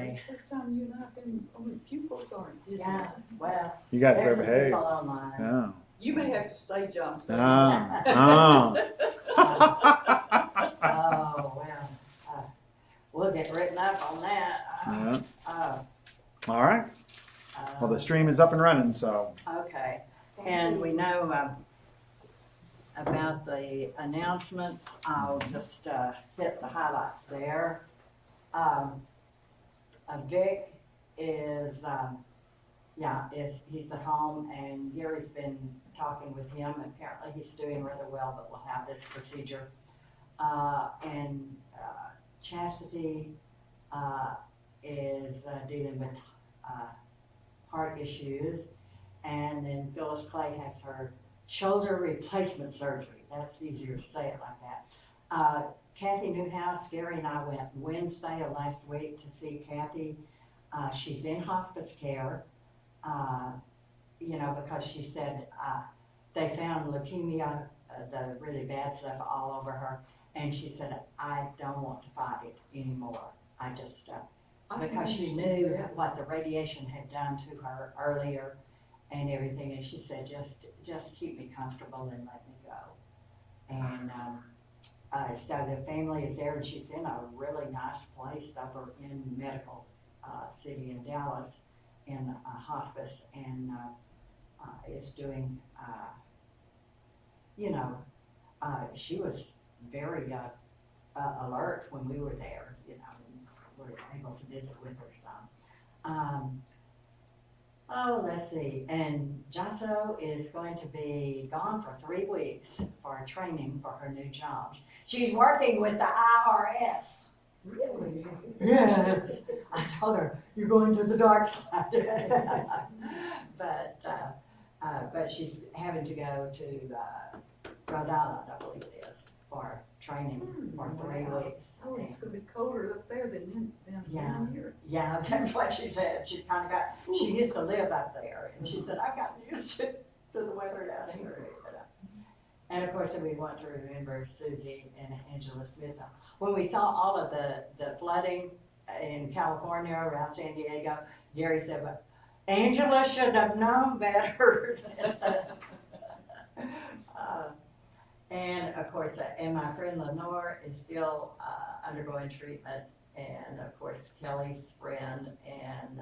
It's the first time you and I have been on pupils, aren't you? Yeah, well, You guys there's better some behave. people online. Yeah. You may have to stay, John. So Oh. Oh, well, we'll get written up on that. Yeah. Uh, All right. Well, the stream is up and running, so. Okay, and we know about the announcements. I'll just hit the highlights there. Vic is, he's at home, and Gary's been talking with him. Apparently he's doing rather well, but we'll have this procedure. And Chastity is dealing with heart issues. And then Phyllis Clay has her shoulder replacement surgery. That's easier to say it like that. Kathy Newhouse, Gary and I went Wednesday of last week to see Kathy. She's in hospice care, because she said they found leukemia, the really bad stuff all over her. And she said, I don't want to fight it anymore. I just, because she knew what the radiation had done to her earlier and everything. And she said, just keep me comfortable and let me go. And so the family is there, and she's in a really nice place over in Medical City in Dallas in hospice, and is doing, she was very alert when we were there, and we were able to visit with her some. Let's see, and Jasso is going to be gone for 3 weeks for training for her new job. She's working with the IRS. really, Yes, I told her, you're going to the dark side. But she's having to go to Rhode Island, I believe it is, for training for 3 weeks. oh, it's going to be colder up there than down here. Yeah, that's what she said. She kind of she used to live up there, and she said, I got used to the weather down here. And of course, we want to remember Susie and Angela Smith. When we saw all of the flooding in California around San Diego, Gary said, well, Angela should have known better. And of course, and my friend Lenore is still undergoing treatment. And of course, Kelly's friend and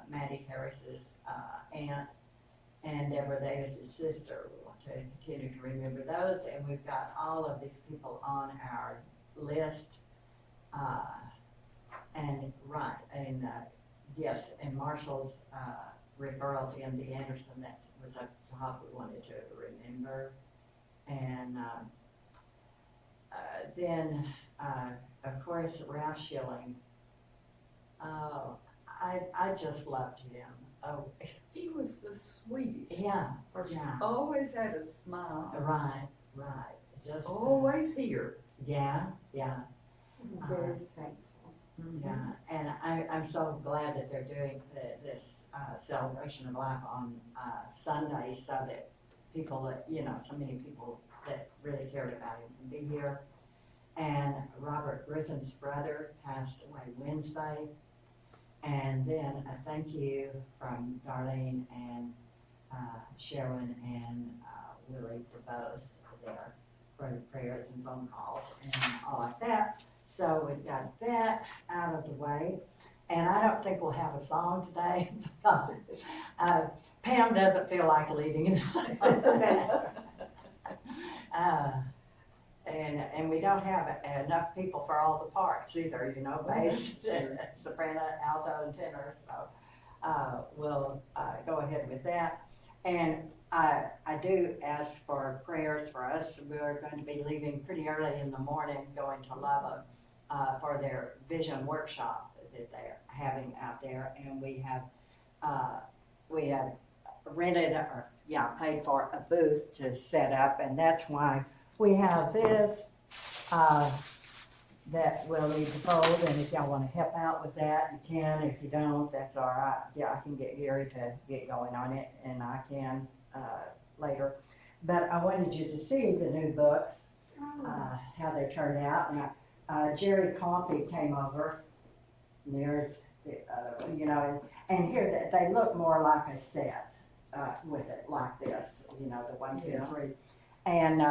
Maddie Harris's aunt and Deborah Davis's sister. We want to continue to remember those. And we've got all of these people on our list. Yes, and Marshall's referral to MD Anderson, that was a job we wanted to remember. And then, of course, Ralph Schilling. Oh, I just loved him. Oh, He was the sweetest. yeah, Person. yeah. Always had a smile. Right. Just Always here. yeah. Very thankful. Yeah, and I'm so glad that they're doing this celebration of life on Sunday, so that people that, so many people that really cared about him can be here. And Robert Griffin's brother passed away Wednesday. And then a thank you from Darlene and Sharon and Willie DeBose there for the prayers and phone calls and all like that. So we've got that out of the way. And I don't think we'll have a song today because Pam doesn't feel like leading. And we don't have enough people for all the parts either, bass, soprano, alto, and tenor. So we'll go ahead with that. And I do ask for prayers for us. We're going to be leaving pretty early in the morning, going to Lubbock for their vision workshop that they're having out there. And we have rented paid for a booth to set up, and that's why we have this that we'll need to fold. And if y'all want to help out with that, you can. If you don't, that's all right. Yeah, I can get Gary to get going on it, and I can later. But I wanted you to see the new books, how they turned out. And Jerry Coffey came over, and there's they look more like a set with it like this, you know, the 1, 2, Yeah. 3. And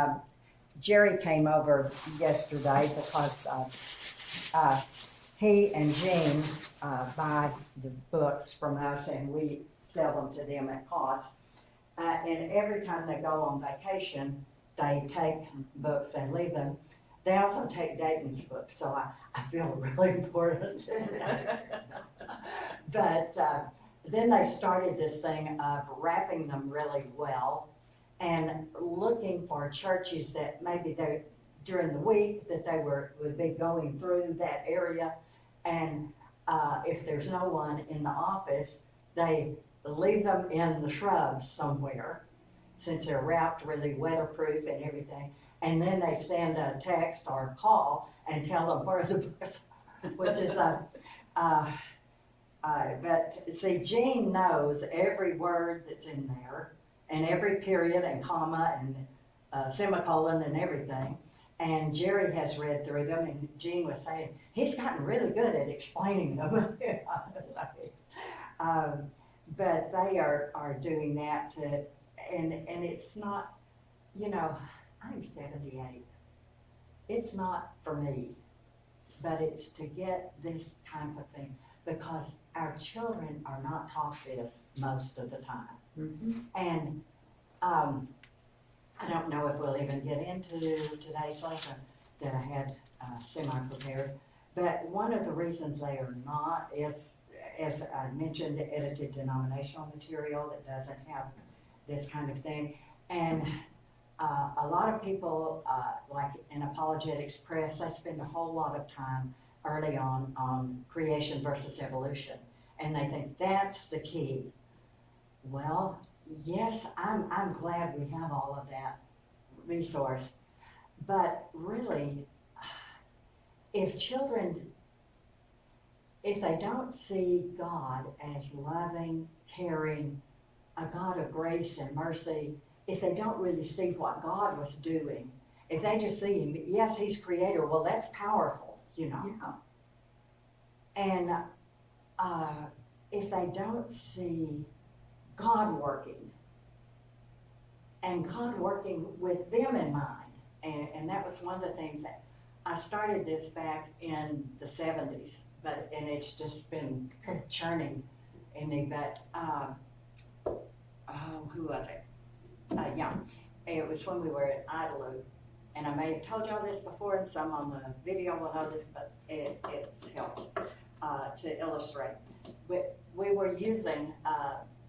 Jerry came over yesterday because he and Jean buy the books from us and we sell them to them at cost. And every time they go on vacation, they take books and leave them. They also take Dayton's books, so I feel really important. But then they started this thing of wrapping them really well and looking for churches that maybe they, during the week, that they would be going through that area. And if there's no one in the office, they leave them in the shrubs somewhere, since they're wrapped really weatherproof and everything. And then they send a text or a call and tell them where the books are, which is but see, Jean knows every word that's in there and every period and comma and semicolon and everything. And Jerry has read through them, and Jean was saying, he's gotten really good at explaining them. But they are doing that to, and it's not, you know, I'm 78. It's not for me, but it's to get this kind of thing, because our children are not taught this most of the time. Mm-hmm. And I don't know if we'll even get into today's lesson that I had semi-prepared, but one of the reasons they are not is, as I mentioned, the edited denominational material that doesn't have this kind of thing. And a lot of people, like in apologetics press, they spend a whole lot of time early on creation versus evolution, and they think that's the key. Well, yes, I'm glad we have all of that resource, but really, if they don't see God as loving, caring, a God of grace and mercy, if they don't really see what God was doing, if they just see him, yes, he's creator, well, that's powerful, you know. Yeah. And if they don't see God working, and God working with them in mind, and that was one of the things that I started this back in the 70s, and it's just been churning in me, but who was it? Yeah, it was when we were at Idlewood, and I may have told y'all this before, and some on the video will know this, but it helps to illustrate. We were using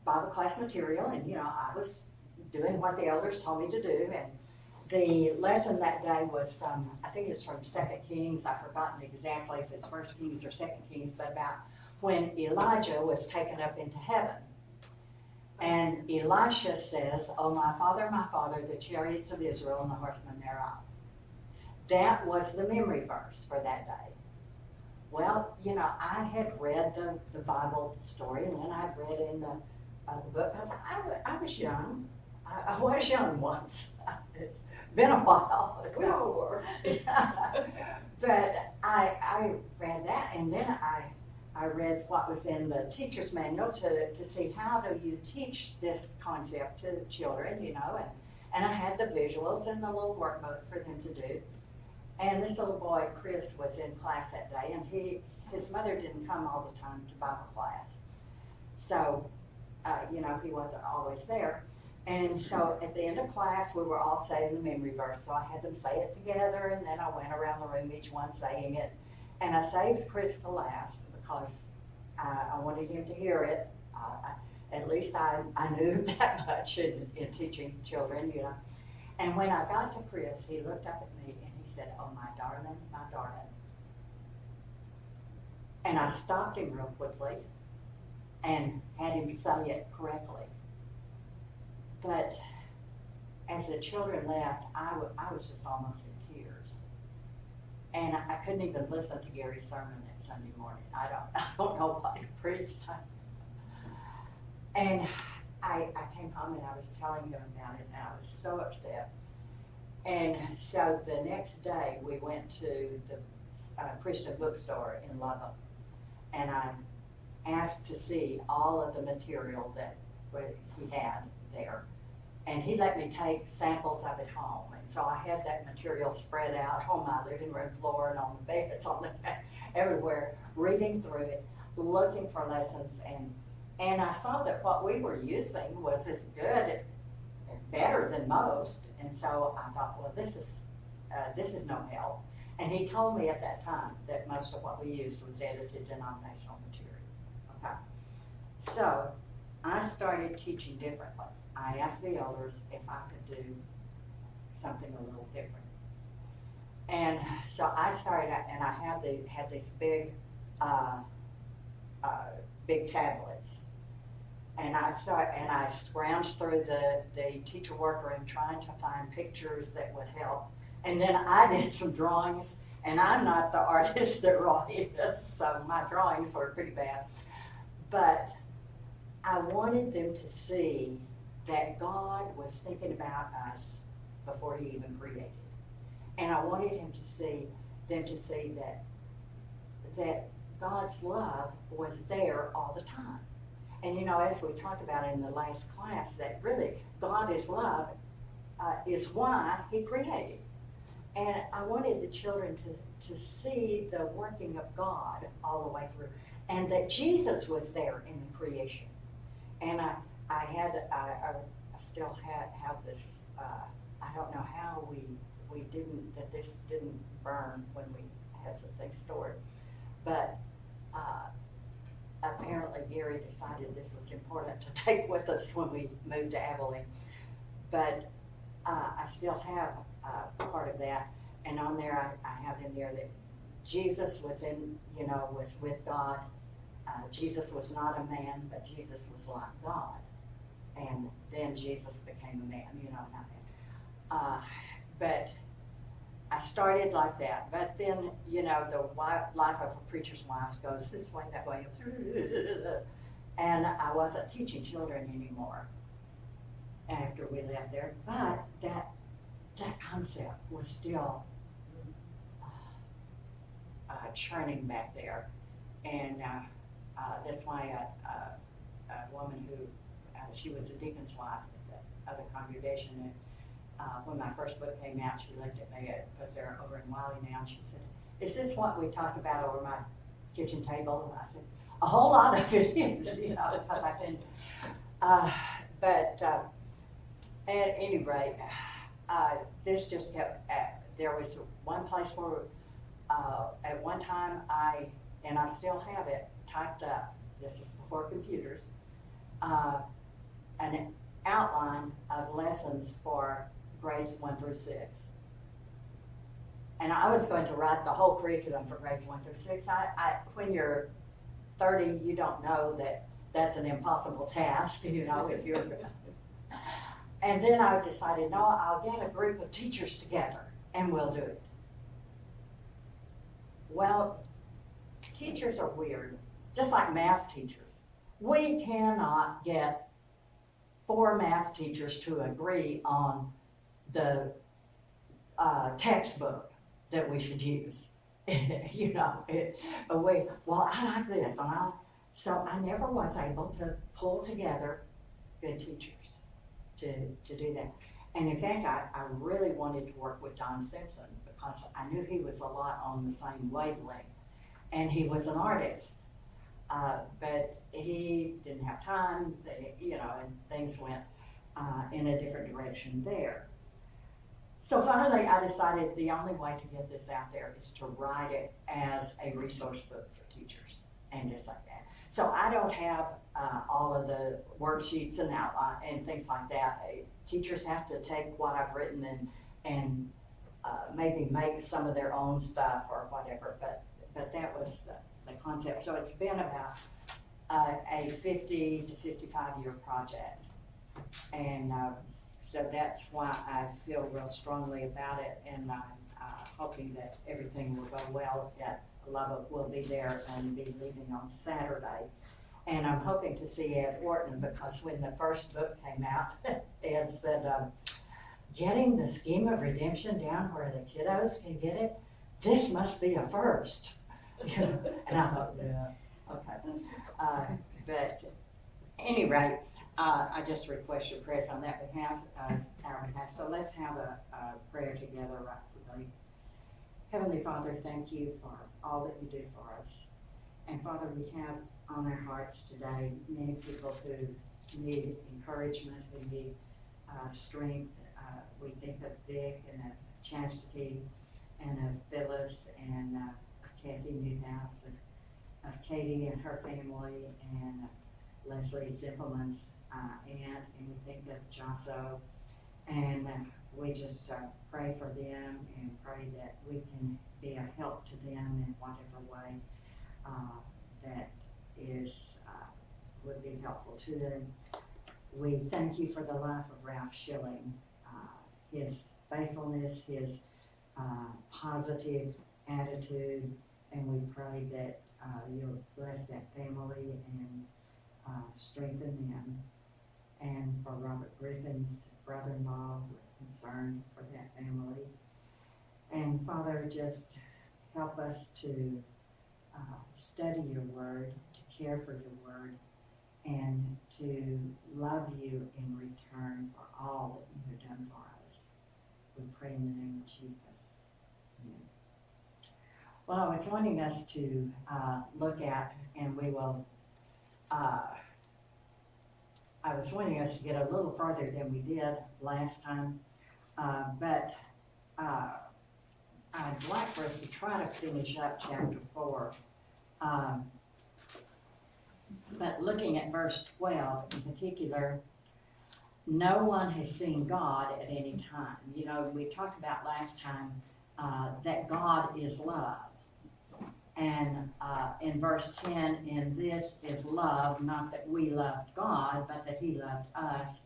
Bible class material, and you know, I was doing what the elders told me to do, and the lesson that day was from, I think it's from 2 Kings, I've forgotten exactly if it's 1 Kings or 2 Kings, but about when Elijah was taken up into heaven. And Elisha says, "Oh, my father, the chariots of Israel and the horsemen thereof." That was the memory verse for that day. Well, you know, I had read the Bible story, and then I'd read in the book. I was young. I was young once. It's been a while. We all were. But I read that, and then I read what was in the teacher's manual to see how do you teach this concept to children, you know, and I had the visuals and the little workbook for them to do. And this little boy, Chris, was in class that day, and his mother didn't come all the time to Bible class. So, you know, he wasn't always there. And so at the end of class, we were all saying the memory verse. So I had them say it together, and then I went around the room, each one saying it. And I saved Chris the last because I wanted him to hear it. At least I knew that much in teaching children, you know. And when I got to Chris, he looked up at me and he said, "Oh, my darling, my darling." And I stopped him real quickly and had him say it correctly. But as the children left, I was just almost in tears. And I couldn't even listen to Gary's sermon that Sunday morning. I don't know what he preached. And I came home and I was telling him about it, and I was so upset. And so the next day we went to the Christian bookstore in Lubbock, and I asked to see all of the material that he had there. And he let me take samples of it home. And so I had that material spread out on my living room floor and on the beds, on the, everywhere, reading through it, looking for lessons. And I saw that what we were using was as good and better than most. And so I thought, well, this is no help. And he told me at that time that most of what we used was edited denominational material. Okay. So I started teaching differently. I asked the elders if I could do something a little different. And so I started, and I had these big tablets. And I scrounged through the teacher workroom trying to find pictures that would help. And then I did some drawings, and I'm not the artist that Roy is, so my drawings were pretty bad. But I wanted them to see that God was thinking about us before he even created. And I wanted them to see that God's love was there all the time. And you know, as we talked about in the last class, that really God is love is why he created. And I wanted the children to see the working of God all the way through, and that Jesus was there in the creation. And I still have this, I don't know how this didn't burn when we had some things stored, but apparently Gary decided this was important to take with us when we moved to Abilene. But I still have part of that, and on there I have in there that Jesus was was with God. Jesus was not a man, but Jesus was like God. And then Jesus became a man, not that. But I started like that. But then, the life of a preacher's wife goes this way, that way. And I wasn't teaching children anymore after we left there. But that concept was still churning back there. And that's why a woman who, she was a deacon's wife at the other congregation, and when my first book came out, she looked at me, because they're over in Wiley now, and she said, "Is this what we talked about over my kitchen table?" And I said, "A whole lot of it is," because I've been, but at any rate, this just kept, there was one place where at one time I still have it typed up, this is before computers, an outline of lessons for grades 1 through 6. And I was going to write the whole curriculum for grades 1 through 6. When you're 30, you don't know that that's an impossible task, if you're. And then I decided, no, I'll get a group of teachers together and we'll do it. Well, teachers are weird, just like math teachers. We cannot get 4 math teachers to agree on the textbook that we should use. Well, I like this, so I never was able to pull together good teachers to do that. And in fact, I really wanted to work with Don Simpson because I knew he was a lot on the same wavelength, and he was an artist, but he didn't have time, and things went in a different direction there. So finally, I decided the only way to get this out there is to write it as a resource book for teachers, and just like that. So I don't have all of the worksheets and outline and things like that. Teachers have to take what I've written and maybe make some of their own stuff or whatever, but that was the concept. So it's been about a 50 to 55 year project, and so that's why I feel real strongly about it, and I'm hoping that everything will go well. That Lubbock will be there and be leaving on Saturday, and I'm hoping to see Ed Wharton, because when the first book came out, Ed said, "Getting the scheme of redemption down where the kiddos can get it, this must be a first." And I thought, yeah, Okay. But any rate, I just request your prayers on that behalf, our behalf. So let's have a prayer together right quickly. Heavenly Father, thank you for all that you do for us. And Father, we have on our hearts today many people who need encouragement, who need strength. We think of Vic and of Chastity and of Phyllis and of Kathy Newhouse, of Katie and her family, and Leslie Zippelman's aunt, and we think of Josso, and we just pray for them and pray that we can be a help to them in whatever way that is would be helpful to them. We thank you for the life of Ralph Schilling, his faithfulness, his positive attitude, and we pray that you'll bless that family and strengthen them. And for Robert Griffin's brother-in-law, we're concerned for that family. And Father, just help us to study your word, to care for your word, and to love you in return for all that you have done for us. We pray in the name of Jesus. Amen. Well, I was wanting us to look at, and we will, I was wanting us to get a little further than we did last time, but I'd like for us to try to finish up chapter 4. But looking at verse 12 in particular, no one has seen God at any time. You know, we talked about last time that God is love. And in verse 10, in this is love, not that we loved God, but that he loved us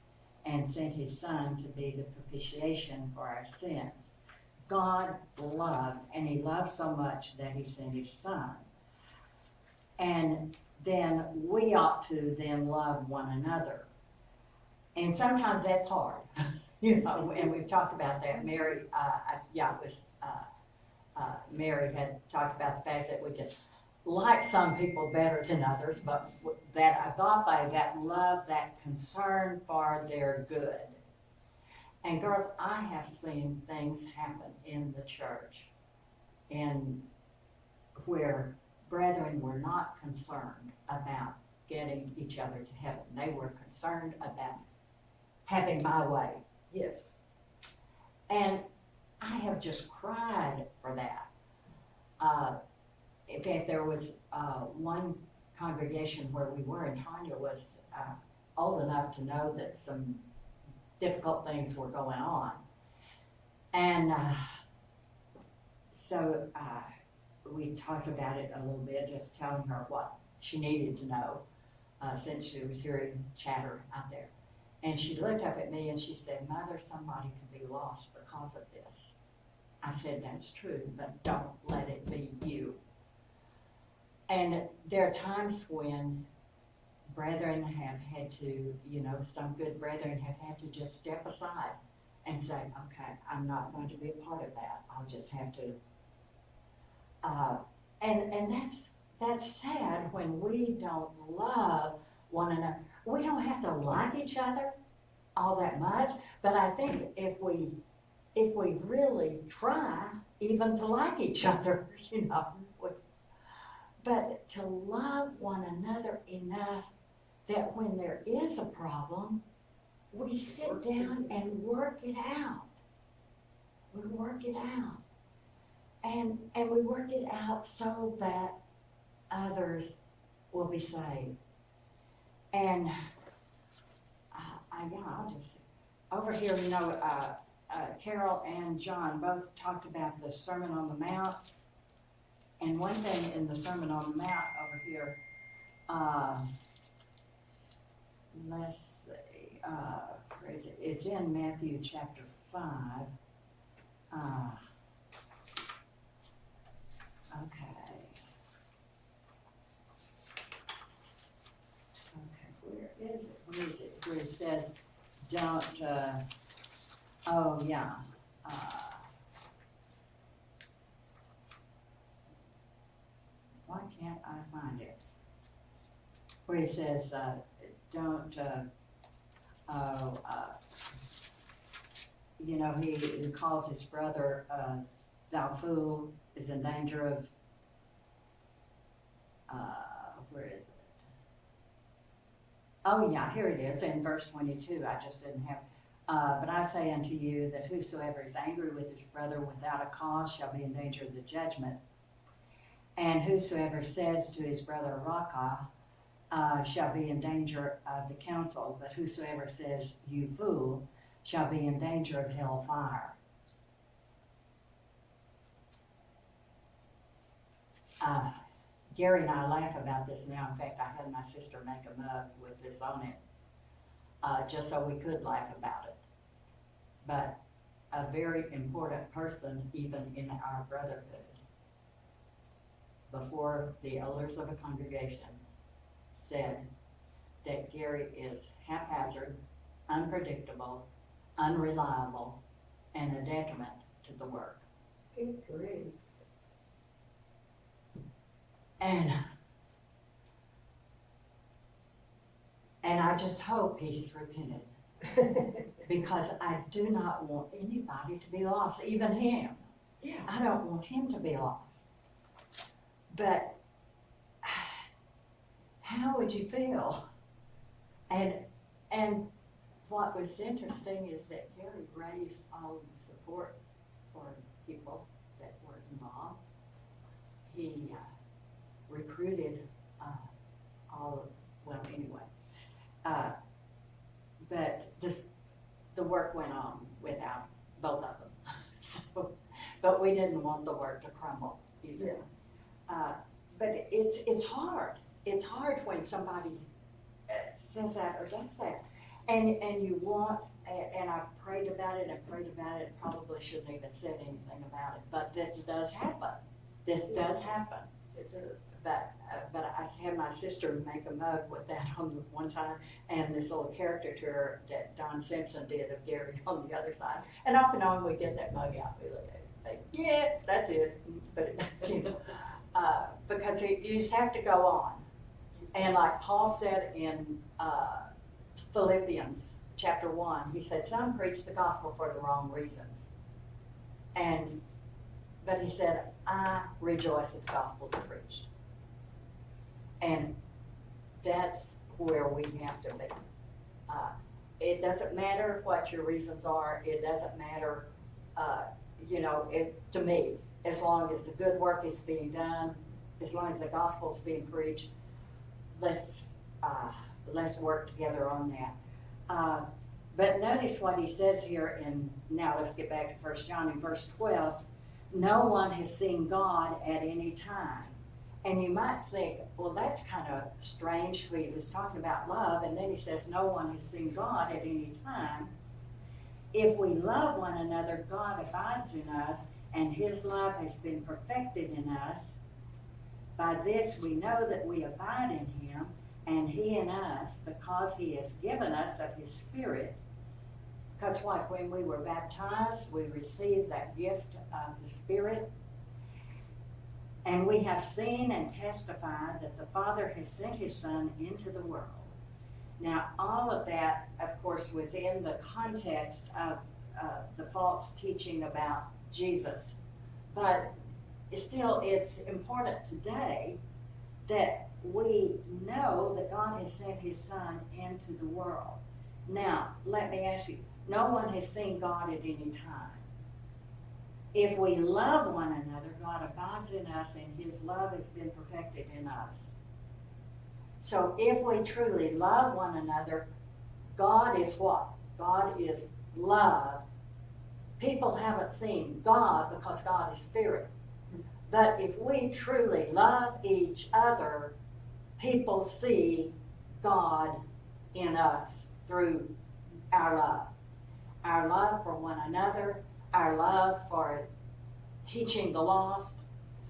and sent his son to be the propitiation for our sins. God loved, and he loved so much that he sent his son. And then we ought to then love one another. And sometimes that's hard, you know, and we've talked about that. Mary, Mary had talked about the fact that we could like some people better than others, but that agape, that love, that concern for their good. And girls, I have seen things happen in the church and where brethren were not concerned about getting each other to heaven. They were concerned about having my way. Yes. And I have just cried for that. In fact, there was one congregation where we were, and Tanya was old enough to know that some difficult things were going on. And so we talked about it a little bit, just telling her what she needed to know since she was hearing chatter out there. And she looked up at me and she said, Mother, somebody could be lost because of this. I said, that's true, but don't let it be you. And there are times when brethren have had to, you know, some good brethren have had to just step aside and say, okay, I'm not going to be a part of that. I'll just have to. And that's sad when we don't love one another. We don't have to like each other all that much, but I think if we really try even to like each other, you know, but to love one another enough that when there is a problem, we sit down and work it out. We work it out. And we work it out so that others will be saved. And I'll just, over here, you know, Carol and John both talked about the Sermon on the Mount. And one thing in the Sermon on the Mount over here, let's see, where is it? It's in Matthew chapter 5. Where is it? Where it says, don't, why can't I find it? where he says, don't, you know, he calls his brother, thou fool, is in danger of, where is it? Oh yeah, here it is in verse 22. I just didn't have. But I say unto you that whosoever is angry with his brother without a cause shall be in danger of the judgment. And whosoever says to his brother Raca shall be in danger of the council. But whosoever says you fool shall be in danger of hell fire. Gary and I laugh about this now. In fact, I had my sister make a mug with this on it, just so we could laugh about it. But a very important person, even in our brotherhood, before the elders of a congregation, said that Gary is haphazard, unpredictable, unreliable, and a detriment to the work. Good grief. And I just hope he's repented, because I do not want anybody to be lost, even him. Yeah. I don't want him to be lost. But how would you feel? And what was interesting is that Gary raised all the support for people that were involved. He recruited but the work went on without both of them. So, but we didn't want the work to crumble either. Yeah. But it's hard. It's hard when somebody says that or does that, and you want. And I prayed about it. Probably shouldn't even said anything about it. But this does happen. This does happen. It does. But I had my sister make a mug with that on the one side and this little caricature that Don Simpson did of Gary on the other side. And off and on we get that mug out. We look at it and think, yeah, that's it. But you know, because you just have to go on. And like Paul said in Philippians chapter 1, he said, some preach the gospel for the wrong reasons. But he said, I rejoice that the gospel is preached. And that's where we have to be. It doesn't matter what your reasons are. It doesn't matter, to me, as long as the good work is being done, as long as the gospel is being preached, let's work together on that. But notice what he says here now let's get back to 1 John in verse 12. No one has seen God at any time. And you might think, well, that's kind of strange. He was talking about love, and then he says, no one has seen God at any time. If we love one another, God abides in us, and his love has been perfected in us. By this we know that we abide in him, and he in us, because he has given us of his Spirit. Because when we were baptized, we received that gift of the Spirit. And we have seen and testified that the Father has sent his Son into the world. Now, all of that, of course, was in the context of the false teaching about Jesus. But still, it's important today that we know that God has sent his Son into the world. Now, let me ask you, no one has seen God at any time. If we love one another, God abides in us, and his love has been perfected in us. So if we truly love one another, God is what? God is love. People haven't seen God because God is spirit. But if we truly love each other, people see God in us through our love. Our love for one another, our love for teaching the lost,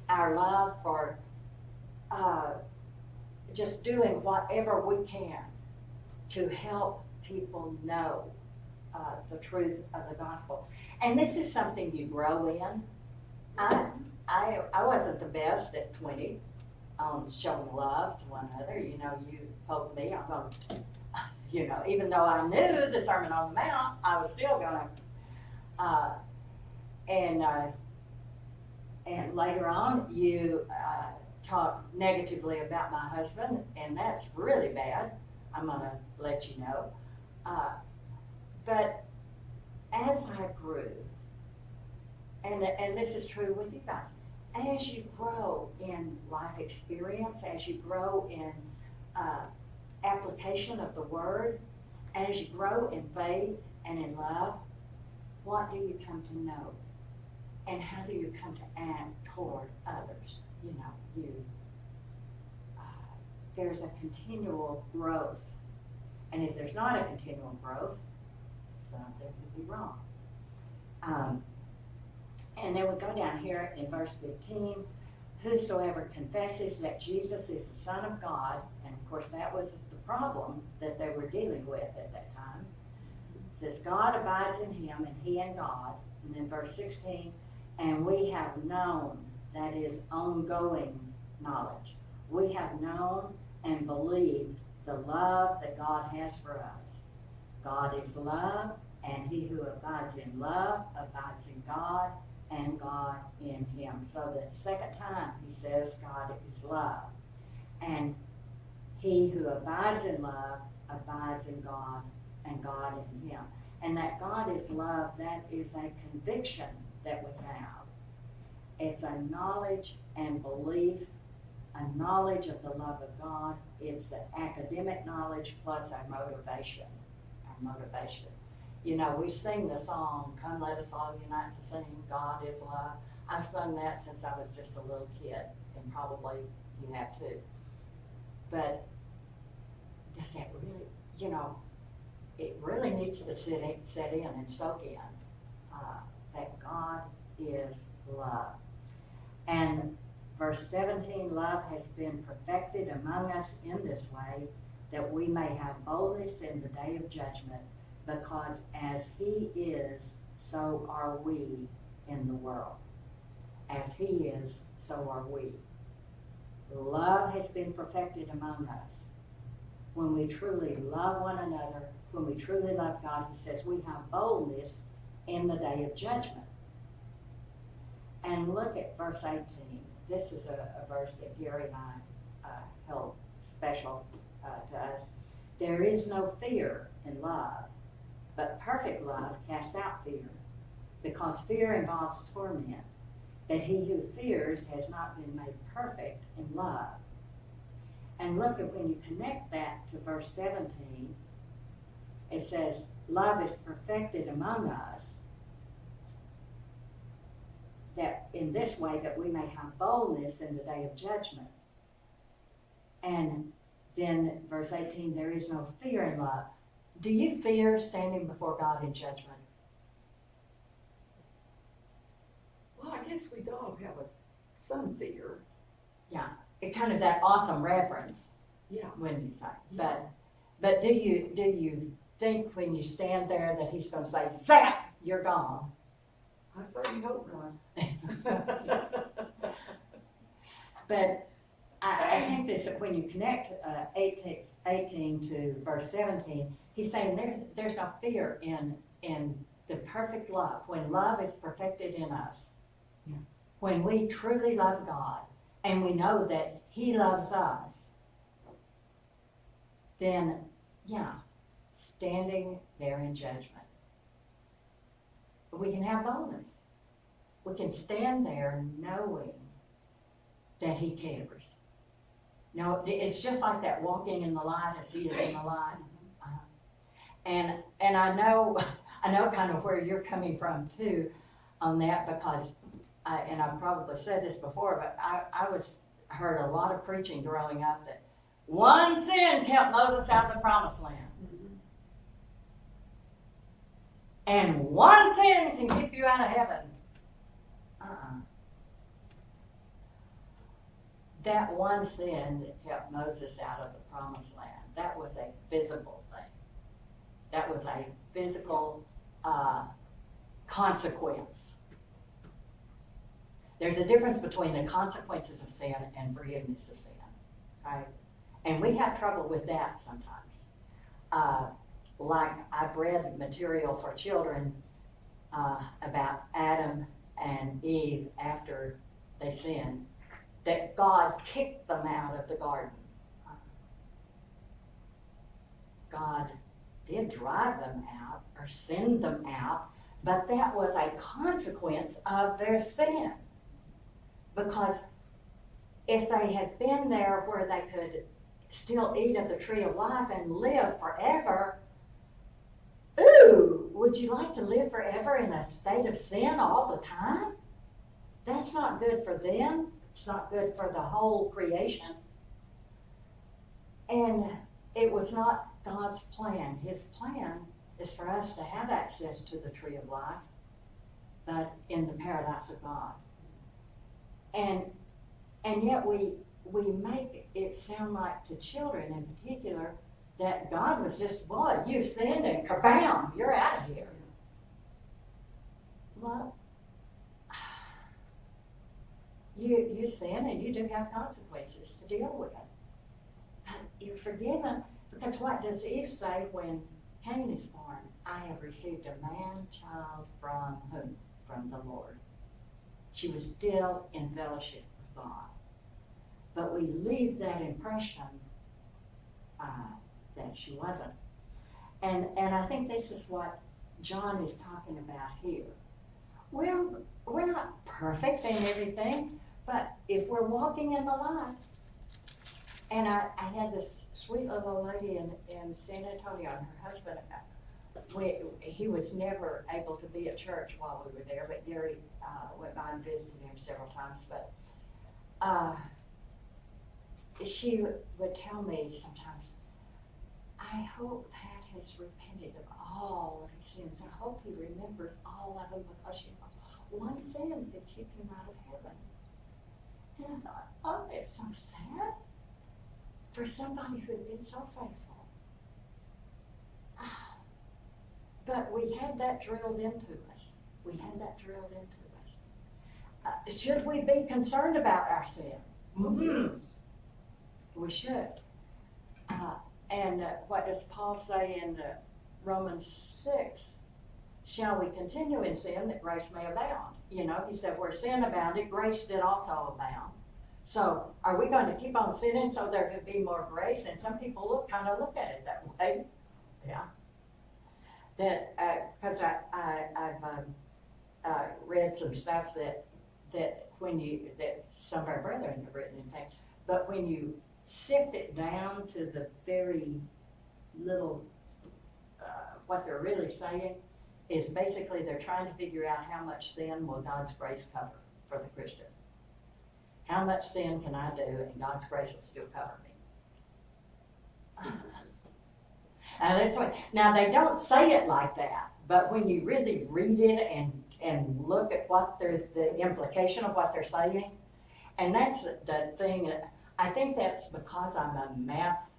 our love for just doing whatever we can to help people know the truth of the gospel. And this is something you grow in. I wasn't the best at 20. on showing love to one another. You know, you poke me, I'm going to, you know, even though I knew the Sermon on the Mount, I was still going to, and later on, you talk negatively about my husband, and that's really bad. I'm going to let you know. But as I grew, and this is true with you guys, as you grow in life experience, as you grow in application of the Word, as you grow in faith and in love, what do you come to know? And how do you come to act toward others? You know, there's a continual growth. And if there's not a continual growth, something could be wrong. And then we go down here in verse 15, whosoever confesses that Jesus is the Son of God, and of course that was the problem that they were dealing with at that time. It says, God abides in him and he in God. And then verse 16, and we have known, that is ongoing knowledge. We have known and believed the love that God has for us. God is love, and he who abides in love abides in God, and God in him. So the second time he says God is love. And he who abides in love abides in God, and God in him. And that God is love, that is a conviction that we have. It's a knowledge and belief, a knowledge of the love of God. It's the academic knowledge plus our motivation. You know, we sing the song, come let us all unite to sing, God is love. I've sung that since I was just a little kid, and probably you have too. But does that really, you know, it really needs to set in and soak in that God is love. And verse 17, love has been perfected among us in this way, that we may have boldness in the day of judgment, because as he is, so are we in the world. As he is, so are we. Love has been perfected among us. When we truly love one another, when we truly love God, he says we have boldness in the day of judgment. And look at verse 18. This is a verse that Gary and I held special to us. There is no fear in love, but perfect love casts out fear, because fear involves torment. But he who fears has not been made perfect in love. And look at when you connect that to verse 17, it says, love is perfected among us, that in this way that we may have boldness in the day of judgment. And then verse 18, there is no fear in love. Do you fear standing before God in judgment? Well, I guess we all have some fear. Yeah, it kind of that awesome reverence. Yeah. When you say, Yeah. but do you think when you stand there that he's going to say, "Zap, you're gone"? I certainly hope not. But I think this, when you connect 18 to verse 17, he's saying there's no fear in the perfect love. When love is perfected in us, yeah. When we truly love God and we know that he loves us, then, yeah, standing there in judgment, we can have boldness. We can stand there knowing that he cares. No, it's just like that, walking in the light as he is in the light. And I know kind of where you're coming from too on that, because and I've probably said this before, but I heard a lot of preaching growing up that one sin kept Moses out of the promised land. And one sin can keep you out of heaven. That one sin that kept Moses out of the promised land, that was a physical thing. That was a physical consequence. There's a difference between the consequences of sin and forgiveness of sin, right? And we have trouble with that sometimes. Like I've read material for children about Adam and Eve after they sinned, that God kicked them out of the garden. God did drive them out or send them out, but that was a consequence of their sin. Because if they had been there where they could still eat of the tree of life and live forever, ooh, would you like to live forever in a state of sin all the time? That's not good for them. It's not good for the whole creation. And it was not God's plan. His plan is for us to have access to the tree of life, but in the paradise of God. And yet we make it sound like to children in particular that God was just, boy, you sinned and kabam, you're out of here. Well, you sin and you do have consequences to deal with. But you're forgiven, because what does Eve say when Cain is born? I have received a man-child from whom? From the Lord. She was still in fellowship with God. But we leave that impression that she wasn't. And I think this is what John is talking about here. Well, we're not perfect in everything, but if we're walking in the light, and I had this sweet little lady in San Antonio, and her husband, he was never able to be at church while we were there, but Gary went by and visited him several times. But she would tell me sometimes, I hope Pat has repented of all of his sins. I hope he remembers all of them, because one sin could keep him out of heaven. And I thought, oh, it's so sad for somebody who had been so faithful. But we had that drilled into us. Should we be concerned about our sin? Mm-hmm. We should. And what does Paul say in Romans 6? Shall we continue in sin that grace may abound? You know, he said, where sin abounded, grace did also abound. So are we going to keep on sinning so there could be more grace? And some people kind of look at it that way. Yeah. That because I've read some stuff that some of our brethren have written, in fact, but when you sift it down to the very little, what they're really saying is basically they're trying to figure out how much sin will God's grace cover for the Christian. How much sin can I do and God's grace will still cover me? And that's what, now they don't say it like that, but when you really read it and look at what there's the implication of what they're saying, and that's the thing, I think that's because I'm a math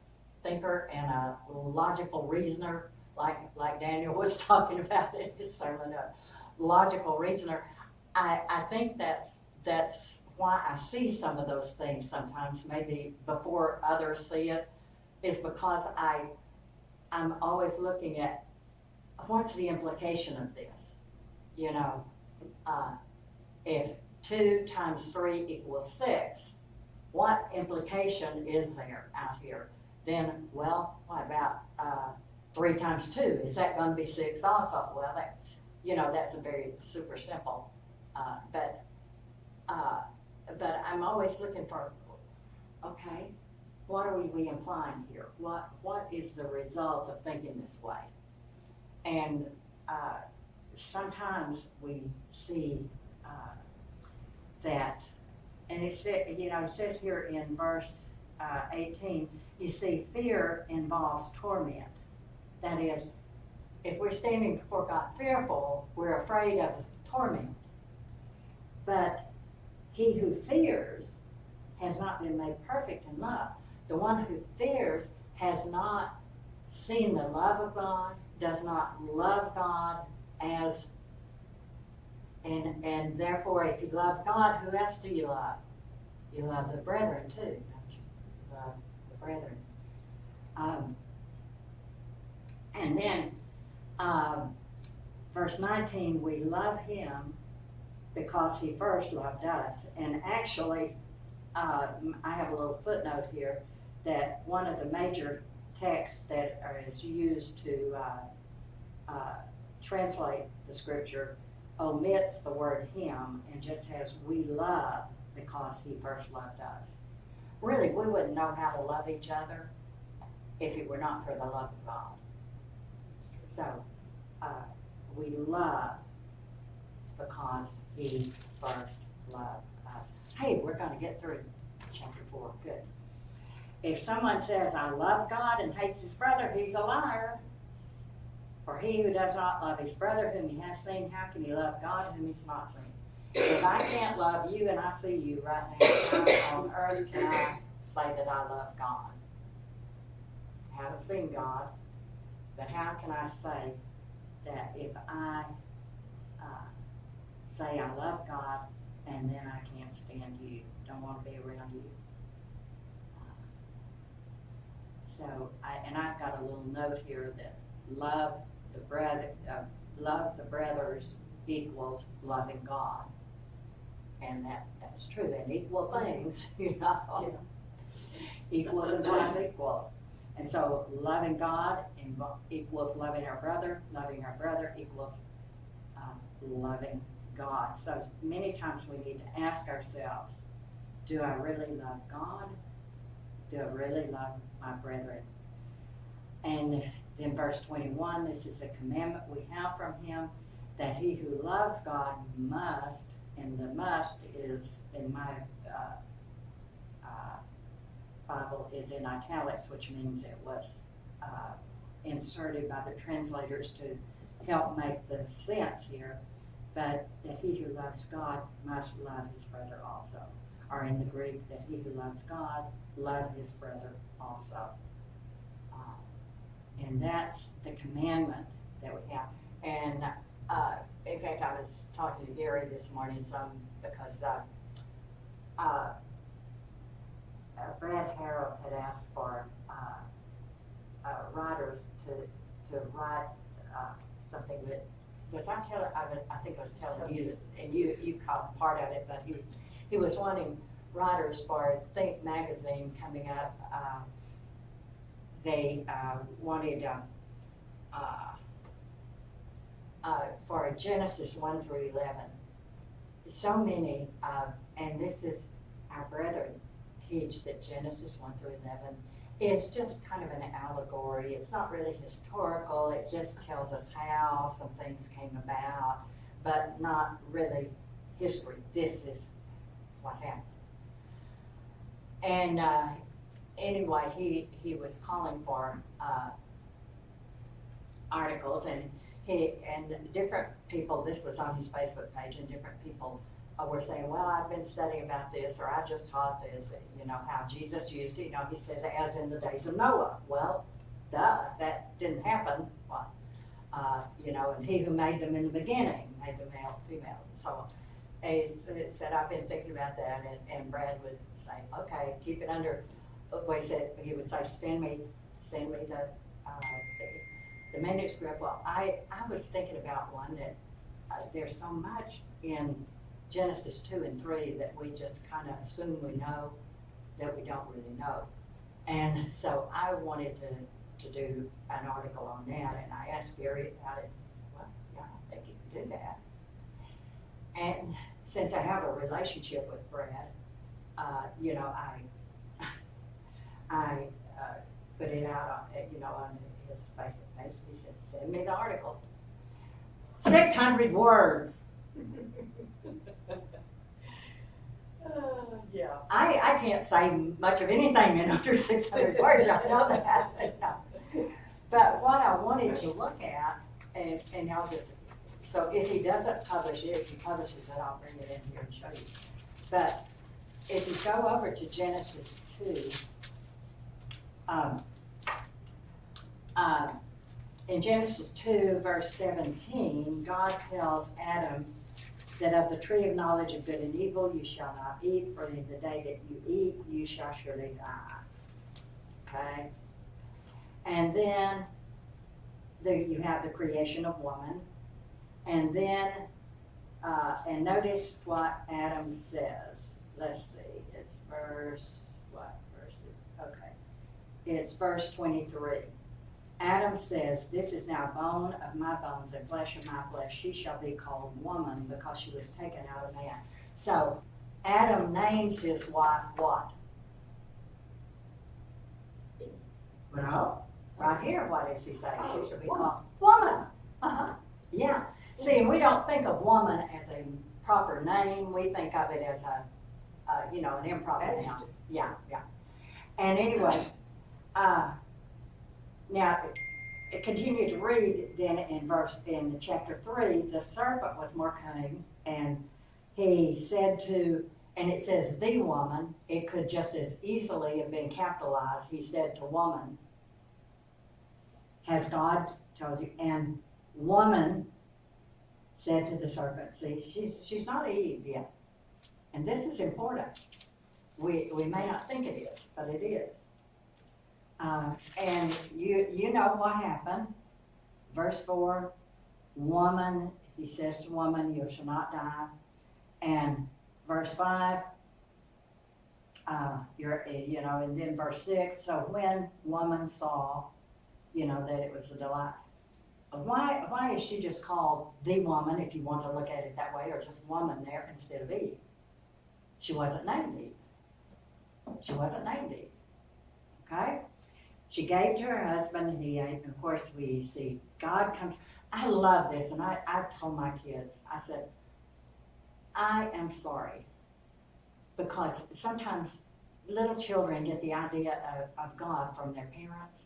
thinker and a logical reasoner, like Daniel was talking about in his sermon, a logical reasoner. I think that's why I see some of those things sometimes, maybe before others see it, is because I'm always looking at what's the implication of this. You know, if 2 times 3 equals 6, what implication is there out here? Then, well, what about 3 times 2? Is that going to be 6 also? Well, that's a very super simple. But I'm always looking for, okay, what are we implying here? What is the result of thinking this way? And sometimes we see that, and it says here in verse 18, you see fear involves torment. That is, if we're standing before God fearful, we're afraid of torment. But he who fears has not been made perfect in love. The one who fears has not seen the love of God, does not love God as And therefore, if you love God, who else do you love? You love the brethren too, don't you? Love the brethren. And then, verse 19, we love him because he first loved us. And actually, I have a little footnote here that one of the major texts that is used to translate the scripture omits the word him and just has we love because he first loved us. Really, we wouldn't know how to love each other if it were not for the love of God. So, we love because he first loved us. Hey, we're going to get through chapter 4. Good. If someone says, I love God and hates his brother, he's a liar. For he who does not love his brother whom he has seen, how can he love God whom he's not seen? If I can't love you and I see you right now on earth, can I say that I love God? I haven't seen God, but how can I say that if I say I love God and then I can't stand you, don't want to be around you? I've got a little note here that love the brothers equals loving God, and that's true. They're equal things, you know. Yeah. Equals implies equals, and so loving God equals loving our brother equals loving God. So many times we need to ask ourselves, do I really love God? Do I really love my brethren? And then verse 21, this is a commandment we have from him, that he who loves God must, and the must is in my Bible is in italics, which means it was inserted by the translators to help make the sense here, but that he who loves God must love his brother also. Or in the Greek, that he who loves God, love his brother also. And that's the commandment that we have. And in fact, I was talking to Gary this morning because Brad Harrell had asked for writers to write something that, because I think I was telling you, and you caught part of it, but he was wanting writers for Think magazine coming up. They wanted for Genesis 1 through 11. So many, and this is our brethren teach that Genesis 1 through 11 is just kind of an allegory. It's not really historical. It just tells us how some things came about, but not really history. This is what happened. And anyway, he was calling for articles, and different people, this was on his Facebook page, and different people were saying, well, I've been studying about this, or I just taught this, how Jesus used it, he said, as in the days of Noah. Well, duh, that didn't happen. Well, and he who made them in the beginning, made them male, female, and so on. He said, I've been thinking about that, and Brad would say, okay, keep it under. He would say, send me the manuscript. Well, I was thinking about one that there's so much in Genesis 2 and 3 that we just kind of assume we know that we don't really know. And so I wanted to do an article on that, and I asked Gary about it. Well, yeah, I think you can do that. And since I have a relationship with Brad, I put it out on his Facebook page. He said, send me the article. 600 words. Yeah. I can't say much of anything in under 600 words. I know that. But what I wanted to look at, and I'll just, so if he doesn't publish it, if he publishes it, I'll bring it in here and show you. But if you go over to Genesis 2, in Genesis 2, verse 17, God tells Adam that of the tree of knowledge of good and evil you shall not eat, for in the day that you eat, you shall surely die. Okay? And then there you have the creation of woman. And then, and notice what Adam says. Let's see, it's verse, what verse? Okay. It's verse 23. Adam says, this is now bone of my bones and flesh of my flesh. She shall be called woman because she was taken out of man. So Adam names his wife what? Well, right here, what does he say? She shall be called woman. Uh-huh. Yeah. See, we don't think of woman as a proper name. We think of it as a, an improper noun. Adjective. Yeah. And anyway, now, continue to read then in chapter 3, the serpent was more cunning, and he said to, and it says the woman, it could just as easily have been capitalized. He said to woman, has God told you? And woman said to the serpent, see, she's not Eve yet. And this is important. We may not think it is, but it is. And you know what happened. Verse 4, woman, he says to woman, you shall not die. And verse 5, and then verse 6, so when woman saw, that it was a delight. Why is she just called the woman, if you want to look at it that way, or just woman there instead of Eve? She wasn't named Eve. Okay? She gave to her husband, and he ate. And of course, we see God comes. I love this, and I told my kids, I said, I am sorry, because sometimes little children get the idea of God from their parents.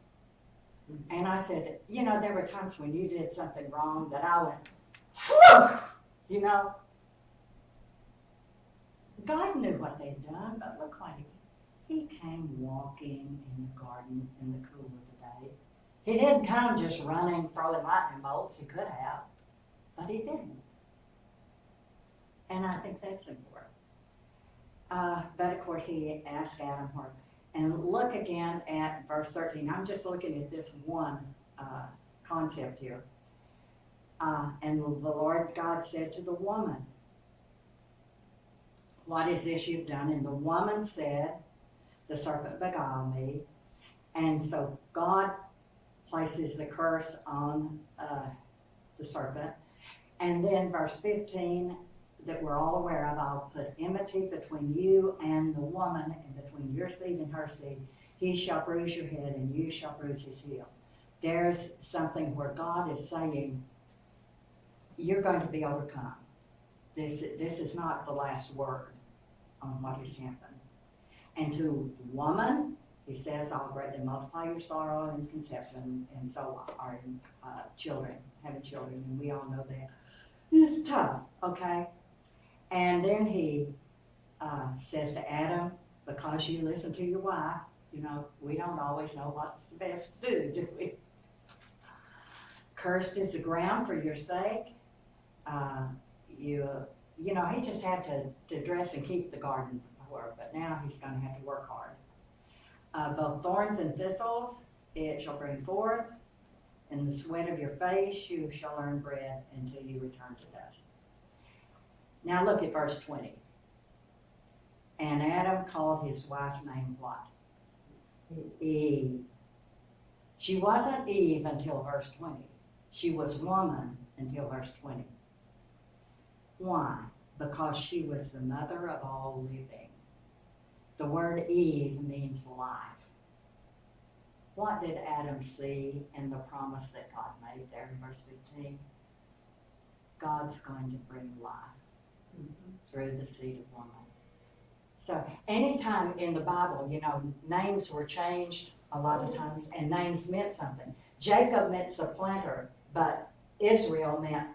And I said, there were times when you did something wrong that I went, whew, God knew what they'd done, but look what he came walking in the garden in the cool of the day. He didn't come just running, throwing lightning bolts. He could have, but he didn't. And I think that's important. But of course, he asked Adam her. And look again at verse 13. I'm just looking at this one concept here. And the Lord God said to the woman, what is this you've done? And the woman said, the serpent beguiled me. And so God places the curse on the serpent. And then verse 15, that we're all aware of, I'll put enmity between you and the woman, and between your seed and her seed. He shall bruise your head, and you shall bruise his heel. There's something where God is saying, you're going to be overcome. This is not the last word on what has happened. And to woman, he says, I'll greatly multiply your sorrow and conception, and so are children, having children, and we all know that. It's tough, okay? And then he says to Adam, because you listen to your wife, we don't always know what's best to do we? Cursed is the ground for your sake. He just had to dress and keep the garden for her, but now he's going to have to work hard. Both thorns and thistles it shall bring forth. In the sweat of your face you shall earn bread until you return to dust. Now look at verse 20. And Adam called his wife's name what? Eve. She wasn't Eve until verse 20. She was woman until verse 20. Why? Because she was the mother of all living. The word Eve means life. What did Adam see in the promise that God made there in verse 15? God's going to bring life through the seed of woman. So anytime in the Bible, names were changed a lot of times, and names meant something. Jacob meant supplanter, but Israel meant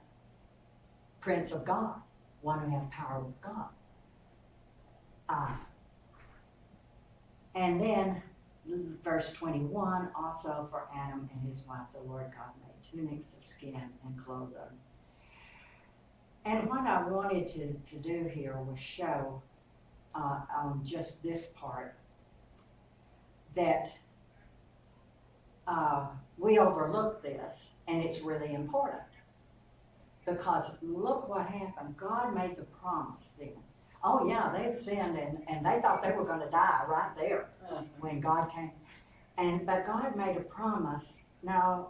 Prince of God, one who has power with God. And then verse 21, also for Adam and his wife, the Lord God made tunics of skin and clothed them. And what I wanted to do here was show on just this part that we overlook this, and it's really important. Because look what happened. God made the promise then. Oh yeah, they sinned and they thought they were going to die right there when God came. But God made a promise. Now,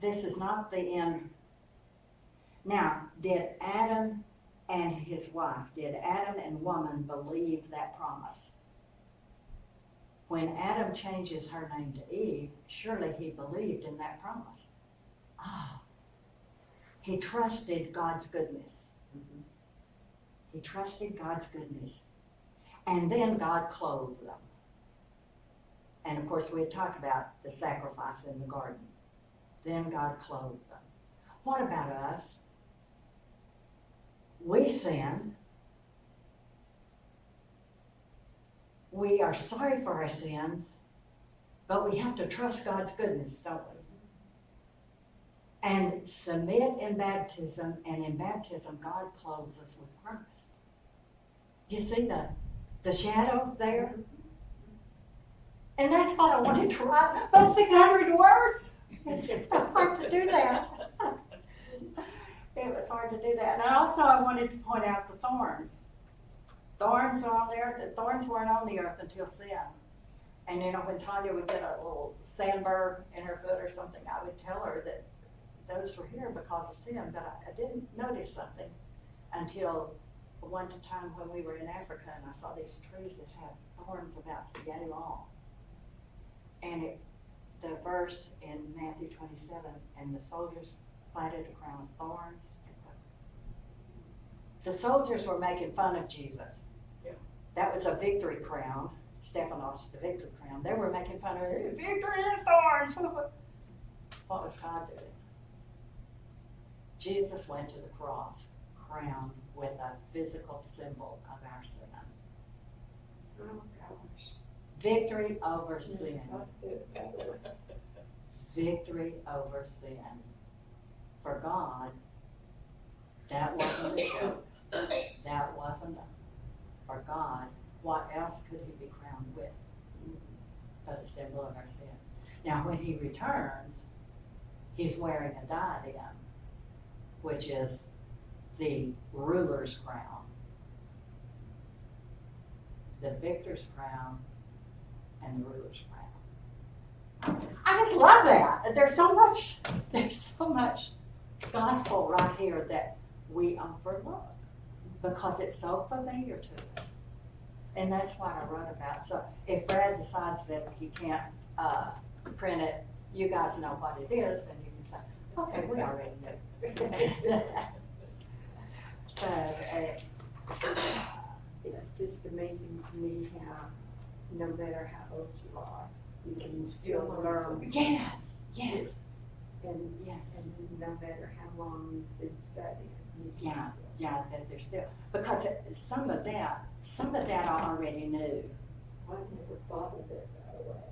this is not the end. Now, did Adam and his wife, did Adam and woman believe that promise? When Adam changes her name to Eve, surely he believed in that promise. Ah, he trusted God's goodness. He trusted God's goodness. And then God clothed them. And of course, we had talked about the sacrifice in the garden. Then God clothed them. What about us? We sin. We are sorry for our sins, but we have to trust God's goodness, don't we? And submit in baptism, and in baptism, God clothes us with Christ. You see the shadow there? And that's what I wanted to write. But 600 words. It's hard to do that. It was hard to do that. And also I wanted to point out the thorns. Thorns are on the earth. The thorns weren't on the earth until sin. And you know, when Tanya would get a little sandburr in her foot or something, I would tell her that those were here because of sin. But I didn't notice something until one time when we were in Africa, and I saw these trees that had thorns about yay long. And the verse in Matthew 27, and the soldiers planted a crown of thorns. The soldiers were making fun of Jesus. Yeah. That was a victory crown. Stephanos, the victory crown. They were making fun of her. Victory is thorns. What was God doing? Jesus went to the cross crowned with a physical symbol of our sin. Oh gosh. Victory over sin. Victory over sin. For God, that wasn't a joke. That wasn't for God. What else could he be crowned with but a symbol of our sin? Now, when he returns, he's wearing a diadem, which is the ruler's crown, the victor's crown, and the ruler's crown. I just love that. There's so much gospel right here that we overlook because it's so familiar to us. And that's what I wrote about. So if Brad decides that he can't print it, you guys know what it is, and you can say, okay, we already knew. But It's just amazing to me how, no matter how old you are, you can still learn. yes. And Yes. no matter how long you've been studying. You can Yeah, that there's still, because some of that I already knew, I never thought of it that way.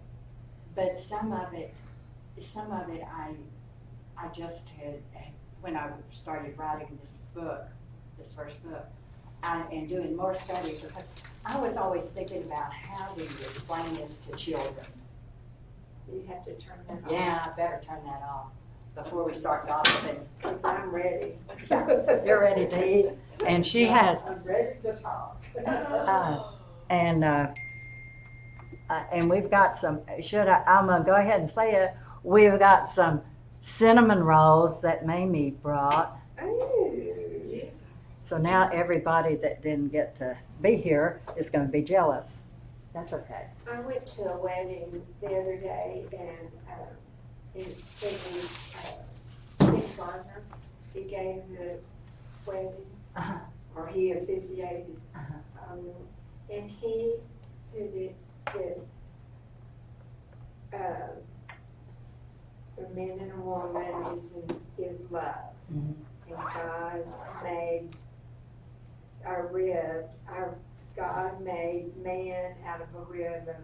but some of it I just had, when I started writing this first book, and doing more studies, because I was always thinking about how do you explain this to children. You have to turn that off. Yeah, I better turn that off before we start gossiping. Because I'm ready. You're ready to eat, and she has. I'm ready to talk. And we've got some. I'm gonna go ahead and say it. We've got some cinnamon rolls that Mamie brought. Ooh. Yes. So now everybody that didn't get to be here is going to be jealous. That's okay. I went to a wedding the other day, and King Gardner, he gave the wedding, Uh-huh. or he officiated, Uh-huh. and he put it that a man and a woman is love, Mhm. and God made God made man out of a rib of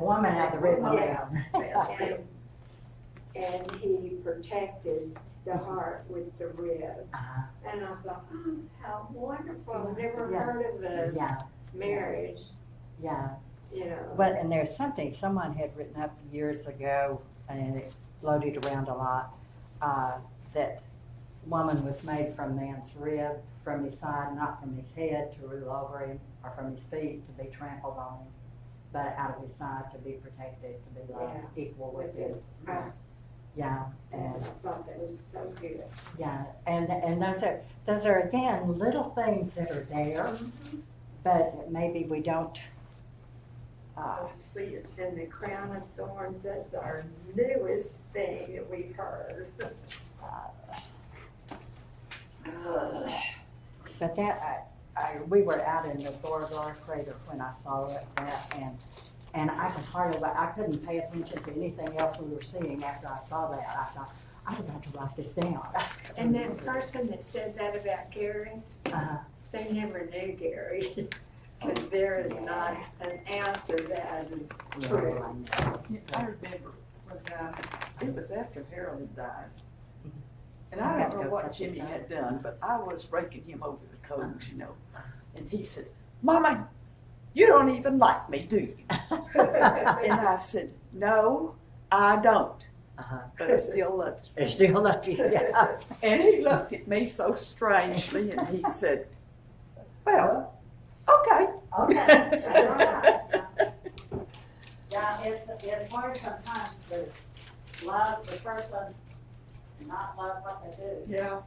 Woman out the rib. Yeah. And he protected, the heart with the ribs. And I thought, oh, how wonderful, never Yeah. heard of the Yeah, marriage, yeah. you know. Well, and there's something someone had written up years ago, and it floated around a lot, that woman was made from man's rib, from his side, not from his head to rule over him, or from his feet to be trampled on him, but out of his side to be protected, to be loved, equal with his. Yeah, And and I thought that was so good. yeah, and those are again little things that are there, but maybe we don't. Let's see it. And the crown of thorns, that's our newest thing that we've heard. But that, we were out in the Thorgar crater when I saw that, and I could hardly, I couldn't pay attention to anything else we were seeing after I saw that. I thought, I've got to write this down. And that person that said that about Gary, Uh, they never knew Gary. Because there is not an ounce of that true. I remember when, it was after Harold had died. And I don't know what Jimmy had done, but I was raking him over the coals, you know. And he said, Mama, you don't even like me, do you? And I said, no, I don't, but I still love you. I still love you, yeah. And he looked at me so strangely and he said, well, okay. Okay, that's all right. Yeah, it's hard sometimes to love the person and not love what they do. Yeah.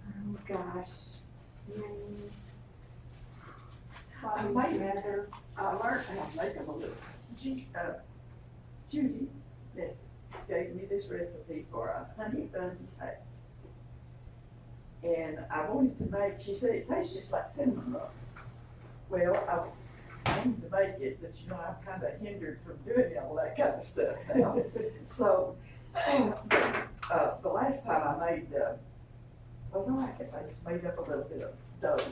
Oh, gosh. I made it. I learned how to make them a little. Judy gave me this recipe for a honey bun cake. And I wanted to make, she said it tastes just like cinnamon rolls. Well, I wanted to make it, but you know, I'm kind of hindered from doing all that kind of stuff now. So, the last time I made, well, no, I guess I just made up a little bit of dough.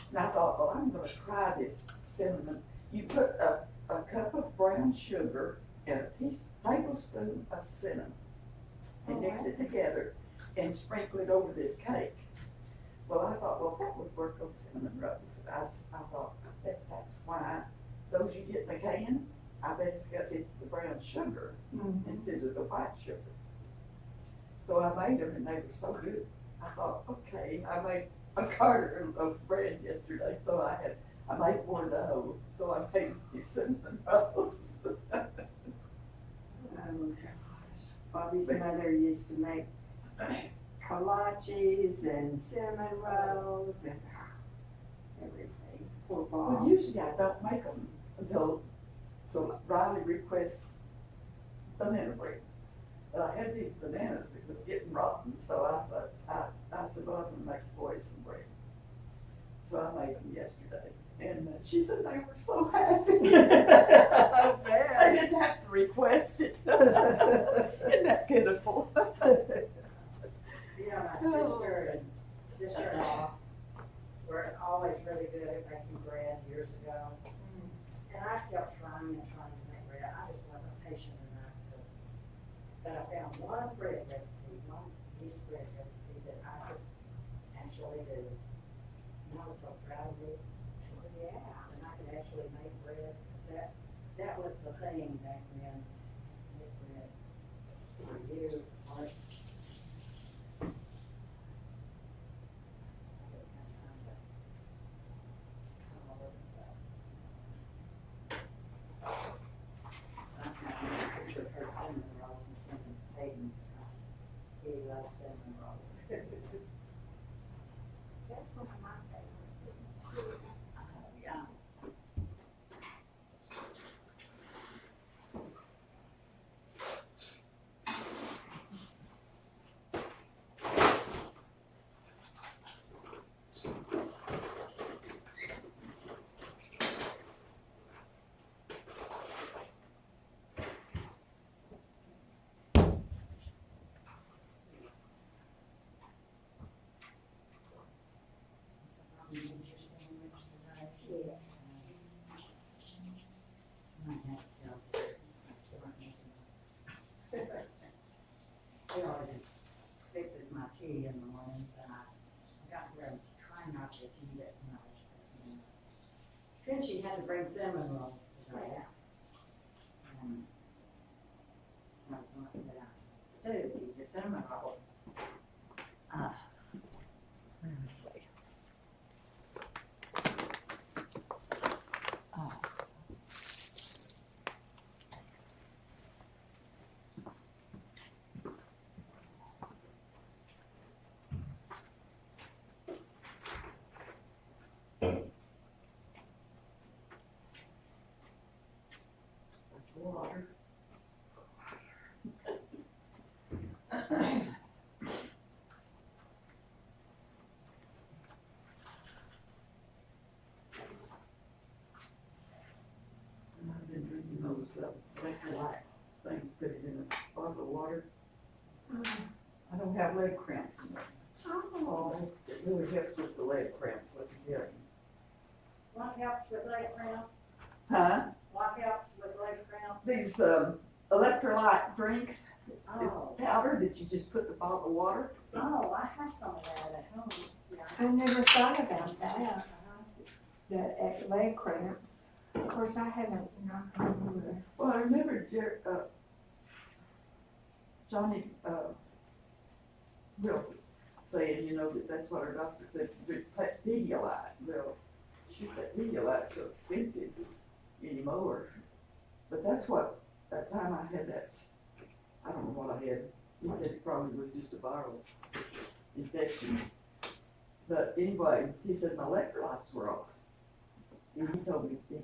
And I thought, well, I'm gonna try this cinnamon. You put a cup of brown sugar and a tablespoon of cinnamon and mix it together and sprinkle it over this cake. Well, I thought, well, that would work on cinnamon rolls. I thought, I bet that's why those you get in the can, I bet it's the brown sugar instead of the white sugar. So I made them and they were so good. I thought, okay, I made a carton of bread yesterday, so I made more dough, so I made these cinnamon rolls. Bobby's mother used to make kolaches and cinnamon rolls and everything. Poor Well, Bob. usually I don't make them until Riley requests banana bread. But I had these bananas that was getting rotten, so I said, well, I'm gonna make the boys some bread. So I made them yesterday, and she said they were so happy. I bet. I didn't have to request it. Isn't that pitiful? You know, my sister and sister-in-law were always really good at making bread years ago. And I kept trying and trying to make bread. I just wasn't patient enough to. But I found one bread recipe, one yeast bread recipe that I could actually do. And I was so proud of it. Well, yeah, and I could actually make bread. That was the thing back then. Make bread for you. He loves cinnamon rolls. That's one of my favorites. Yeah. he always fixes my tea in the mornings, and I got her trying not to eat as much. Then she had to bring cinnamon rolls today. And so what did I do? Eat the cinnamon roll. Let me see. Water. I've been drinking those electrolyte things, put it in a bottle of water. I don't have leg cramps anymore. Oh. It really helps with the leg cramps, let me tell you. What helps with leg cramp? Huh? What helps with leg cramp? These electrolyte drinks, Oh. it's powder that you just put in a bottle of water. Oh, I have some of that at home. Yeah. I never thought about that, the leg cramps. Of course, I haven't, Well, I remember Johnny Wilson saying, you know, that's what our doctor said, drink Pedialyte. Well, shoot, that Pedialyte's so expensive anymore. But that's what, that time I had that, I don't know what I had. He said it probably was just a viral infection. But anyway, he said my electrolytes were off. And he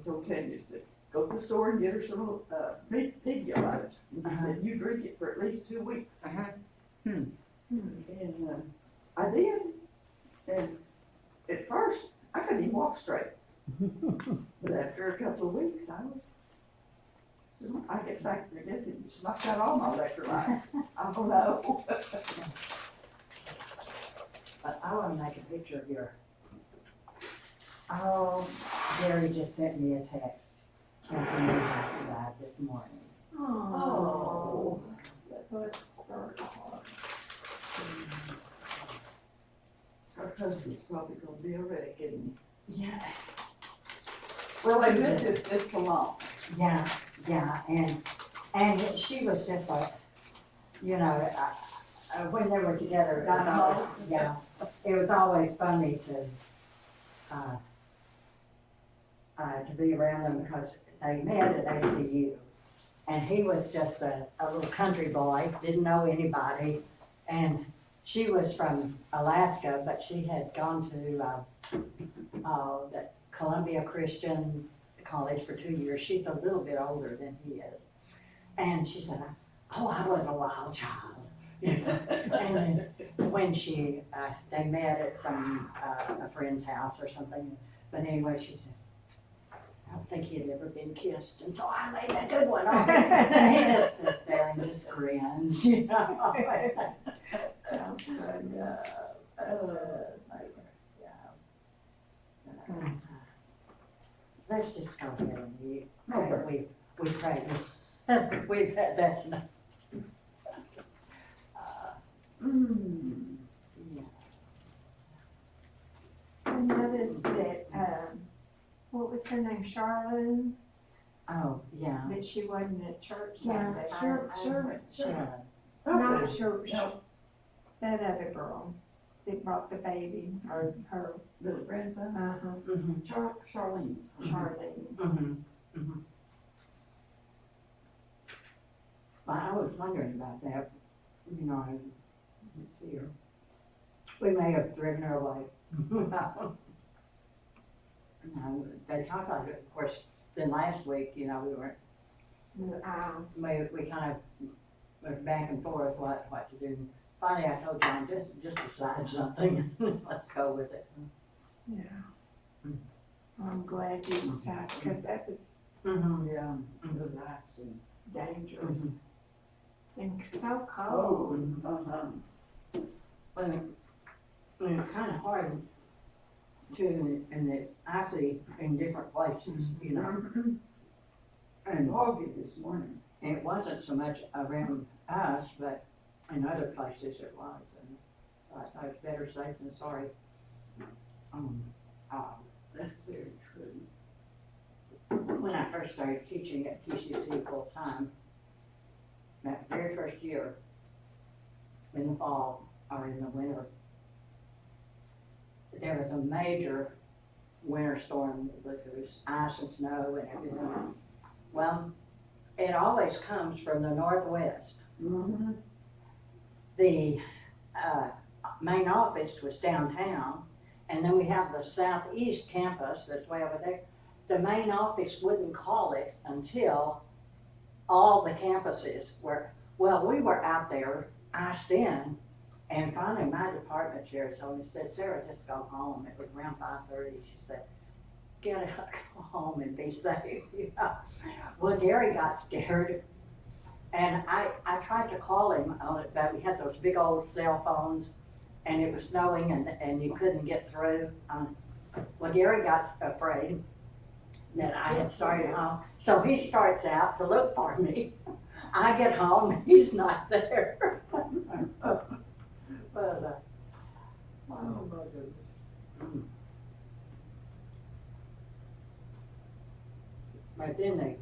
told Tanya, he said, go to the store and get her some Pedialyte. And he said, you drink it for at least 2 weeks. And I did. And at first, I couldn't even walk straight. But after a couple of weeks, I guess it just knocked out all my electrolytes. I don't know. But I want to make a picture of your. Oh, Gary just sent me a text. Kathy died this morning. oh, That's that's so hard. Her husband's probably gonna be a wreck, isn't he? Yeah. Well, they lived it this so long. Yeah, and she was just like, you know, when they were together, it was always, yeah, it was always funny to be around them because they met at ACU. And he was just a little country boy, didn't know anybody. And she was from Alaska, but she had gone to the Columbia Christian College for 2 years. She's a little bit older than he is. And she said, oh, I was a wild child. And then when they met at a friend's house or something. But anyway, she said, I don't think he had ever been kissed, and so I laid a good one on him. And he just sits there and just grins, you know. Let's just go ahead and we pray. We've had that's enough. Yeah. I noticed that, what was her name, Charlene, Oh, yeah. that she wasn't at church Yeah, Sunday. sure. Not sure, No, that other girl that brought the baby, or her, little grandson, Mhm, Charlene's. Charlene. mhm. Well, I was wondering about that, you know, I didn't see her. We may have driven her away. No, they talked about it, of course, then last week, you know, we kind of went back and forth what to do. Finally, I told John, just decide something, let's go with it. Yeah. I'm glad you decided, because that was Yeah, relax and. dangerous. And so Oh, cold. Well, it's kind of hard to, and it's actually in different places, you know. And Foggy this morning. it wasn't so much around us, but in other places it was, and I thought it's better safe than sorry. That's very true. When I first started teaching at TCC full time, that very first year, in the fall or in the winter, there was a major winter storm. There was ice and snow and everything. Well, it always comes from the northwest. Mm-hmm. The main office was downtown, and then we have the southeast campus that's way over there. The main office wouldn't call it until all the campuses were, well, we were out there iced in, and finally my department chair told me, said, Sarah, just go home. It was around 5:30. She said, get out, go home and be safe. You know? Well, Gary got scared, and I tried to call him on it, but we had those big old cell phones, and it was snowing, and you couldn't get through. Well, Gary got afraid that I had started home, so he starts out to look for me. I get home, he's not there. But, Oh, my goodness. but then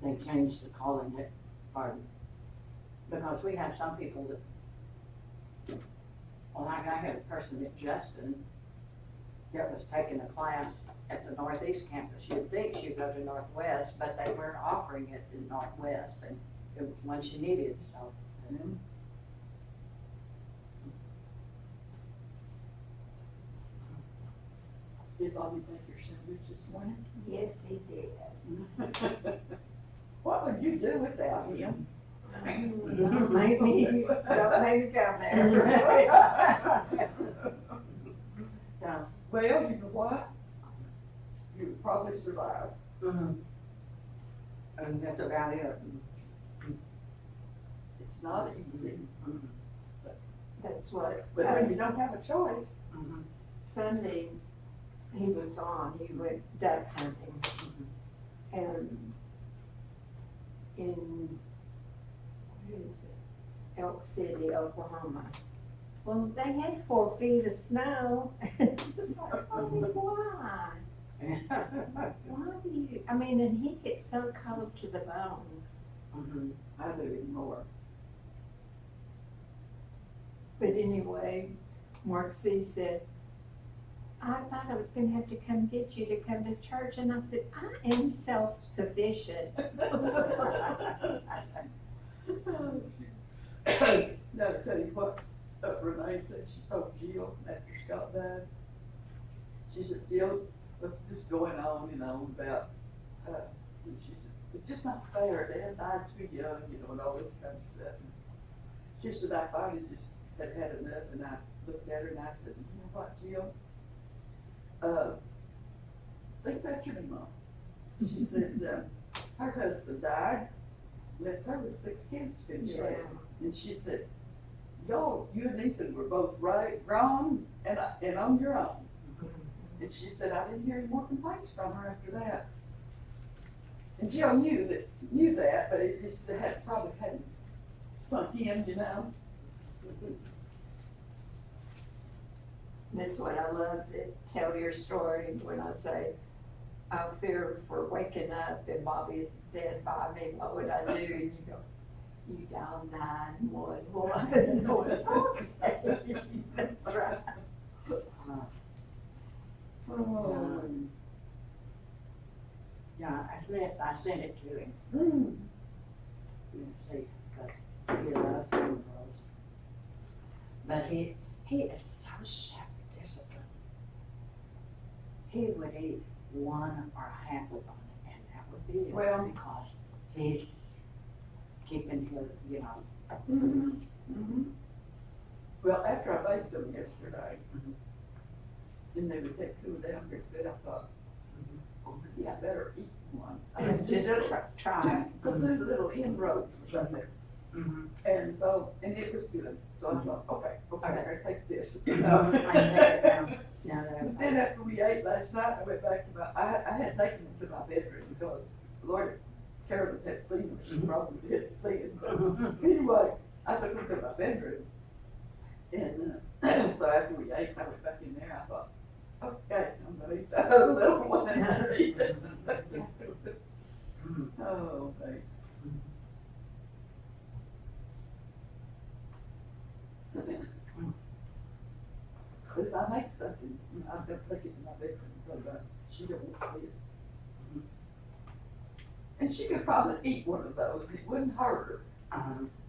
they changed the calling it pardon, because we have some people that, well, I had a person at Justin that was taking a class at the Northeast campus. You'd think she'd go to Northwest, but they weren't offering it in Northwest, and it was one she needed, so. Did Bobby make your sandwich this morning? Yes, he did. What would you do without him? Don't make me come there. Yeah. Well, you know what? You would probably survive. And that's about it. It's not easy, That's what, but when you don't have a choice. Sunday, he was on, he went duck hunting. And in, where is it? Elk City, Oklahoma. Well, they had 4 feet of snow. It's like, oh, why? Why do you, I mean, and he gets so cold to the bone. I do it more. But anyway, Mark C. said, I thought I was gonna have to come get you to come to church, and I said, I am self-sufficient. Now, to tell you what, Renee said she told Jill after Scott died. She said, Jill, what's this going on, you know, about, and she said, it's just not fair, Dad died too young, you know, and all this kind of stuff. And she said, I finally just had had enough, and I looked at her and I said, you know what, Jill? Think about your mom. She said, her husband died, left her with 6 kids to finish raising. And she said, y'all, you and Ethan were both wrong, and on your own. And she said, I didn't hear any more complaints from her after that. And Jill knew that, but it just probably hadn't sunk in, you know. That's what I love to tell your story when I say, I fear for waking up and Bobby's dead by me, what would I do? And you go, you dial 911. Okay, that's right. Yeah, I sent it to him. Mm. See, because he loves animals. But he is so self-disciplined. He would eat 1 or half of them, and that would be it. Well, because he's keeping his, you know. Mm-hmm. Mm-hmm. Well, after I baked them yesterday, then they would take cool down pretty good. I thought, oh, yeah, I better eat one. I mean, just try to do the little inroads or something. And so, and it was good. So I thought, okay, I better take this. Then after we ate last night, I went back to I had taken them to my bedroom because, Lord, Carolyn had seen them. She probably didn't see it. But Anyway, I took him to my bedroom. And so after we ate, I went back in there, I thought, okay, I'm gonna eat that other little one. Oh, babe. But if I make something, I'm gonna take it to my bedroom, because she don't want to see it. And she could probably eat one of those, it wouldn't hurt her.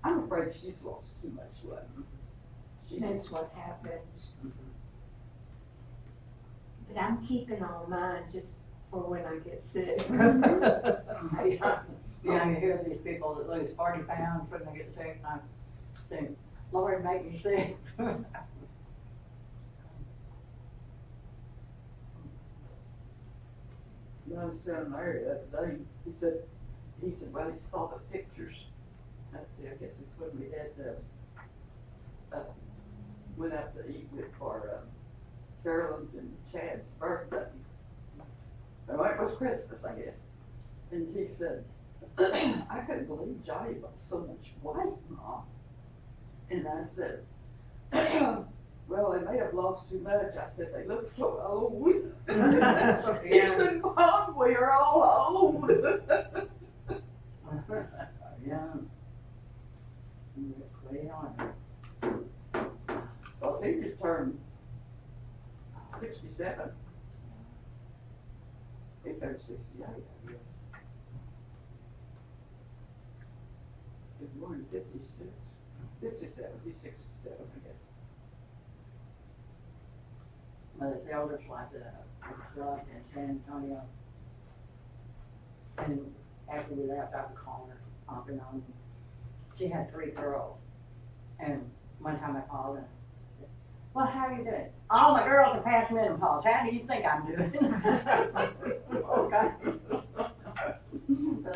I'm afraid she's lost too much weight. That's what happens. But I'm keeping all mine just for when I get sick. Yeah, you hear these people that lose 40 pounds when they get sick, and I think, Lord, make me sick. I was telling Larry the other day, he said, well, he saw the pictures. I said, I guess it's when we had, went out to eat for Carolyn's and Chad's birthdays. Well, it was Christmas, I guess. And he said, I couldn't believe Johnny lost so much weight, Mom. And I said, well, they may have lost too much. I said, they look so old. He said, Mom, we are all old. Yeah. Way on. So he just turned 67. He turned 68, I guess. He's more than 56. 57, he's 67, I guess. Well, his elders like in San Antonio. And after we left, I would call her off and on. She had 3 girls. And one time I called and I said, well, how are you doing? All my girls are past menopause. How do you think I'm doing? Okay. So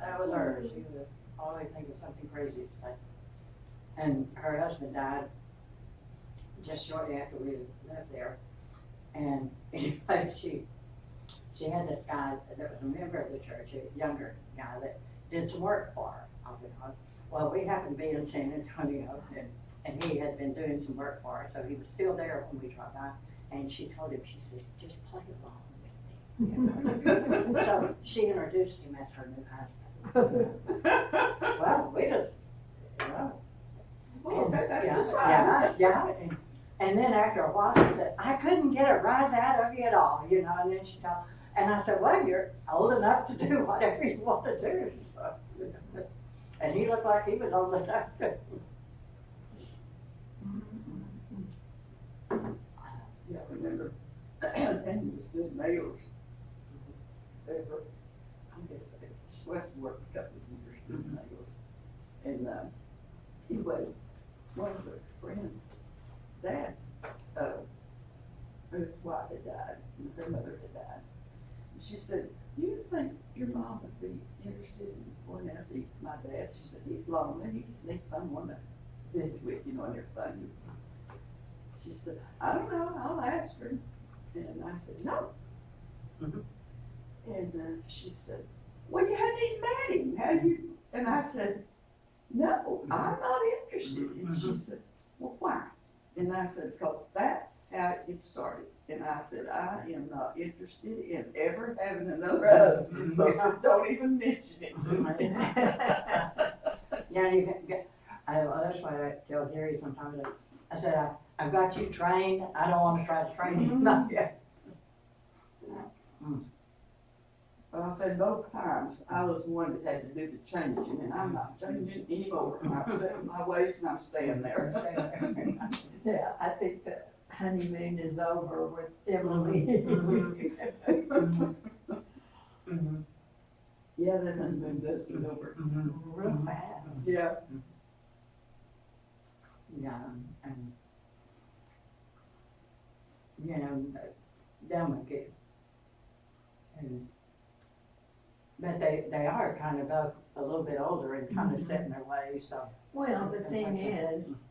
that was her. She would always think of something crazy to say. And her husband died just shortly after we left there. And anyway, she had this guy that was a member of the church, a younger guy that did some work for her. Well, we happened to be in San Antonio, and he had been doing some work for her, so he was still there when we dropped by. And she told him, she said, just play along with me. So she introduced him as her new husband. Well, we just, you know. Well, that's just fine. Yeah. And then after a while, she said, I couldn't get a rise out of you at all, you know. And then she told, and I said, well, you're old enough to do whatever you want to do. So, and he looked like he was old enough to. Yeah, I remember Tanya was doing nails. I guess West worked a couple of years doing nails. And anyway, one of her friends' dad, her wife had died, and her mother had died. And she said, do you think your mom would be interested in going out to eat with my dad? She said, he's lonely, he just needs someone to visit with, you know, and everything. She said, I don't know, I'll ask her. And I said, no. And she said, well, you hadn't even met him, have you? And I said, no, I'm not interested. And she said, well, why? And I said, because that's how it started. And I said, I am not interested in ever having another husband, so don't even mention it to me. Yeah, that's why I tell Gary sometimes, I said, I've got you trained, I don't want to try to train you, not yet. Well, I've had both times, I was the one that had to do the changing, and I'm not changing anymore. I'm setting my ways and I'm staying there. Yeah, I think the honeymoon is over with Emily. Yeah, that honeymoon does get over. Real fast. Yeah. Yeah, and, you know, they'll make it. And, but they are kind of a little bit older and kind of set in their ways, so. Well, the thing is,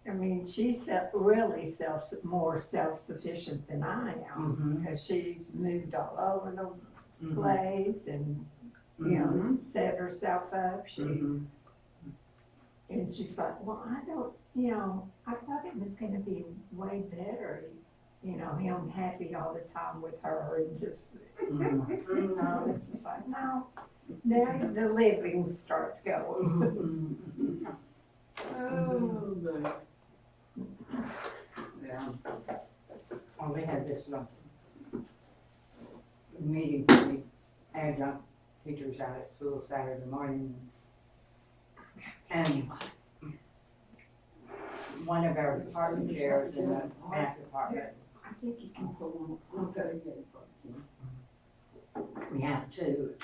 I mean, she's really more self-sufficient than I am, because she's moved all over the place and, you know, set herself up. Mhm. And she's like, well, I don't, you know, I thought it was gonna be way better, you know, him happy all the time with her and just, you know, it's just like, no, now the living starts going. Oh, but. Yeah. Well, we had this meeting for the adjunct teachers out at school Saturday morning. And one of our department chairs in the math department, I think you can pull them. Okay. we have two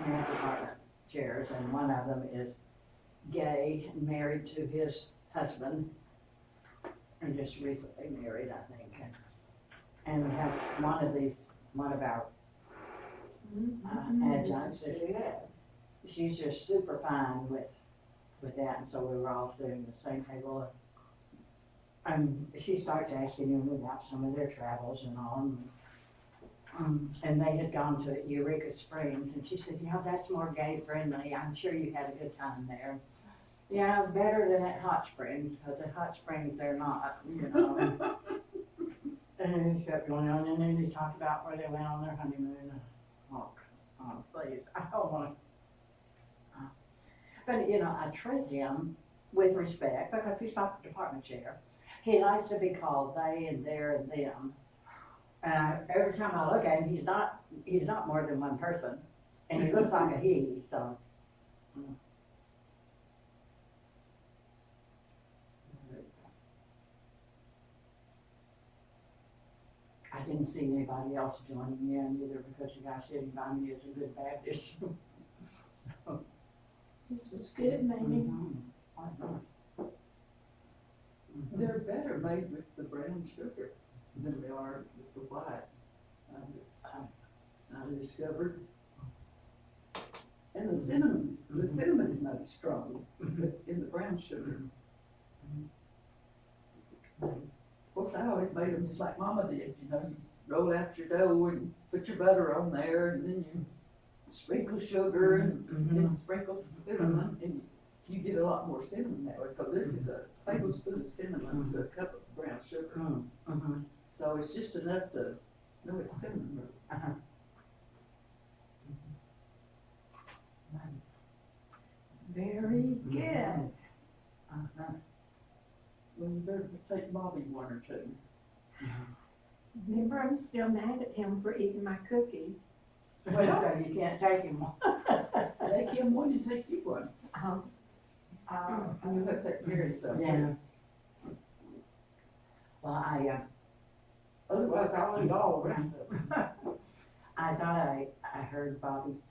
math department chairs, and one of them is gay, married to his husband, and just recently married, I think. And we have one of our adjuncts, she's just super fine with that, and so we were all sitting at the same table. She starts asking them about some of their travels and all, and they had gone to Eureka Springs, and she said, you know, that's more gay friendly, I'm sure you had a good time there. Yeah, better than at Hot Springs, because at Hot Springs they're not, you know. And he kept going on, and then he talked about where they went on their honeymoon. Oh, please, I don't want to. But, you know, I treat him with respect, because he's not the department chair. He likes to be called they and their and them. Every time I look at him, he's not more than one person, and he looks like a he, so. I didn't see anybody else joining in either, because the guy sitting by me is a good Baptist. This is good, maybe. They're better made with the brown sugar than they are with the white. I discovered. And the cinnamon's not strong, but in the brown sugar. Of course, I always made them just like Mama did, you know, you roll out your dough and put your butter on there, and then you sprinkle sugar and then sprinkle cinnamon, and you get a lot more cinnamon that way, because this is a tablespoon of cinnamon to a cup of brown sugar. So it's just enough to know it's cinnamon. Very good. Well, you better take Bobby one or two. Remember, I'm still mad at him for eating my cookies. Well, so you can't take him one. Take him one, you take you one. And You have to take care of yourself. Yeah. Well, Otherwise, I'll eat all the rest of it. I thought I heard Bobby's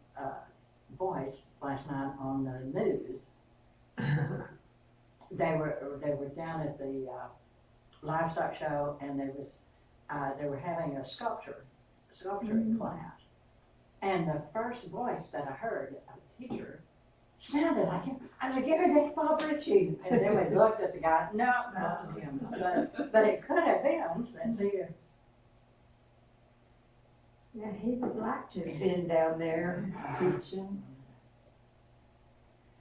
voice last night on the news. They were down at the livestock show, and they were having a sculpture class. And the first voice that I heard, a teacher, sounded like him. I was like, Gary, that's Bob Ritchie. And then we looked at the guy, no, not him. But it could have been, since he. yeah, he would like to have been down there teaching.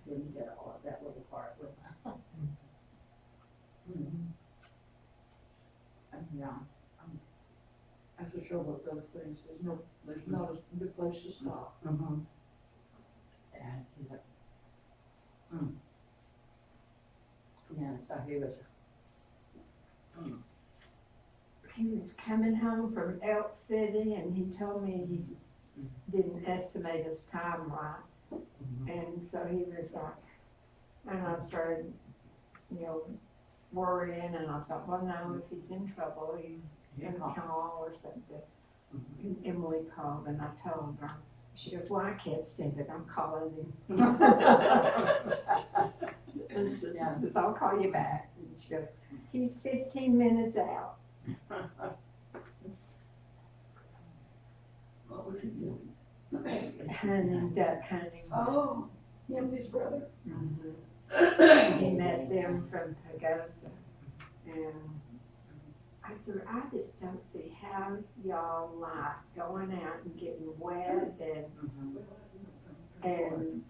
Didn't get all of that little part with him. Yeah. That's the trouble with those things, there's not a good place to stop. And he's like, yeah, so he was. He was coming home from Elk City, and he told me he didn't estimate his time right. And so he was like, and I started, you know, worrying, and I thought, well, no, if he's in trouble, he's gonna call or something. And Emily called, and I told her. She goes, well, I can't stand it, I'm calling him. And so she says, I'll call you back. And she goes, he's 15 minutes out. What was he doing? Hunting, duck hunting. Oh, him and his brother? He met them from Pagosa. And I said, I just don't see how y'all like going out and getting wet and and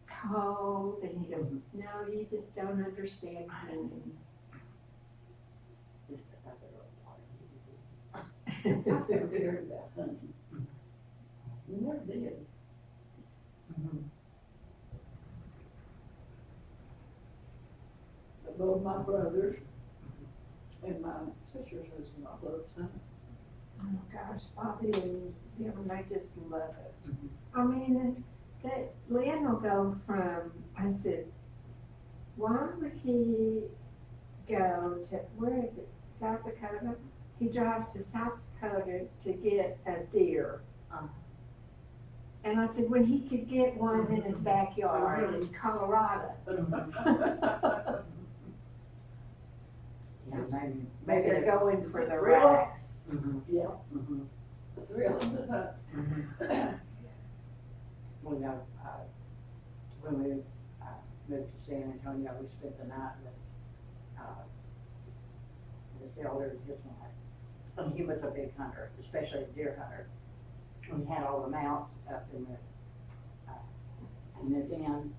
cold, and he goes, no, you just don't understand hunting. Just another I little part. never cared about hunting. Never did. But both my brothers and my sister's husband, I loved hunting. Oh gosh, Bobby and them, they just love it. I mean, that Lynn will go from, I said, why would he go to, where is it, South Dakota? He drives to South Dakota to get a deer. And I said, when he could get one in his backyard in Colorado. Yeah, maybe. Maybe they're going for the Really? racks. Yeah. The thrill of the hunt. We know, when we moved to San Antonio, we spent the night with this elder and his wife. And he was a big hunter, especially a deer hunter. And we had all the mounts up in the den.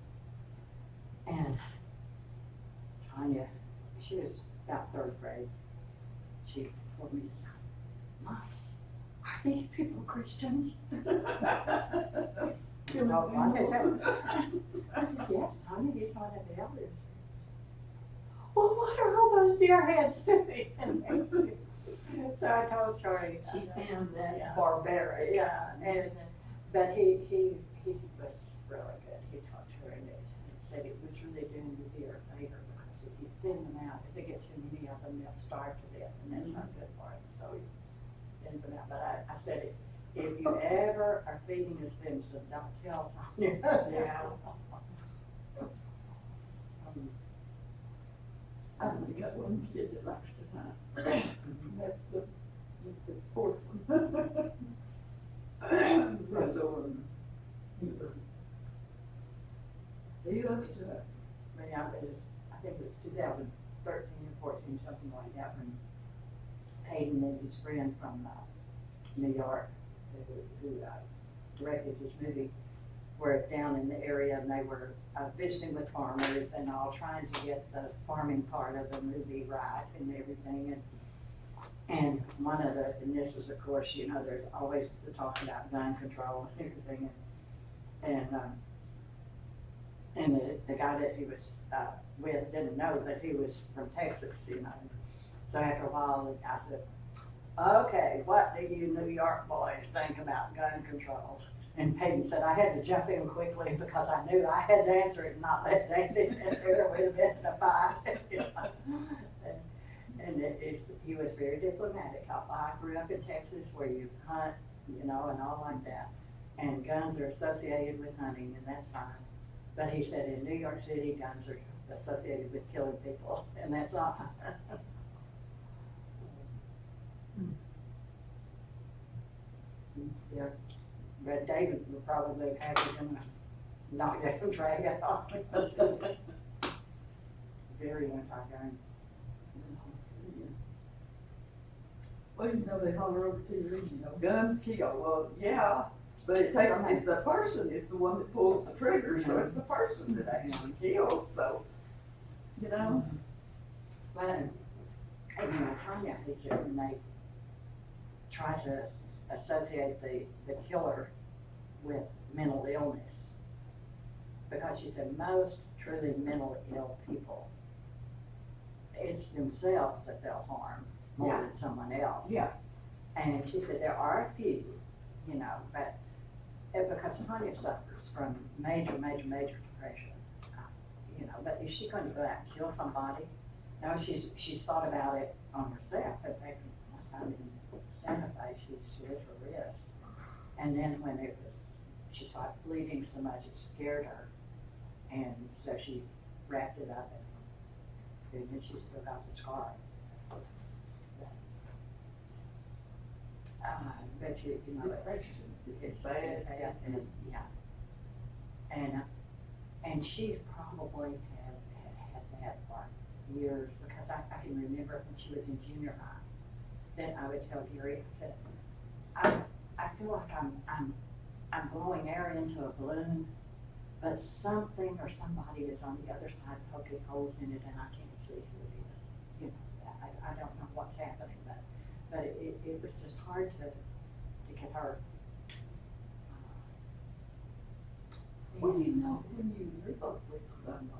And Tanya, she was about third grade. She told me, Mom, are these people Christians? I said, yes, Tanya, he's one of the elders. Well, what are all those deer heads doing? So I told Shorty. She found that Yeah. barbaric. Yeah, but he was really good. He talked to her and said it was really doing the deer a favor because if you thin them out, if they get too many of them, they'll starve to death, and that's not good for them. So he thinned them out. But I said, if you ever are feeding us venison, don't tell Tanya. Yeah. I only got one kid that likes to hunt. That's the fourth one. Goes over and he loves to hunt. Yeah, I think it was 2013 or 14, something like that, when Hayden and his friend from New York, who directed this movie, were down in the area, and they were visiting with farmers and all, trying to get the farming part of the movie right and everything. And one of the, and this was, of course, you know, there's always the talk about gun control and everything. And the guy that he was with didn't know that he was from Texas, you know. So after a while, I said, okay, what do you New York boys think about gun control? And Peyton said, I had to jump in quickly because I knew I had to answer it and not let David answer it. It would have been a fight. You know? He was very diplomatic. I grew up in Texas where you hunt, you know, and all like that. And guns are associated with hunting, and that's fine. But he said in New York City, guns are associated with killing people, and that's not. Yeah. But David would probably have him knock down drag out. Very anti-gun. Well, you know, they holler over TV, you know, guns kill. Well, yeah, but it takes, if the person is the one that pulls the trigger, so it's the person that actually kills, so, you know. Well, and you know, Tanya hates it when they try to associate the killer with mental illness. Because she said most truly mentally ill people, it's themselves that they'll harm more than someone else. Yeah. And she said there are a few, you know, but because Tanya suffers from major depression, you know, but is she going to go out and kill somebody? No, she's thought about it on herself. In fact, one time in Santa Fe, she slit her wrist. And then when she saw it bleeding so much, it scared her. And so she wrapped it up and then she still got the scar. But you know, it's bad, and she probably had that for years, because I can remember when she was in junior high, then I would tell Gary, I said, I feel like I'm I'm blowing air into a balloon, but something or somebody is on the other side poking holes in it and I can't see who it is. You know, I don't know what's happening, but it was just hard to get her. Well, you know, when you live with somebody,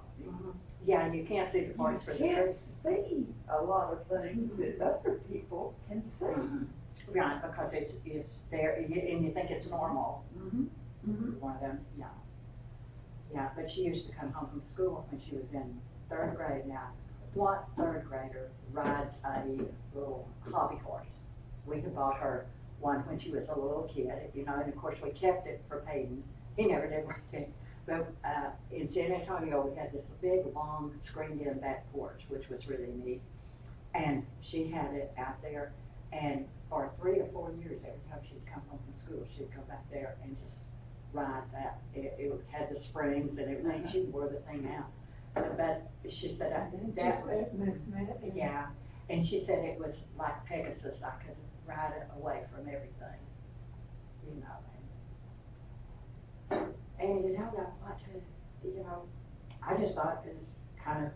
Yeah, you can't see the You parts for the can't trees. see a lot of things that other people can see. Right, because it's there, and you think it's normal. One of them, yeah. Yeah, but she used to come home from school when she was in third grade now. What third grader rides a little hobby horse? We had bought her one when she was a little kid, you know, and of course we kept it for Peyton. He never did work it. But in San Antonio, we had this big, long, screened-in back porch, which was really neat. And she had it out there, and for 3 or 4 years, every time she'd come home from school, she'd go back there and just ride that. It had the springs and everything. She wore the thing out. But she said yeah, and she said it was like Pegasus. I could ride it away from everything, you know. And you don't know what to, you know. I just thought it was kind of,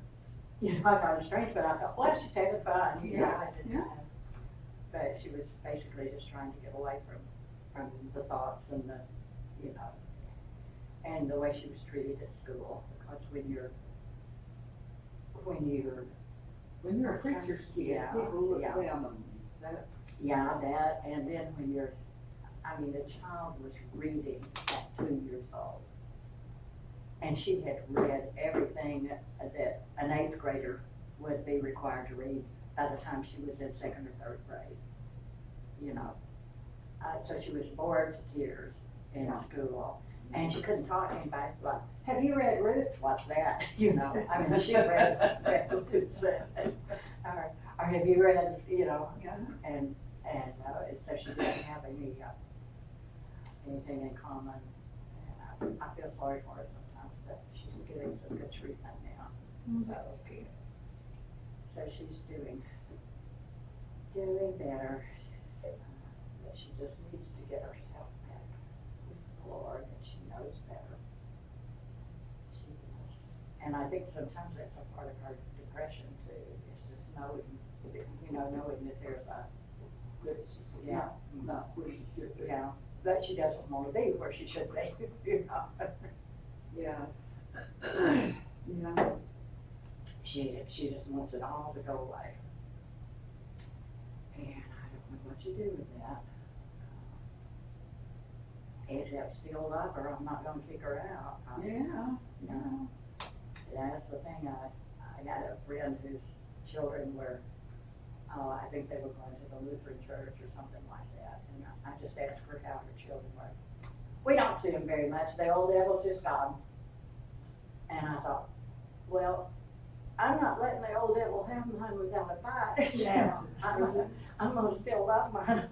you know, I thought it was strange, but I thought, well, she's having fun, you know. I didn't know. But she was basically just trying to get away from the thoughts and the, you know, and the way she was treated at school. Because when you're a preacher's kid, Yeah, people look yeah. down on you. That, yeah, that, and then when you're, I mean, the child was reading at 2 years old. And she had read everything that an 8th grader would be required to read by the time she was in 2nd or 3rd grade, you know. So she was bored to tears in school, and she couldn't talk to anybody. Like, have you read Roots? What's that? You know, I mean, she read Roots, or have you read, you know, and so she didn't have anything in common. And I feel sorry for her sometimes, but she's getting some good treatment now. That's good. So she's doing better. But she just needs to get herself back with the Lord, and she knows better. She does. And I think sometimes that's a part of her depression too, is just knowing, you know, knowing that there's a, not where she should be. yeah, that she doesn't want to be where she should be, you know. Yeah. Yeah. She just wants it all to go away. And I don't know what you do with that. Except still love her, I'm not gonna kick her out. Yeah. That's the thing, I got a friend whose children were, I think they were going to the Lutheran church or something like that. And I just asked her how her children were. We don't see them very much, the old devil's just gone. And I thought, well, I'm not letting the old devil have mine without a fight. Now, I'm gonna still love mine.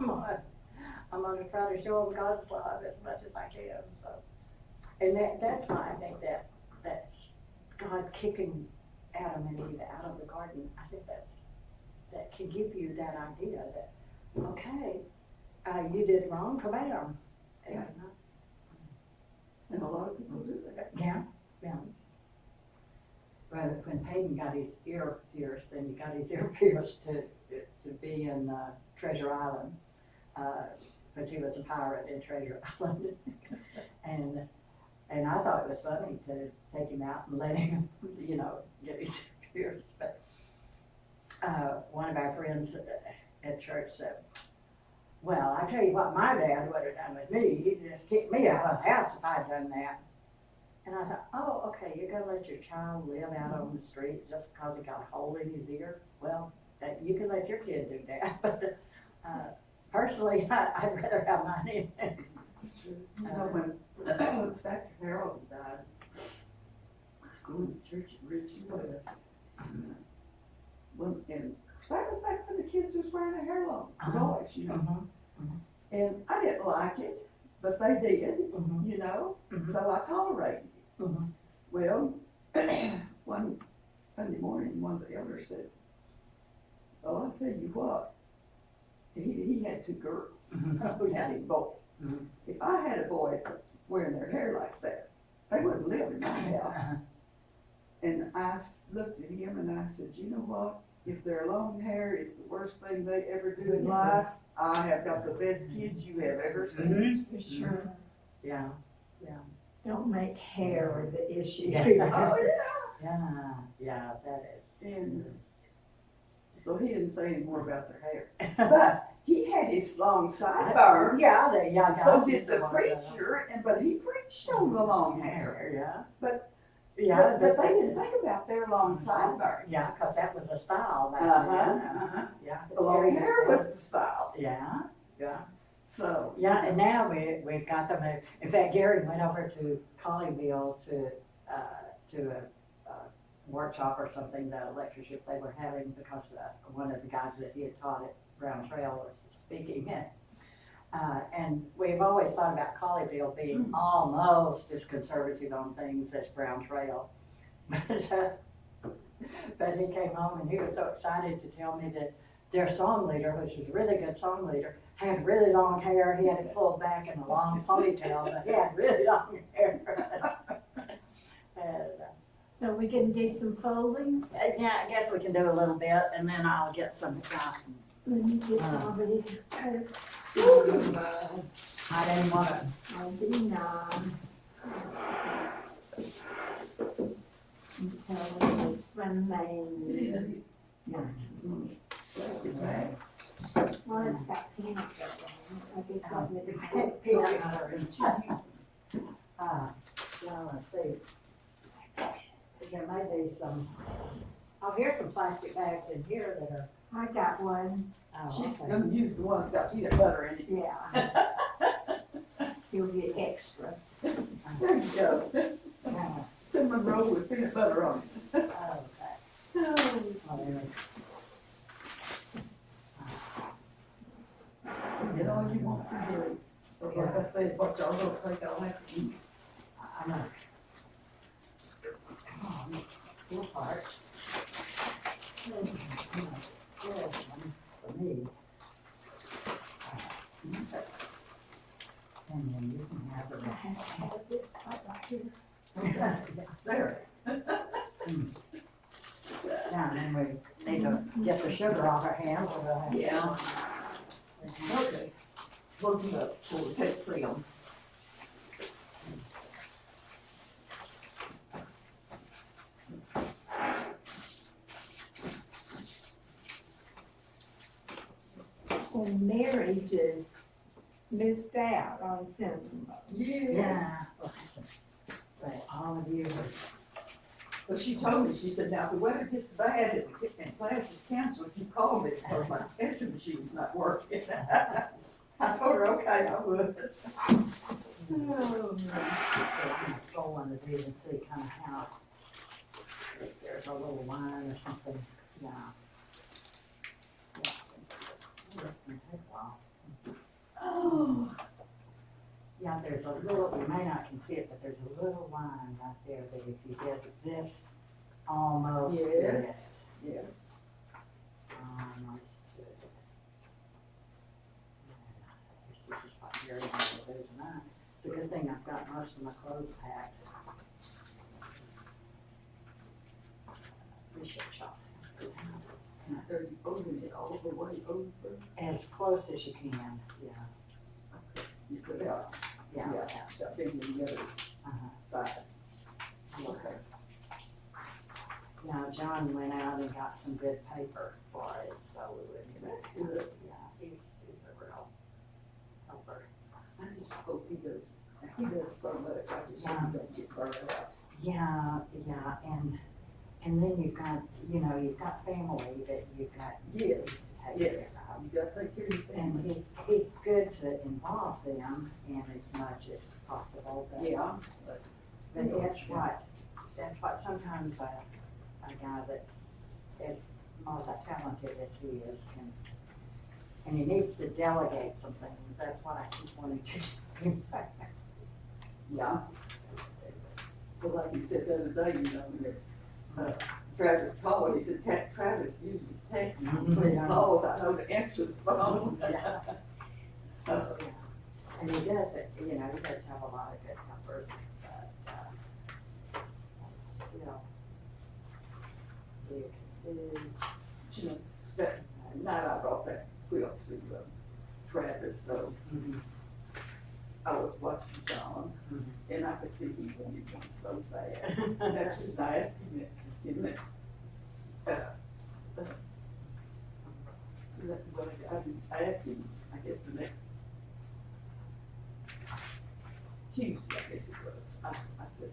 I'm gonna try to show them God's love as much as I can. So, and that's why I think that's God kicking Adam and Eve out of the garden. I think that can give you that idea that, okay, you did wrong, come at them. Yeah. And a lot of people do that. Yeah. But when Peyton got his ear pierced, and he got his ear pierced to be in Treasure Island, because he was a pirate in Treasure Island. and I thought it was funny to take him out and let him, you know, get his ear pierced. But one of our friends at church said, well, I tell you what my dad would have done with me. He'd just kicked me out of the house if I'd done that. And I thought, oh, okay, you're gonna let your child live out on the street just because he got a hole in his ear? Well, you can let your kid do that. But personally, I'd rather have mine in. You know, when Dr. Harold died, I was going to church at Bridgewood. And that was back when the kids was wearing their hair long, boys, you know. And I didn't like it, but they did, you know, so I tolerated it. Well, one Sunday morning, one of the elders said, well, I'll tell you what, he had 2 girls, we had him both. Mhm. If I had a boy wearing their hair like that, they wouldn't live in my house. And looked at him and I said, you know what? If their long hair is the worst thing they ever do in life, I have got the best kids you have ever seen. For sure. Yeah, Don't make hair the issue. Yeah. Oh, yeah, that yeah. And so he didn't say any more about their hair. is. But he had his long sideburns. Yeah, there, yeah. So did the preacher, but he preached on the long hair. Yeah. But- Yeah, But they didn't think about their long sideburns. Yeah, 'cause that was a style back Uh-huh, then. uh-huh. Yeah. The long hair was the style. Yeah, yeah. So. Yeah, and now we've got them, in fact, Gary went over to Colleyville to a workshop or something, the lectureship they were having, because one of the guys that he had taught at Brown Trail was speaking. And we've always thought about Colleyville being almost as conservative on things as Brown Trail. But he came home and he was so excited to tell me that their song leader, which was a really good song leader, had really long hair. He had it pulled back in a long ponytail, but he had really long hair. And, So we can do some folding? yeah, I guess we can do a little bit, and then I'll get some. Let me get somebody. I didn't want to. I'll be nice. Okay, remain. Well, it's got peanut butter in it. I guess I'll get it. Peanut butter and cheese. Well, let's see. There may be some, here's some plastic bags in here that are. I got one, She's okay. gonna use the one that's got peanut butter in it. yeah. You'll get extra. There you go. Yeah, Cinnamon roll with peanut butter on it. okay. Oh, there Get all you want to do. So like I said, what y'all don't think I'll have to eat. I know. Come on, your part. Here's one for me. And then you can have the I rest. have this right here. There. Now, and then we need to get the sugar off our hands, or we'll have to. Yeah. Okay. Close it up so we can't see them. And marriages missed out on cinnamon rolls. Yeah. But all of you, But she told me, she said, now if the weather gets bad and class is canceled, you call me because my extension machine's not working. I told her, okay, I would. go on to do and see kind of how, if there's a little line or something, yeah. Yeah. This may take a while. Oh. Yeah, there's a little, you may not can see it, but there's a little line right there that if you did this almost to it, Yes, yes. almost to it. Yeah, this is what Gary wants to do tonight. It's a good thing I've got most of my clothes packed. We should shop. Are you opening it all the way over? As close as you can, yeah, You put out, yeah. that big in the other Uh-huh. side. Okay. Now, John went out and got some good paper for it, so we wouldn't. That's good. Yeah, he's a real helper. I just hope he does so much, I just hope he don't get burned out. Yeah, and then you've got, you've got family that you've got. Yes, to take care yes, of. you gotta take care of your And family. he's good to involve them in as much as possible, but. Yeah. But that's what sometimes a guy that's as multi-talented as he is can, and he needs to delegate some things, that's what I keep wanting to do. Yeah. Well, like you said the other day, Travis called, he said, Travis usually texts, Mhm. when he calls, I know to answer the phone. Yeah. Uh, And he does it, you know, he does have a lot of good helpers, but, you know, you can do, You know, that night I brought that quilt to Travis, though, I was watching John, and I could see he wanted one so bad. And that's the reason I asked him it, isn't it? I asked him, I guess the next Tuesday, I guess it was, I said,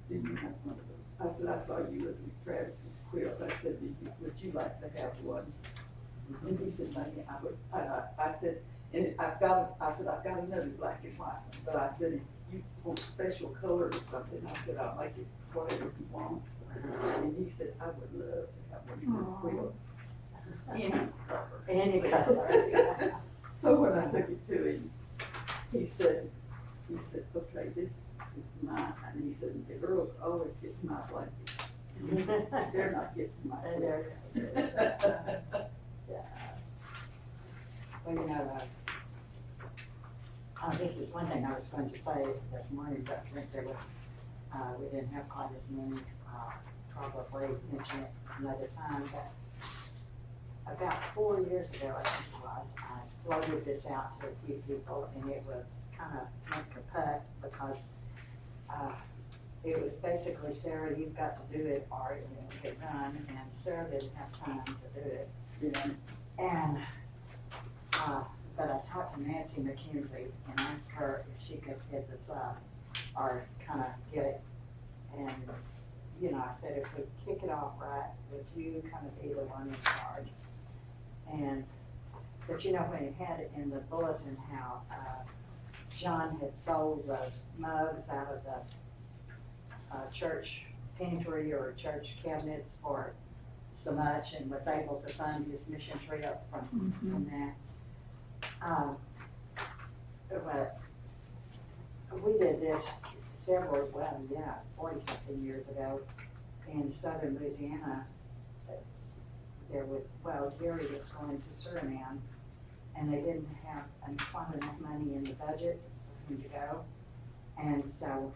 do you have one of those? I said, I saw you looking at Travis's quilt, I said, would you like to have one? And he said, maybe I would, I said, and I've got another black and white, but I said, if you want special color or something, I said, I'll make it whatever you want. And he said, I would love to have one of your quilts. any color. So when I took it to him, he said, okay, this is mine, and he said, the girls always get my blanket. And he said, they're not getting my And quilt. they're- Yeah. Well, you know, this is one thing I was going to say this morning, but since there was, we didn't have quite as many, probably mention it another time, but about 4 years ago, I think it was, I floated this out to a few people, and it was kind of make a putt because, it was basically, Sarah, you've got to do it or it won't get done, and Sarah didn't have time to do it. And, but I talked to Nancy McKenzie and asked her if she could head this up or kind of get it. And, you know, I said, if we kick it off right, would you kind of be the one in charge? And, but you know, when it had it in the bulletin how, John had sold those mugs out of the, church pantry or church cabinets for so much and was able to fund his mission trip from that. But we did this 40-something years ago in southern Louisiana. There was, Jerry was going to Suriname, and they didn't have quite enough money in the budget for him to go. And so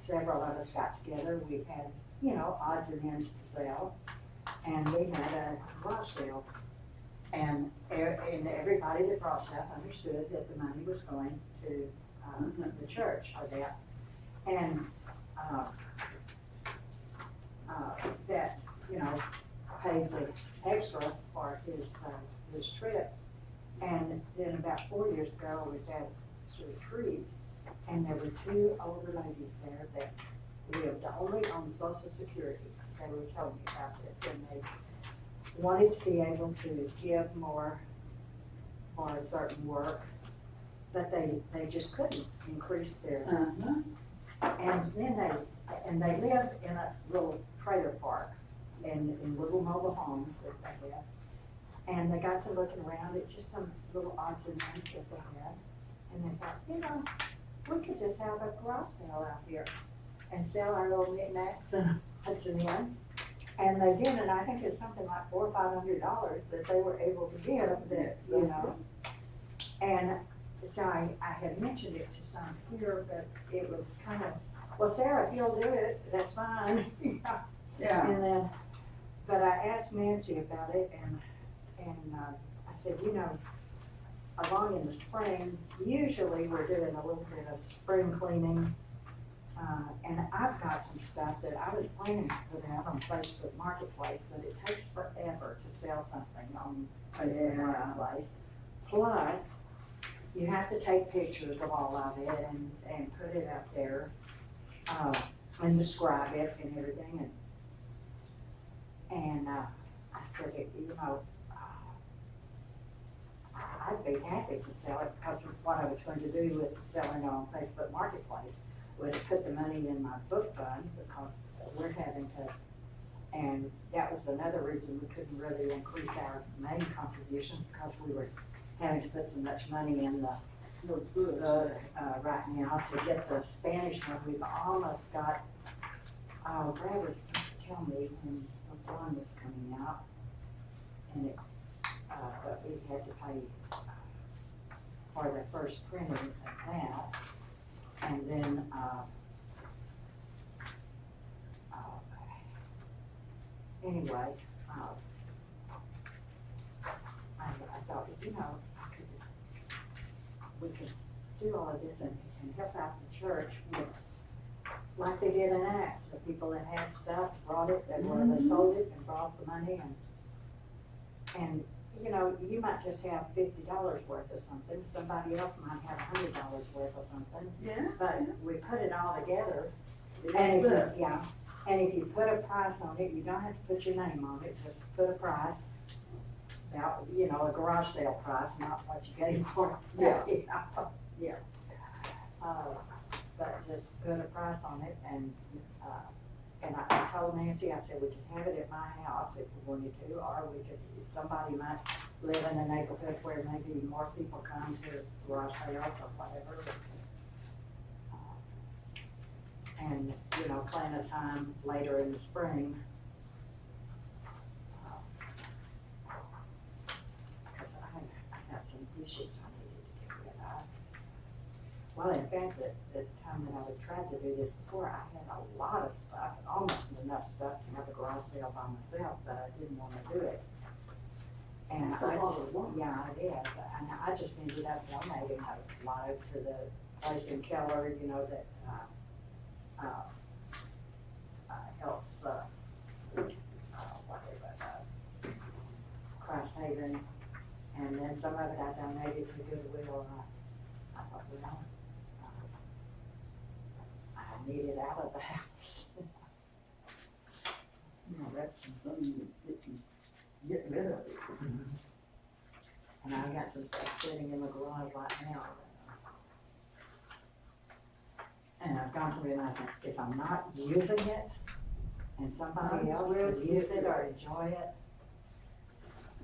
several of us got together. We had, you know, odds and ends to sell, and we had a garage sale. And everybody that brought stuff understood that the money was going to the church for that. And that, you know, paid the extra for his trip. And then about 4 years ago, I was at a retreat, and there were two older ladies there that lived only on Social Security. They were telling me about this, and they wanted to be able to give more for a certain work, but they just couldn't increase their. And then they lived in a little trailer park in little mobile homes that they had. And they got to looking around at just some little odds and ends that they had. And they thought, you know, we could just have a garage sale out here and sell our little knickknacks and odds and ends. And they did, and I think it's something like $400 or $500 that they were able to give that, you know. And so I had mentioned it to some here, but it was kind of, well, Sarah, if you'll do it, that's fine. Yeah. And then, but I asked Nancy about it, and I said, you know, along in the spring, usually we're doing a little bit of spring cleaning. And I've got some stuff that I was planning to put out on Facebook Marketplace, but it takes forever to sell something on Facebook Marketplace. Plus, you have to take pictures of all of it and put it out there, and describe it and everything. And I said, you know, I'd be happy to sell it, because what I was going to do with selling on Facebook Marketplace was put the money in my book fund, because we're having to, and that was another reason we couldn't really increase our main contributions, because we were having to put so much money in those books right now to get the Spanish one. We've almost got, Brad was supposed to tell me when the one was coming out, and it, but we had to pay for the first printing of that. And then, anyway, I thought, you know, we could do all of this and help out the church with, like they did in Acts, the people that had stuff brought it, they sold it and brought the money and you know, you might just have $50 worth of something, somebody else might have $100 worth of something. Yeah. But we put it all together, It and if adds you, up. yeah, and if you put a price on it, you don't have to put your name on it, just put a price. About, you know, a garage sale price, not what you gave for it. Yeah. Yeah. But just put a price on it and I told Nancy, I said, we could have it at my house if we wanted to, or we could, somebody might live in a neighborhood where maybe more people come to garage sales or whatever. And, you know, plan a time later in the spring. Because I got some dishes I needed to get rid of. Well, in fact, the time that I tried to do this before, I had a lot of stuff, almost enough stuff to have a garage sale by myself, but I didn't want to do it. And That's a lot of work. yeah, it is, and I just ended up donating a lot to the place in Keller, you know, that, helps, Christ Haven, and then some of it I donated to Goodwill, and I thought, well, I need it out of the house. You know, that's something that you get rid of it. And I got some stuff sitting in the garage right now. And I've gone through and I think, if I'm not using it, and somebody else will use it or enjoy it.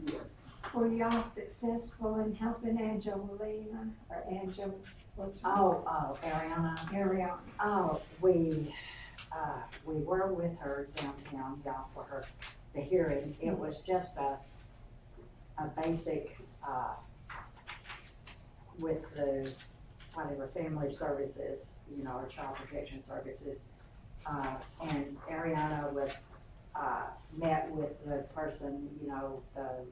Yes. Were y'all successful in helping Angelina, or Angel, what's her Ariana. name? Ariana? Oh, we were with her downtown, y'all, for the hearing. It was just a basic, with the, whatever, family services, you know, or child protection services. And Ariana was, met with the person, you know, the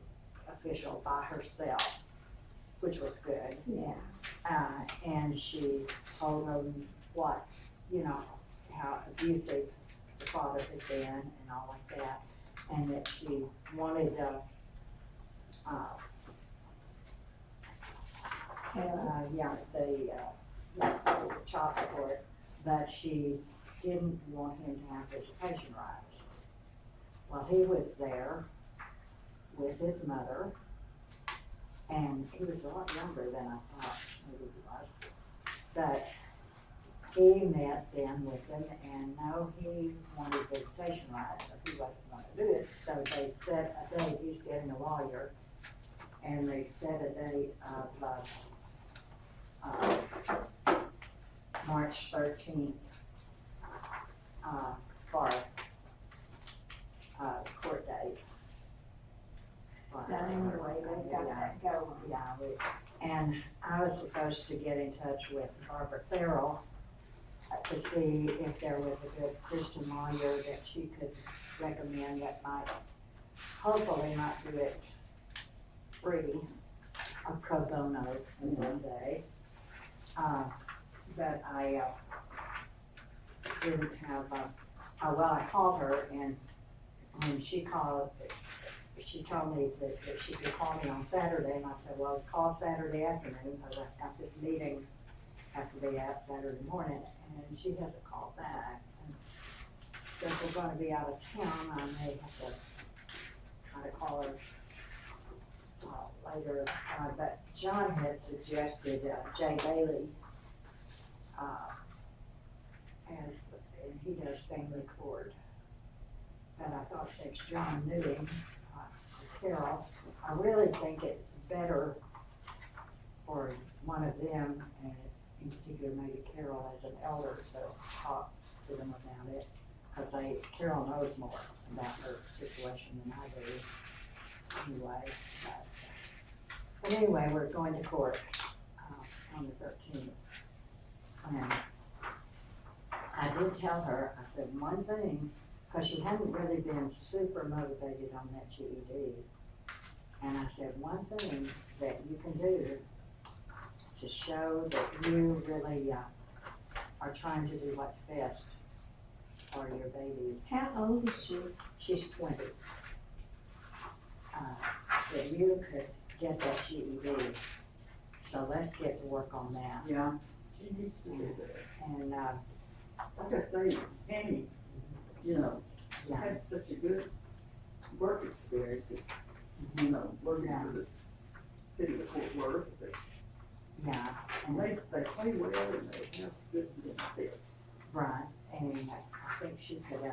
official by herself, which was good. Yeah. And she told them what, you know, how abusive the father had been and all like that, and that she wanted the child support, but she didn't want him to have visitation rights. Well, he was there with his mother, and he was a lot younger than I thought maybe he was, but he met then with them, and no, he wanted visitation rights, so he wasn't going to do it. So they set a date, he's getting a lawyer, and they set a date of March 13th for court date. So anyway, they got that going. Yeah, and I was supposed to get in touch with Barbara Farrell to see if there was a good Christian lawyer that she could recommend that hopefully might do it free, or pro bono in one day. But I didn't have, well, I called her, and when she called, she told me that she could call me on Saturday, and I said, well, call Saturday afternoon, because I've got this meeting after the Saturday morning, and she hasn't called back. And since we're going to be out of town, I may have to try to call her later. But John had suggested Jay Bailey, and he does family court. And I thought since John knew him, Carol, I really think it's better for one of them, and in particular maybe Carol as an elder, to talk to them about it, because Carol knows more about her situation than I do anyway. But anyway, we're going to court on the 13th. And I did tell her, I said, one thing, because she hadn't really been super motivated on that GED. And I said, one thing that you can do to show that you really are trying to do what's best for your baby. How old is she? She's 20. That you could get that GED. So let's get to work on that. Yeah, she used to do that. And, Like I say, Annie, you know, yeah, had such a good work experience, you know, working for the city of Fort Worth, but yeah, and they play well and they have good benefits. right, and I think she could,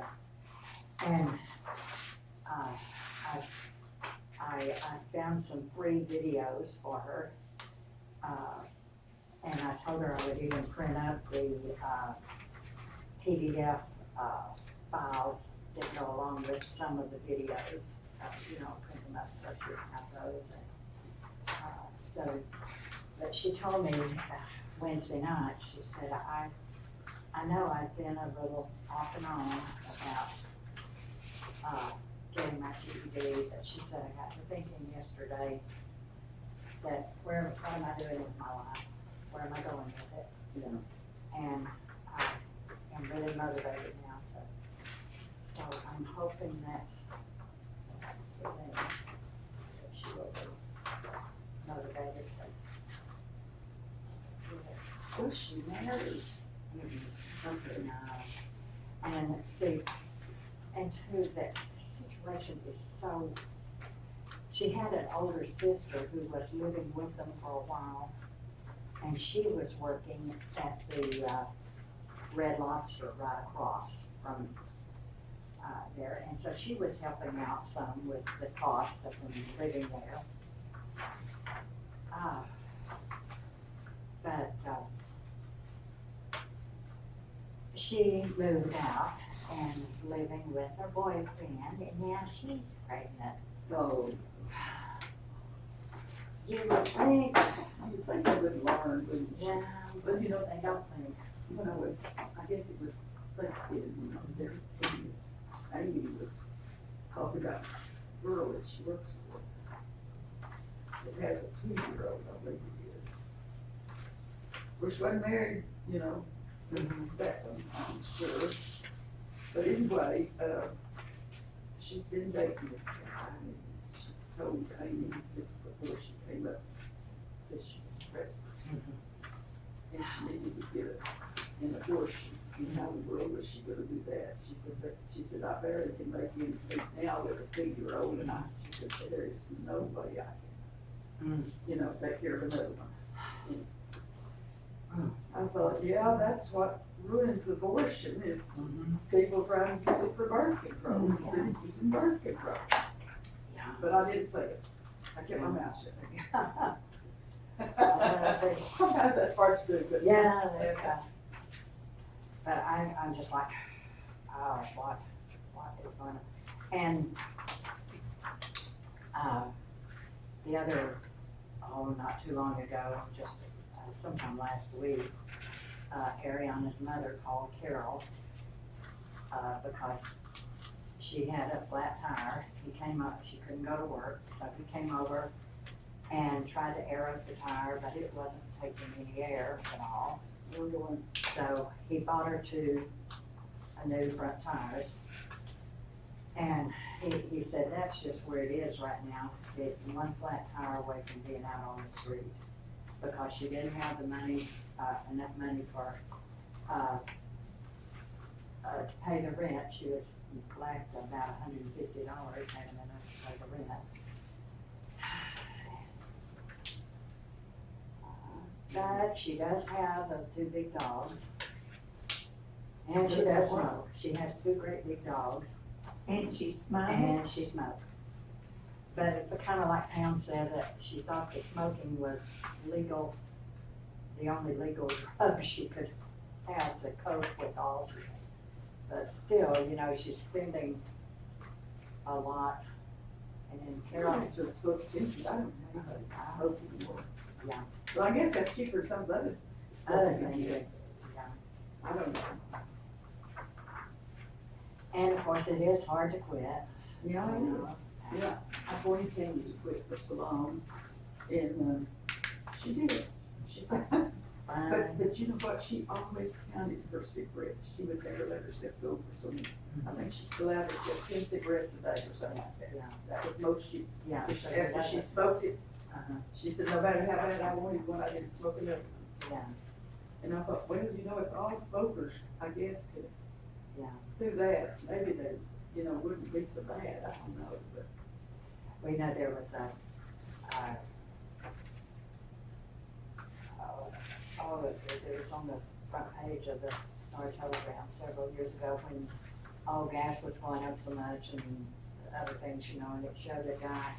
and, I found some free videos for her, and I told her I would even print up the, PDF, files that go along with some of the videos, you know, print them up so she can have those, and, so, but she told me Wednesday night, she said, I know I've been a little off and on about, getting my GED, but she said, I got to thinking yesterday that what am I doing with my life? Where am I going with it? You know, And I am really motivated now to, so I'm hoping that's the thing, that she will be motivated to do it. was she married? Okay, no. And see, and too, that situation is so, she had an older sister who was living with them for a while, and she was working at the Red Lobster right across from there, and so she was helping out some with the cost of them living there. But she moved out and is living with her boyfriend, and now she's pregnant. No, You would think, you think I would learn, wouldn't you? yeah, But you know, they don't think. when I was, I guess it was Thanksgiving, when I was there, Amy was talking about a girl that she works for. That has a 2-year-old, I believe it is. Of course, she wasn't married, you know, that one, I'm sure. But anyway, she'd been dating this guy, and she told Amy just before she came up that she was pregnant. And she needed to get an abortion. And how in the world was she gonna do that? She said, I barely can make ends meet now with a 2-year-old, and she said, there is no way I can, you know, take care of another one. And I thought, yeah, that's what ruins abortion is people trying to use it for birth control instead of using birth control. But I didn't say it. I kept my mouth shut. Sometimes that's hard to do, but. Yeah, but I'm just like, oh, what is going on? And, the other, not too long ago, just sometime last week, Ariana's mother called Carol, because she had a flat tire. He came up, she couldn't go to work, so he came over and tried to air up the tire, but it wasn't taking any air at all. So he bought her 2 new front tires. And he said, that's just where it is right now. It's one flat tire away from being out on the street. Because she didn't have the money, enough money for, to pay the rent. She was lacked about $150, having enough to pay the rent. But she does have those 2 big dogs. And she does smoke. She has 2 great big dogs. And she smoked? And she smokes. But it's kind of like Pam said, that she thought that smoking was legal, the only legal drug she could have to cope with all. But still, you know, she's spending a lot. And then Carol, Cigarettes are so expensive, I don't know anybody smoking anymore. Yeah. Well, I guess that's cheaper than some of the other stuff. Other you can things, get. yeah. I don't know. And of course, it is hard to quit. Yeah, I you know. know. Yeah, I've already came to quit for so long, and, she did. She, but you know what, she always counted her cigarettes, she would never let herself go for so many. I think she's allowed to just 10 cigarettes a day or something like that. Yeah. That was most she, Yeah. so it after she doesn't- smoked it, Uh-huh. she said, no matter how bad I wanted one, I didn't smoke another. Yeah, And I thought, well, you know, if all smokers, I guess, could yeah. do that, maybe they, you know, wouldn't be so bad, I don't know, but. We know there was it was on the front page of the Star Telegram several years ago when all gas was going up so much and other things, you know, and it showed a guy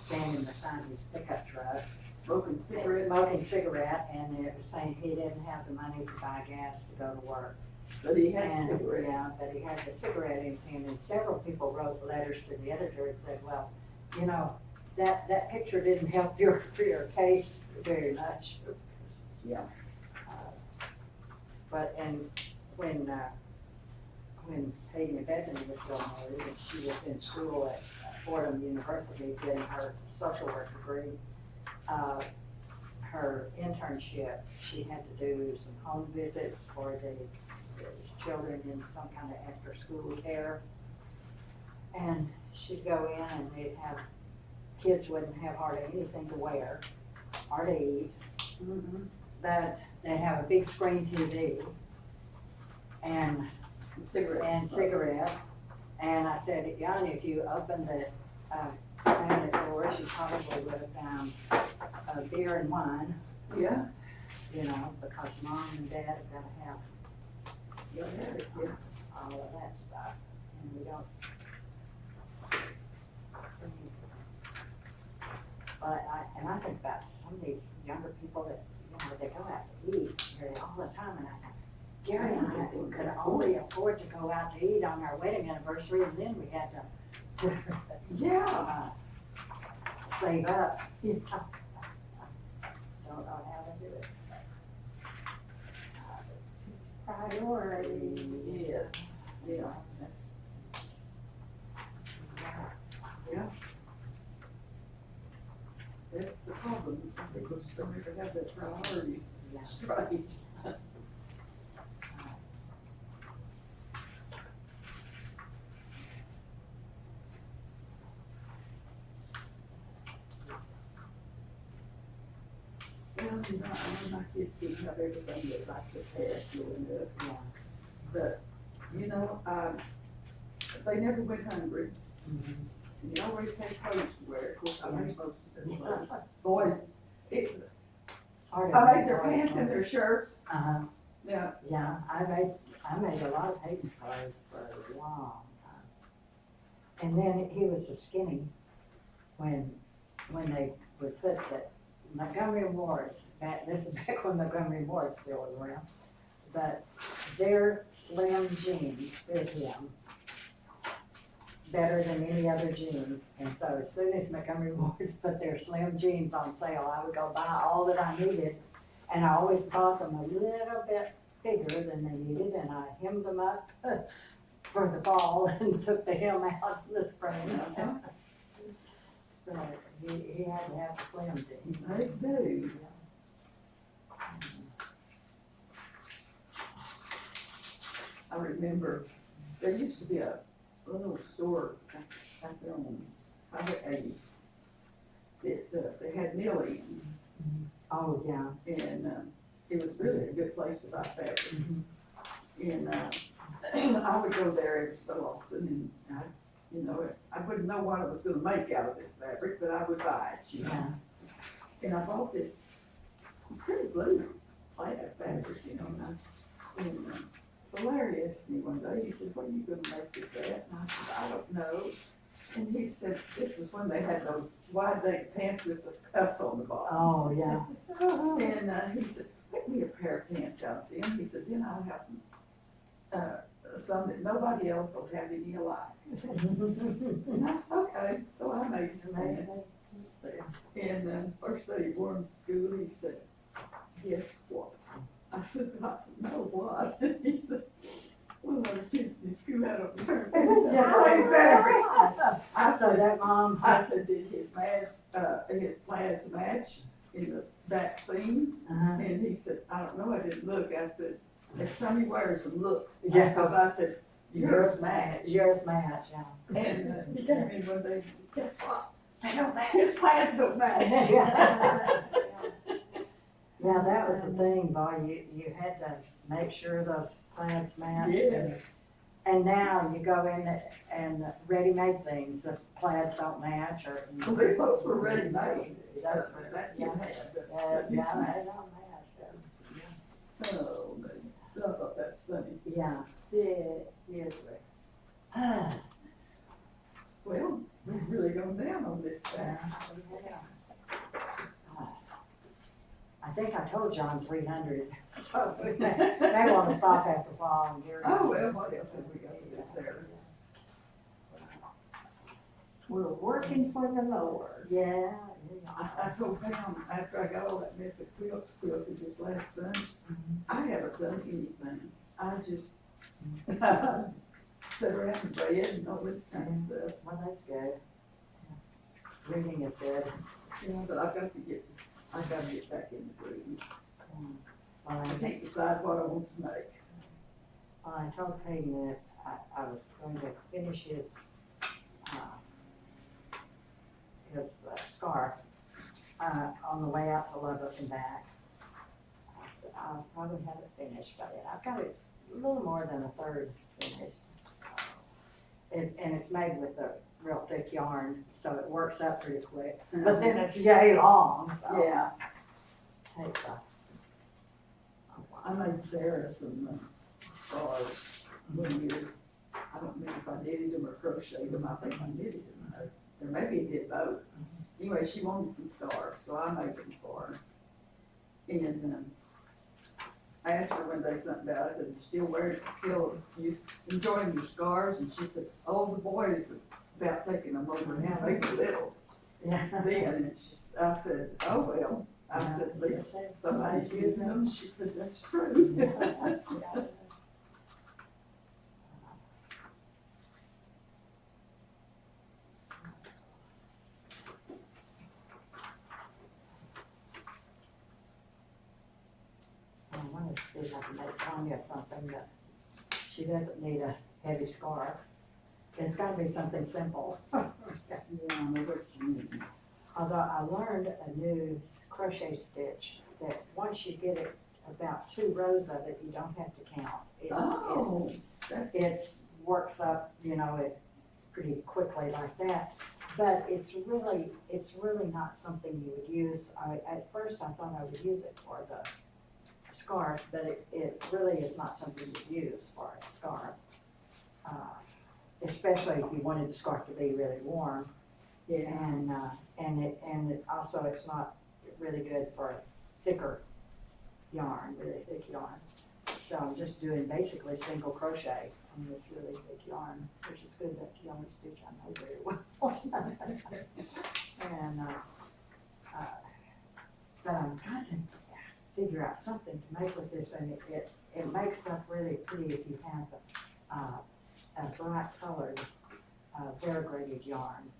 standing beside his pickup truck, Smoking cigarettes. smoking cigarette, and it was saying he didn't have the money to buy gas to go to work. But he had And, cigarettes. yeah, but he had the cigarette in his hand, and several people wrote letters to the editor and said, well, you know, that picture didn't help your case very much. Yeah. But, and when Hayden and Bethany was still married, and she was in school at Fordham University getting her social work degree, her internship, she had to do some home visits for the children in some kind of after-school care. And she'd go in and they'd have, kids wouldn't have hardly anything to wear or to eat. Mm-hmm. But they have a big screen TV and Cigarettes. cigarettes. And I said, Yanni, if you opened the cabinet doors, you probably would have found beer and wine, Yeah. you know, because mom and dad have got to have Yeah. all of that stuff. And we don't. But I think about some of these younger people that, you know, they go out to eat nearly all the time, and I think, Gary and I could only afford to go out to eat on our wedding anniversary, and then we had to Yeah. save up. You know. Don't know how to do it. It's priority. Yes. Yeah. That's, yeah. That's the problem. People just don't ever have their priorities Yeah. straight. Well, you know, I know my kids didn't have everything that like the past growing up. Yeah. But, you know, they never went hungry. Mhm. And they always had clothes to wear. Of course, I made most of their clothes. Boys, Hard I to made their avoid pants and that. their shirts. Uh-huh. Yeah. Yeah, I made a lot of Hayden's clothes for a long time. And then he was so skinny when they would put the Montgomery Wards, this is back when Montgomery Ward still was around, but their slim jeans fit him better than any other jeans. And so as soon as Montgomery Wards put their slim jeans on sale, I would go buy all that I needed. And I always bought them a little bit bigger than they needed, and I hemmed them up for the fall and took the hem out in the spring. But he had to have the slim jeans. They do. I remember there used to be a little store out there on Highway 80 that they had mill-ins. Oh, yeah. And it was really a good place to buy fabric. Mhm. And I would go there every so often, and you know, I wouldn't know what I was gonna make out of this fabric, but I would buy it, you know. Yeah. And I bought this pretty blue plaid fabric, you know, and so Larry asked me one day, he said, what are you gonna make with that? And I said, I don't know. And he said, this was when they had those wide leg pants with the cuffs on the bottom. Oh, yeah. And he said, make me a pair of pants out of them. He said, then I'll have some that nobody else will have any alike. And I said, okay. So I made some pants. And then first day he wore him to school, he said, guess what? I said, I don't know what. And he said, well, our kids in school had a pair of pants that same fabric. I So said, that mom, I said, did his plaids match in the vaccine? uh-huh. And he said, I don't know, I didn't look. I said, next time he wears them, look. Yeah. Because I said, yours match. Yours match, yeah. And he came in one day and said, guess what? They don't match. His plaids don't match. Yeah, that was the thing, boy, you had to make sure those plants matched. Yes. And now you go in and ready-made things, the plaids don't match or. Well, they both were ready-made. That kid had, but Yeah, his match. they don't match. Oh, I thought that's funny. Yeah, yes, Well, we've really gone down on this stuff. I think I told John 300, so we may want to stop after fall and hear. Oh, well, what else have we got to do, Sarah? We're working for the Lord. Yeah. I told Pam, after I got all that mess of quilts quilted this last bunch, I haven't done anything. I just sit around and read and all this kind of stuff. Well, that's good. Reading is good. Yeah, but I've got to get back in the groove. Well, I can't decide what I want to make. I told Peyton that I was going to finish his scarf on the way out to Lubbock and back. I said, I'll probably have it finished by then. I've got it a little more than a third finished. And it's made with a real thick yarn, so it works up pretty quick. But then it's yay long, so. Yeah, Takes a I made Sarah some scarves one year. I don't remember if I knitted them or crocheted them. I think I knitted them, or maybe I did both. Anyway, she wanted some scarves, so I made them for her. And I asked her one day something about, I said, you enjoying your scarves? And she said, oh, the boys are about taking them over now, they get little. yeah. Then, I said, oh, well. I said, at least somebody's using them. She said, that's true. I wanted to see if I can make Tanya something that she doesn't need a heavy scarf. It's gotta be something simple. Yeah, I know what you mean. Although I learned a new crochet stitch that once you get it about 2 rows of it, you don't have to count. Oh, that's. It works up, it pretty quickly like that. But it's really not something you would use. At first I thought I would use it for the scarf, but it really is not something you use for a scarf. Especially if you wanted the scarf to be really warm. Yeah. And it also, it's not really good for thicker yarn, really thick yarn. So I'm just doing basically single crochet on this really thick yarn, which is good. That's the only stitch I know very well. And, but I'm trying to figure out something to make with this, and it makes up really pretty if you have a bright colored, variegated yarn.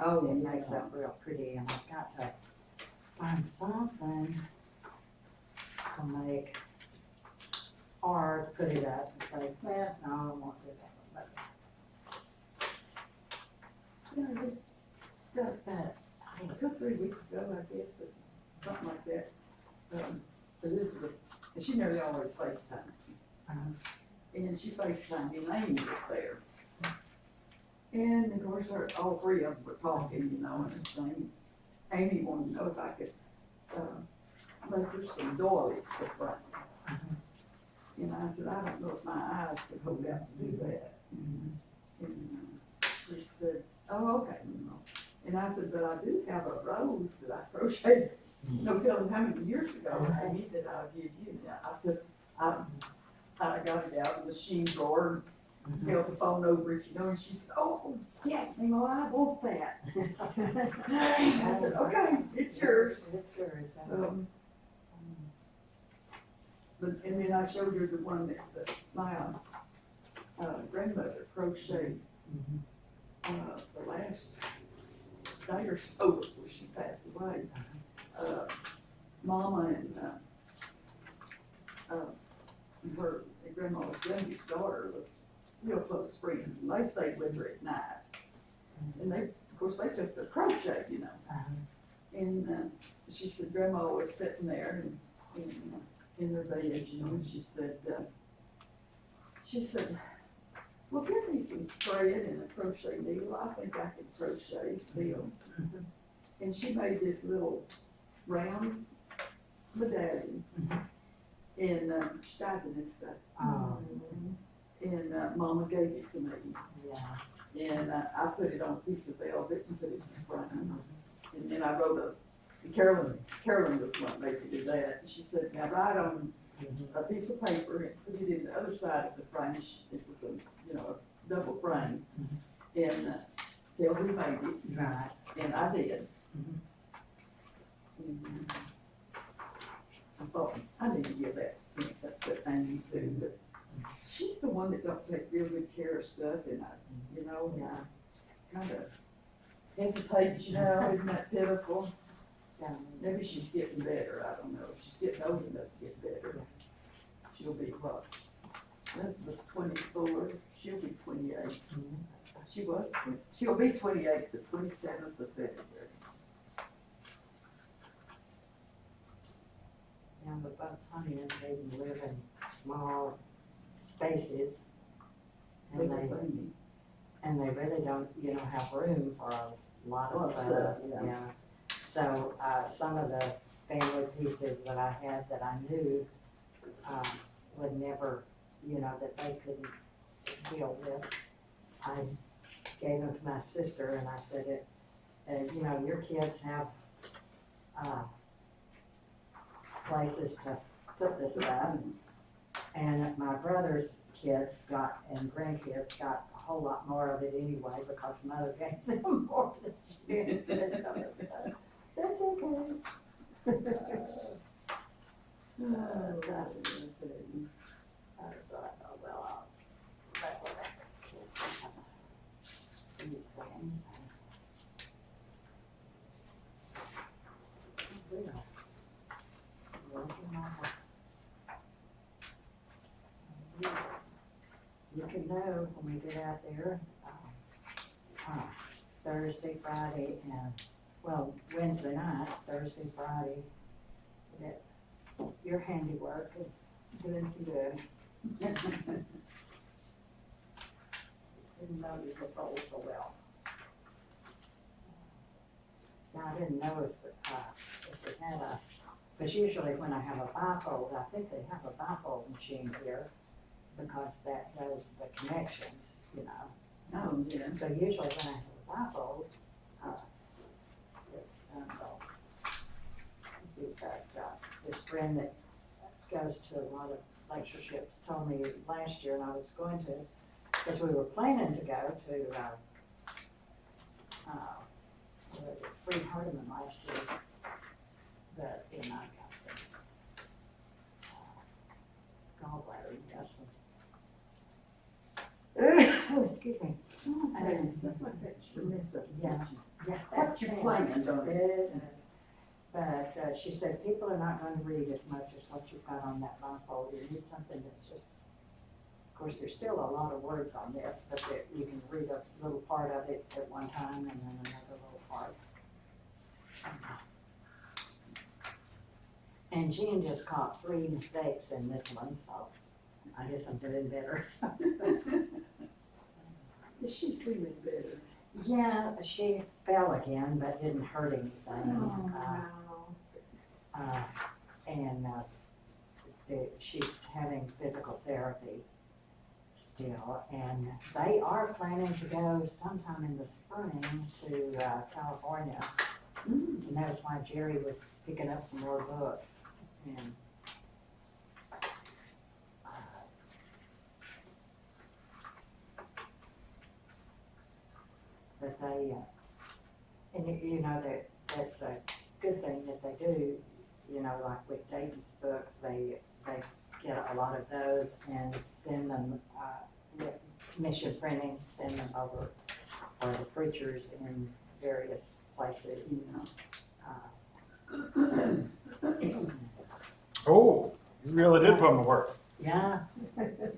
Oh, It yeah. makes up real pretty, and I've got to find something to make, or put it up and say, well, no, I won't do that one. Yeah, But, but 2 or 3 weeks ago, I guess, or something like that, Elizabeth, and she nearly always FaceTimes me. And she FaceTimed me, and Amy was there. And of course, all 3 of them were talking, and everything. Amy wanted to know if I could, make her some doilies to front. And I said, I don't know if my eyes could hold out to do that. And she said, oh, okay, And I said, but I do have a rose that I crocheted, no telling how many years ago, Amy, that I'll give you. I got it out of the machine drawer, held the phone over it, and she said, oh, yes, Mimo, I want that. I said, okay, it's yours. It's yours. So, but, and then I showed her the one that my grandmother crocheted, the last day or so before she passed away. Mama and, her grandma's youngest daughter was real close friends, and they stayed with her at night. And they, of course, they took their crochet, you know. And she said Grandma was sitting there in her bed, you know, and she said, well, give me some thread and a crochet needle. I think I can crochet still. And she made this little round medallion. And she died the next day. And Mama gave it to me. Yeah. And I put it on a piece of velvet and put it in the frame. And then I wrote Carolyn was one made to do that. And she said, now write on a piece of paper and put it in the other side of the frame. It was a double frame. And tell who made it. Right. And I did. And I thought, I need to give that to Amy too, but she's the one that don't take real good care of stuff, and I kind of hesitate, isn't that pitiful? Maybe she's getting better, I don't know, she's getting old enough to get better. She'll be what? Elizabeth's 24, she'll be 28. She'll be 28 the 27th of February. Yeah, but both Honey and Hayden live in small spaces. And they really don't, have room for a lot of stuff. Yeah. So, some of the family pieces that I had that I knew, would never, that they couldn't deal with, I gave them to my sister and I said, your kids have, places to put this stuff. And my brother's kids and grandkids got a whole lot more of it anyway because mother gave them more than she did. That's okay. So I thought, well, that's what you can know when we get out there, Thursday, Friday, and, Wednesday night, Thursday, Friday, that your handiwork is doing some good. Didn't know you could fold so well. Now, I didn't know if it had because usually when I have a bifold, I think they have a bifold machine here because that does the connections, Oh, yeah. So usually when I have a bifold, this friend that goes to a lot of lectureships told me last year, and I was going to, because we were planning to go to, Free Hardeman last year, but then I got the gallbladder medicine. Oh, excuse me. Stuff like that, you miss it. Yeah. What you planning on it? But she said people are not going to read as much as what you've got on that bifold. You need something that's just, of course, there's still a lot of words on this, but you can read a little part of it at one time and then another little part. And Jean just caught 3 mistakes in this one, so I guess I'm doing better. Is she feeling better? Yeah, she fell again, but didn't hurt anything. She's having physical therapy still, and they are planning to go sometime in the spring to California. And that's why Jerry was picking up some more books. And but they, and you know, that's a good thing that they do, you know, like with David's books, they get a lot of those and send them, with commission printing, send them over for the preachers in various places, you know. Oh, you really did put them to work. Yeah,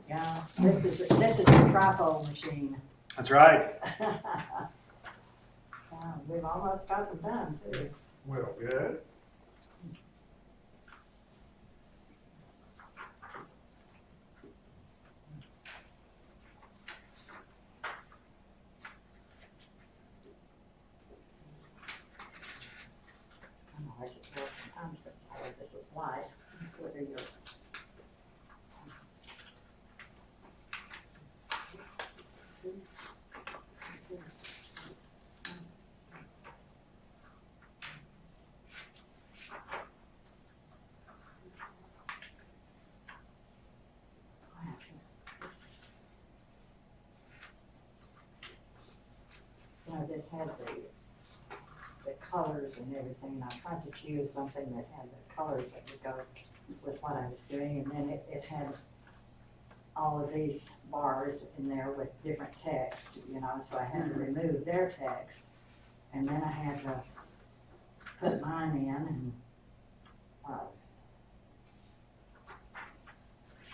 yeah, this is a trifold machine. That's right. Yeah, we've almost got them done too. Well, good. Kind of hard to tell sometimes that's how this is live, whether you're. You know, this had the colors and everything, and I tried to choose something that had the colors that would go with what I was doing, and then it had all of these bars in there with different text, you know, so I had to remove their text, and then I had to put mine in and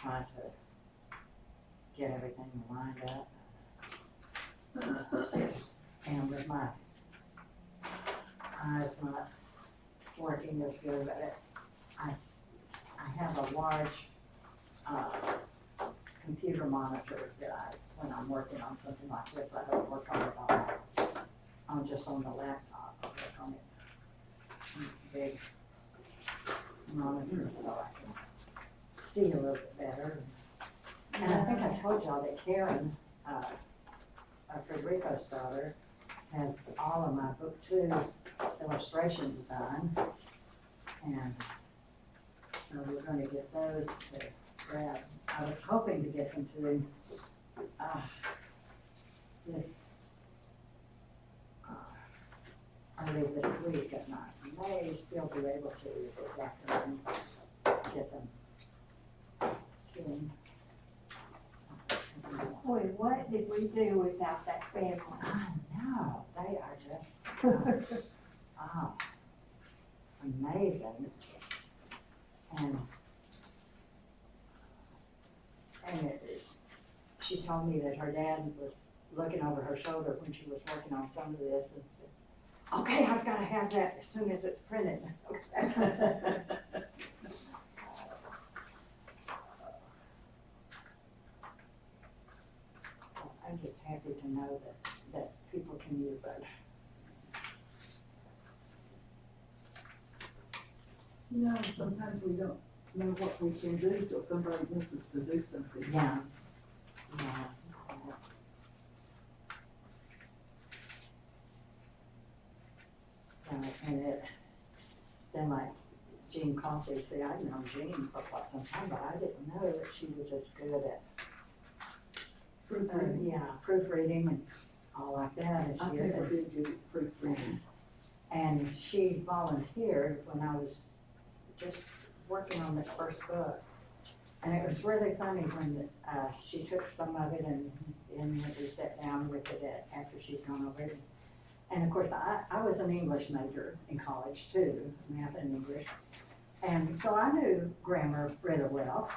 try to get everything lined up. And with my eyes not working as good, but I have a large computer monitor that when I'm working on something like this, I don't work on it on just on the laptop. I work on it. It's a big monitor so I can see a little bit better. And I think I told y'all that Karen, Frederico's daughter, has all of my book 2 illustrations done. And so we're going to get those to Brad. I was hoping to get them to him this early this week, if not, I may still be able to this afternoon get them to him. Boy, what did we do without that family? I know, they are just, amazing. And she told me that her dad was looking over her shoulder when she was working on some of this and said, okay, I've got to have that as soon as it's printed. I'm just happy to know that people can use it. You know, sometimes we don't know what we can do till somebody wants us to do something. Yeah. Yeah. And then like Jean Coffey, see, I've known Jean for quite some time, but I didn't know that she was as good at proofreading and all like that as I've she is. never been good at proofreading. And she volunteered when I was just working on the first book. And it was really funny when she took some of it and we sat down with it after she'd gone over it. And of course, I was an English major in college too, math and English. And so I knew grammar rather well,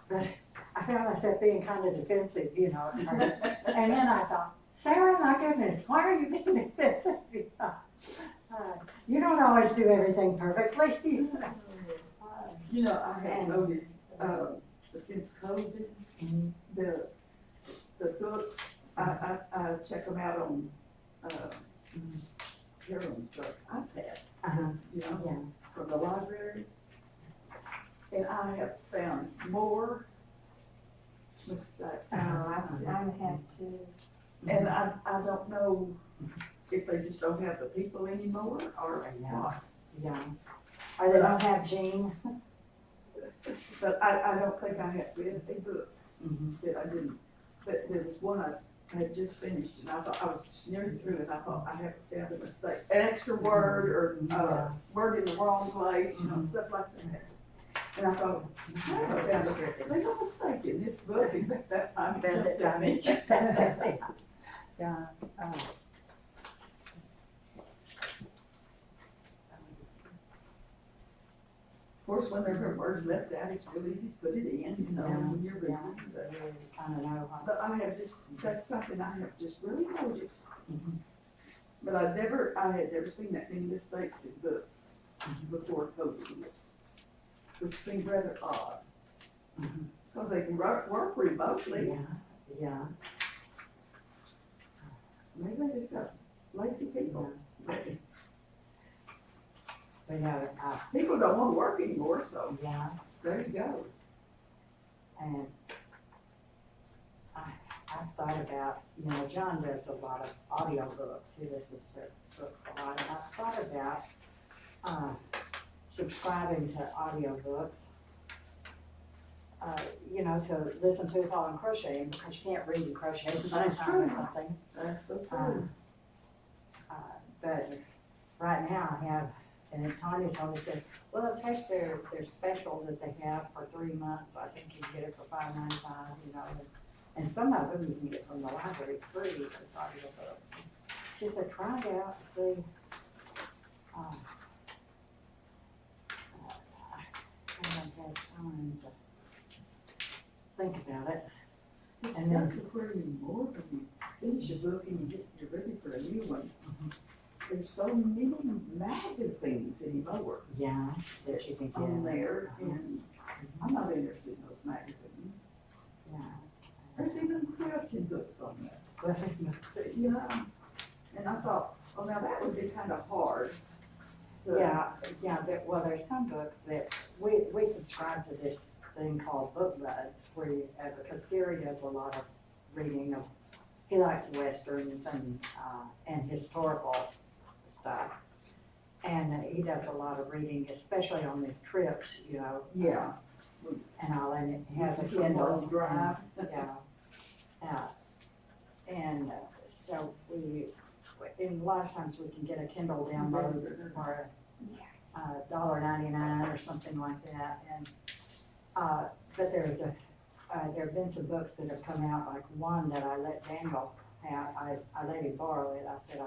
but I found myself being kind of defensive, you know, at first. And then I thought, Sarah, my goodness, why are you being defensive? You don't always do everything perfectly. You know, I have noticed, since COVID, the books, I check them out on, Carolyn's iPad, you know, Yeah. from the library. And I have found more mistakes. I have to. And I don't know if they just don't have the people anymore or what. Yeah. Or they don't have Jean. But I don't think I have read a book that I didn't, but there was one I had just finished, and I thought, I was just nearly through, and I thought, I have found a mistake, an extra word, or, word in the wrong place, you know, stuff like that. And I thought, I found a single mistake in this book, and at that time, it jumped at me. Yeah, Of course, when there are words left out, it's real easy to put it in, you know, when you're reading. But, kind of know. but I have just, that's something I have just really noticed. But I had never seen that many mistakes in books before COVID years, which seemed rather odd. Because they can work remotely. Yeah. Maybe they just got lazy people. But no, People don't want to work anymore, so yeah, there you go. and I thought about, you know, John does a lot of audio books, he listens to books a lot, and I thought about subscribing to audio books, you know, to listen to while I'm crocheting, because you can't read and crochet at the same That's time true. or something. That's so true. But right now I have, and Tanya told me, said, well, take their special that they have for 3 months, I think you can get it for $5.95, you know, and some of them you can get from the library free, it's audio books. She said, try it out and see. I haven't had time to think about it. It's And not then- to where anymore, when you finish a book and you're ready for a new one. There's so many magazines anymore Yeah, that you can get. on there, and I'm not interested in those magazines. Yeah. There's even quilting books on there, you know, and I thought, oh, now that would be kind of hard. Yeah, well, there's some books that, we subscribe to this thing called Book Buds, where you, because Gary does a lot of reading of, he likes westerns and historical stuff. And he does a lot of reading, especially on the trips, you know. Yeah. And all, and it has a Listen to 'em while Kindle. you drive. Yeah. And so and a lot of times we can get a Kindle download for $1.99 or something like that. And, but there have been some books that have come out, like one that I let Daniel have, I let him borrow it. I said,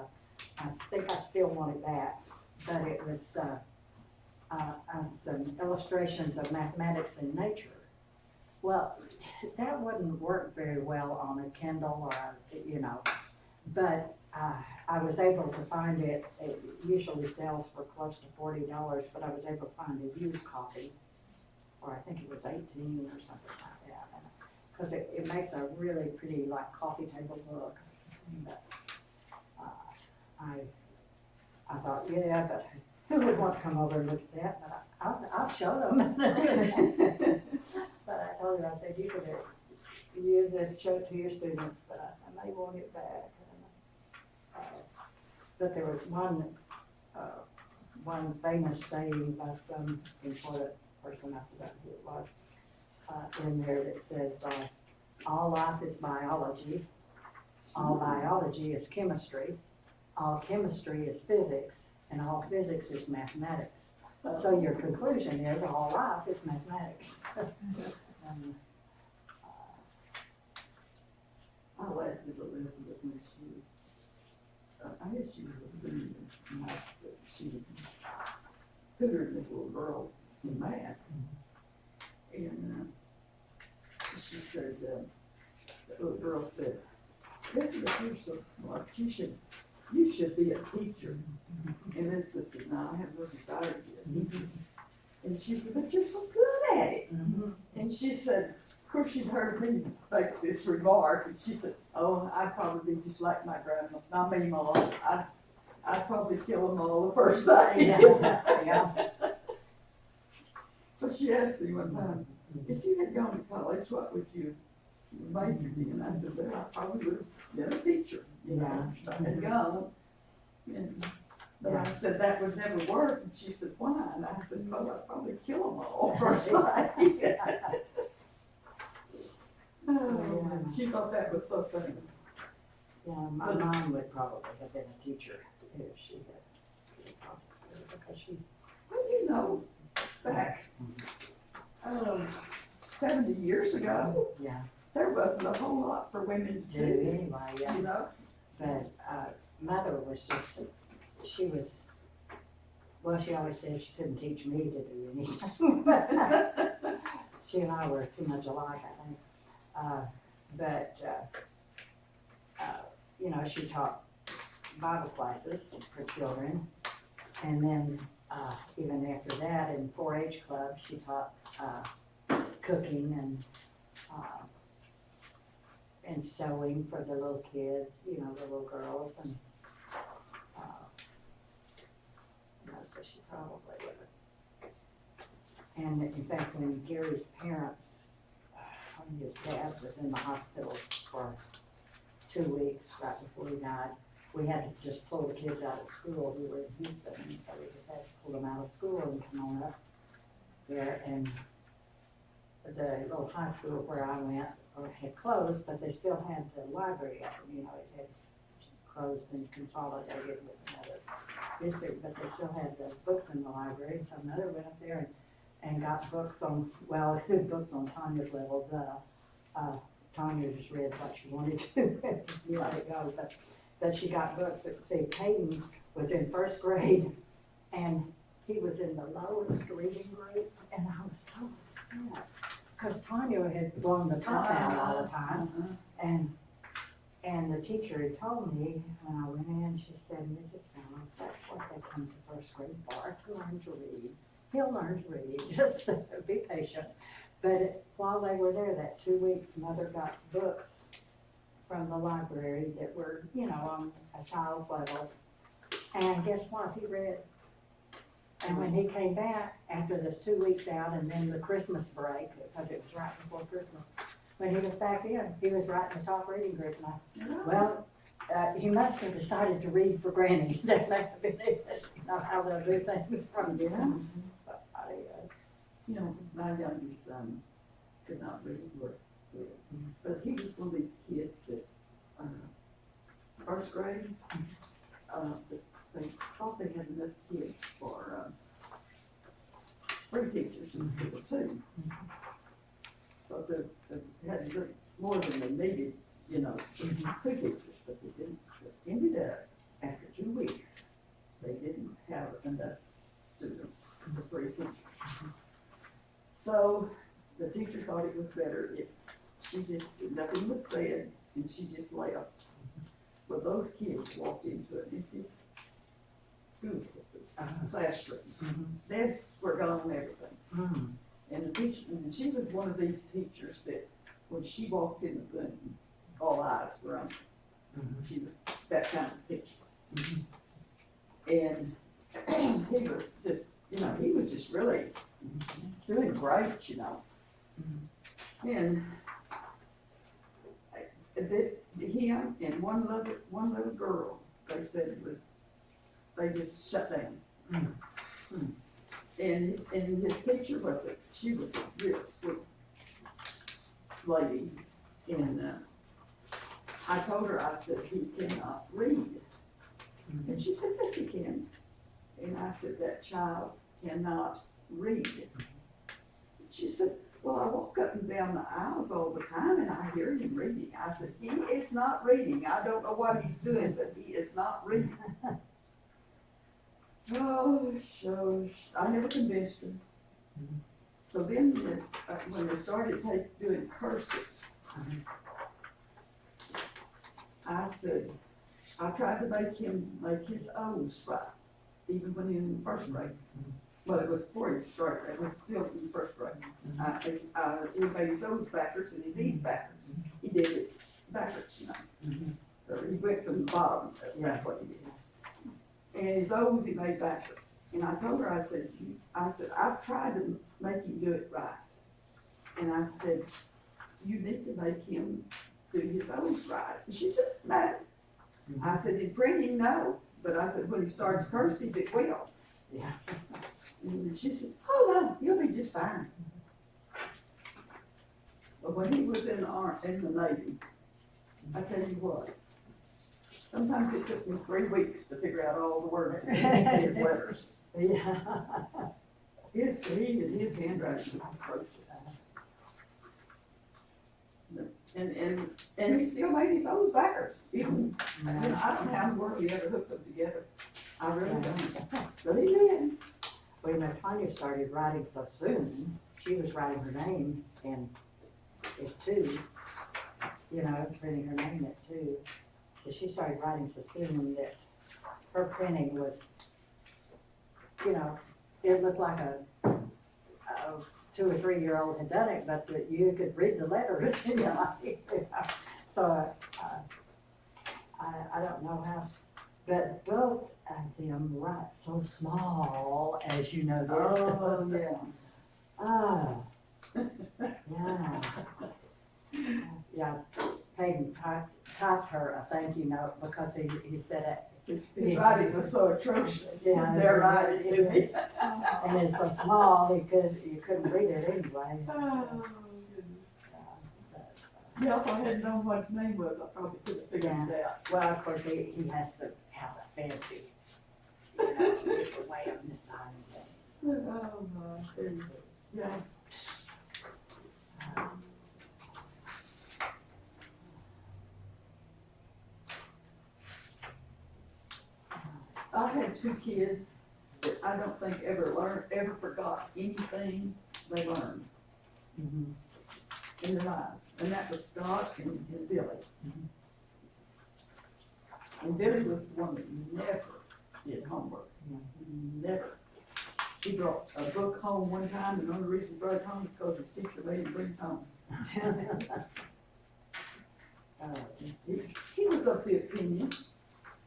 I think I still want it back, but it was, some illustrations of mathematics and nature. Well, that wouldn't work very well on a Kindle or, you know, but I was able to find it. It usually sells for close to $40, but I was able to find a used copy, or I think it was 18 or something like that. Because it makes a really pretty, like, coffee table book. But I thought, yeah, but who would want to come over and look at that? But I'll show them. But I told her, I said, you could use this, show it to your students, but I may want it back. But there was one famous saying by some important person, I forgot who it was, in there that says, all life is biology, all biology is chemistry, all chemistry is physics, and all physics is mathematics. So your conclusion is all life is mathematics. I laughed at Elizabeth when she was, I guess she was a senior in high school. She was tutoring this little girl in math. And she said, the little girl said, Elizabeth, you're so smart, you should be a teacher. And Elizabeth said, no, I have no desire to be a teacher. And she said, but you're so good at it. And she said, of course, she'd heard me make this remark, and she said, oh, I'd probably be just like my grandma, Mom. I'd probably kill them all the first day. Yeah. But she asked me one time, if you had gone to college, what would you major in? I said, well, I probably would have been a teacher, you know, if I had gone. But I said, that would never work, and she said, why? And I said, well, I'd probably kill them all first day. Oh, she thought that was so funny. Yeah, my mom would probably have been a teacher if she had taught us, because she, Well, you know, back, 70 years ago, yeah, there wasn't a whole lot for women to do do, anyway, yeah. you know? But, mother was just, she was, well, she always said she couldn't teach me to do anything. She and I were too much alike, I think. You know, she taught Bible classes for children. And then, even after that, in 4-H club, she taught, cooking and sewing for the little kids, you know, the little girls, and, you know, so she probably would have. And in fact, when Gary's parents, when his dad was in the hospital for 2 weeks right before he died, we had to just pull the kids out of school. We were in Houston, and so we just had to pull them out of school and come on up there. And the little high school where I went had closed, but they still had the library up. You know, it had closed and consolidated with another district, but they still had the books in the library. And so Mother went up there and got books on, well, good books on Tanya's level. Tanya just read what she wanted to, you let it go. But she got books that, say, Peyton was in 1st grade, and he was in the lowest reading group, and I was so upset, because Tanya had blown the top out all the time, and the teacher had told me when I went in, she said, Mrs. Fallis, that's what they come to 1st grade for, to learn to read. He'll learn to read, just be patient. But while they were there that 2 weeks, Mother got books from the library that were, you know, on a child's level. And guess what? He read. And when he came back after this 2 weeks out, and then the Christmas break, because it was right before Christmas, when he was back in, he was right in the top reading group. And well, he must have decided to read for Granny. That must have been it. You know how they'll do things from there. But You know, my youngest son could not read or read, but he was one of these kids that, 1st grade, they thought they had enough kids for, 3 teachers instead of 2. Because they had more than they needed, you know, 2 teachers, but they didn't. It ended up, after 2 weeks, they didn't have enough students for 3 teachers. So the teacher thought it was better if she just, nothing was said, and she just left. But those kids walked into an empty school, classroom. Desks were gone, everything. And the teacher, and she was one of these teachers that when she walked in the room, all eyes were on her. She was that kind of teacher. And he was just, you know, he was just really doing great, you know. And him and one little girl, they said it was, they just shut down. And his teacher she was a real sweet lady. And I told her, I said, he cannot read. And she said, yes, he can. And I said, that child cannot read. She said, well, I walk up and down the aisles all the time and I hear him reading. I said, he is not reading. I don't know what he's doing, but he is not reading. Oh, shush. I never convinced her. So then when they started doing cursive, I said, I tried to make him make his O's right, even when he was in 1st grade. Well, it was before he was started, it was still in 1st grade. He made his O's backwards and his E's backwards. He did it backwards, you know. So he went from the bottom, that's what he did. And his O's he made backwards. And I told her, I said, I've tried to make him do it right. And I said, you need to make him do his O's right. And she said, no. I said, in printing, no. But I said, when he starts cursive, it will. Yeah. And she said, oh no, you'll be just fine. But when he was in the Navy, I tell you what, Sometimes it took me 3 weeks to figure out all the words in his letters. Yeah. His handwriting was atrocious. And he still made his own backers, even, I don't know how in the world he ever hooked them together. I really don't, but he did. When my Tanya started writing so soon, she was writing her name and it's 2, you know, printing her name at 2. So she started writing so soon that her printing was, you know, it looked like a 2 or 3-year-old had done it, but that you could read the letters, you know. So I don't know how, but both of them write so small, as you know. Oh, yeah. Oh, yeah. Yeah, Peyton typed her a thank you note because he said it. His writing was so atrocious. Yeah. Their writing to me. And it's so small, you couldn't read it anyway. Oh, goodness. Yeah, if I had known what his name was, I probably could have figured it out. Well, of course, he has to have a fancy, you know, different way of designing things. Oh, my goodness. Yeah. I had 2 kids that I don't think ever forgot anything they learned Mhm. in their lives. And that was Scott and Billy. And Billy was the one that never did homework. Never. He brought a book home one time, and the only reason he brought it home is because his teacher made him bring it home. He was of the opinion,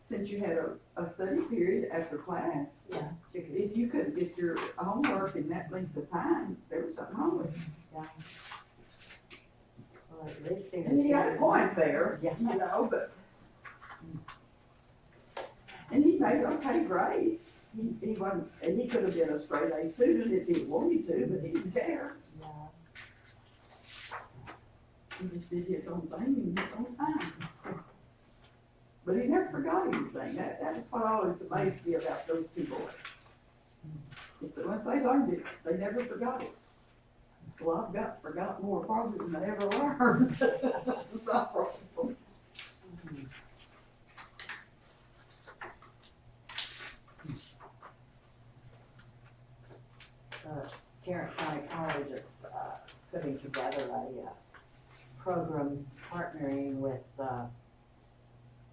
since you had a study period after class, Yeah. if you couldn't get your homework in that length of time, there was something wrong with you. Yeah. Well, at least he was. And he had a point there, Yeah. you know, but. And he made okay grades. He wasn't, and he could have been a straight A student if he wanted to, but he didn't care. Yeah. He just did his own thing in his own time. But he never forgot anything. That was what always amazed me about those 2 boys. Once they learned it, they never forgot it. Well, I've forgot more probably than I ever learned. Tarrant County College is putting together a program partnering with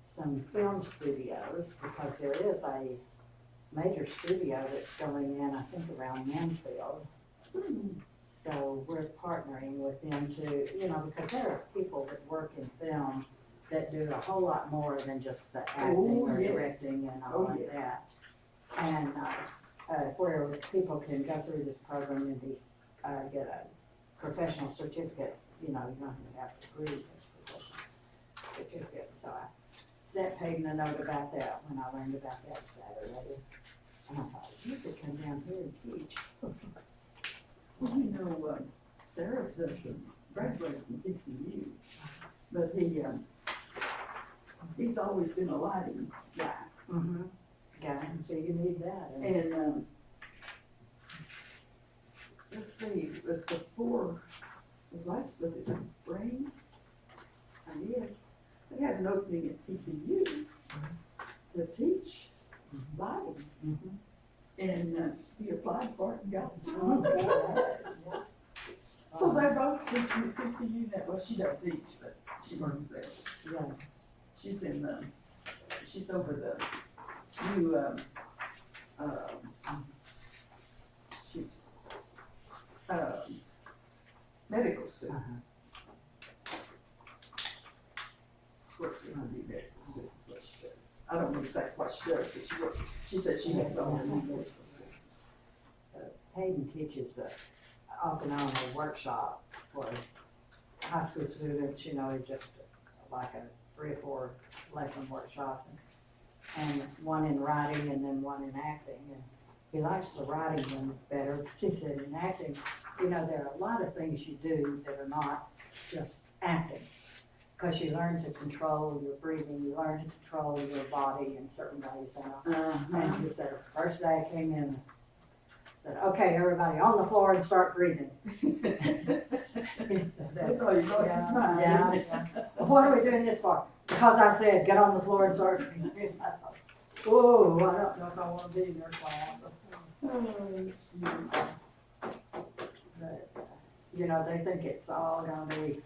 some film studios, because there is a major studio that's going in, I think, around Mansfield. So we're partnering with them to, you know, because there are people that work in film that do a whole lot more than just the acting or yes. directing and all like yes. that. And where people can go through this program and be, get a professional certificate, you know, you don't have to agree with this professional certificate. So I sent Peyton a note about that when I learned about that Saturday. And I thought, you could come down here and teach. Well, you know, Sarah's husband graduated from TCU, but he's always been a lighting guy. Mm-hmm. Yeah, so you need that. And, let's see, it was before, was it in spring? I guess, they had an opening at TCU to teach lighting. Mm-hmm. And he applied for it and got it. Yeah. So they're both teaching at TCU now. Well, she doesn't teach, but she works there. Yeah. She's she's over the new, medical students. Works in the medical students, what she does. I don't know exactly what she does, but she said she has all the new medical students. Hayden teaches off and on a workshop for high school students, you know, just like a 3 or 4 lesson workshop. And one in writing and then one in acting. And he likes the writing one better. She said in acting, you know, there are a lot of things you do that are not just acting. because you learn to control your breathing, you learn to control your body in certain ways. And he said, first day I came in, said, okay, everybody on the floor and start breathing. Yeah. What are we doing this for? Because I said, get on the floor and start breathing. I thought, whoa, I don't know if I want to be in their class. But, you know, they think it's all gonna be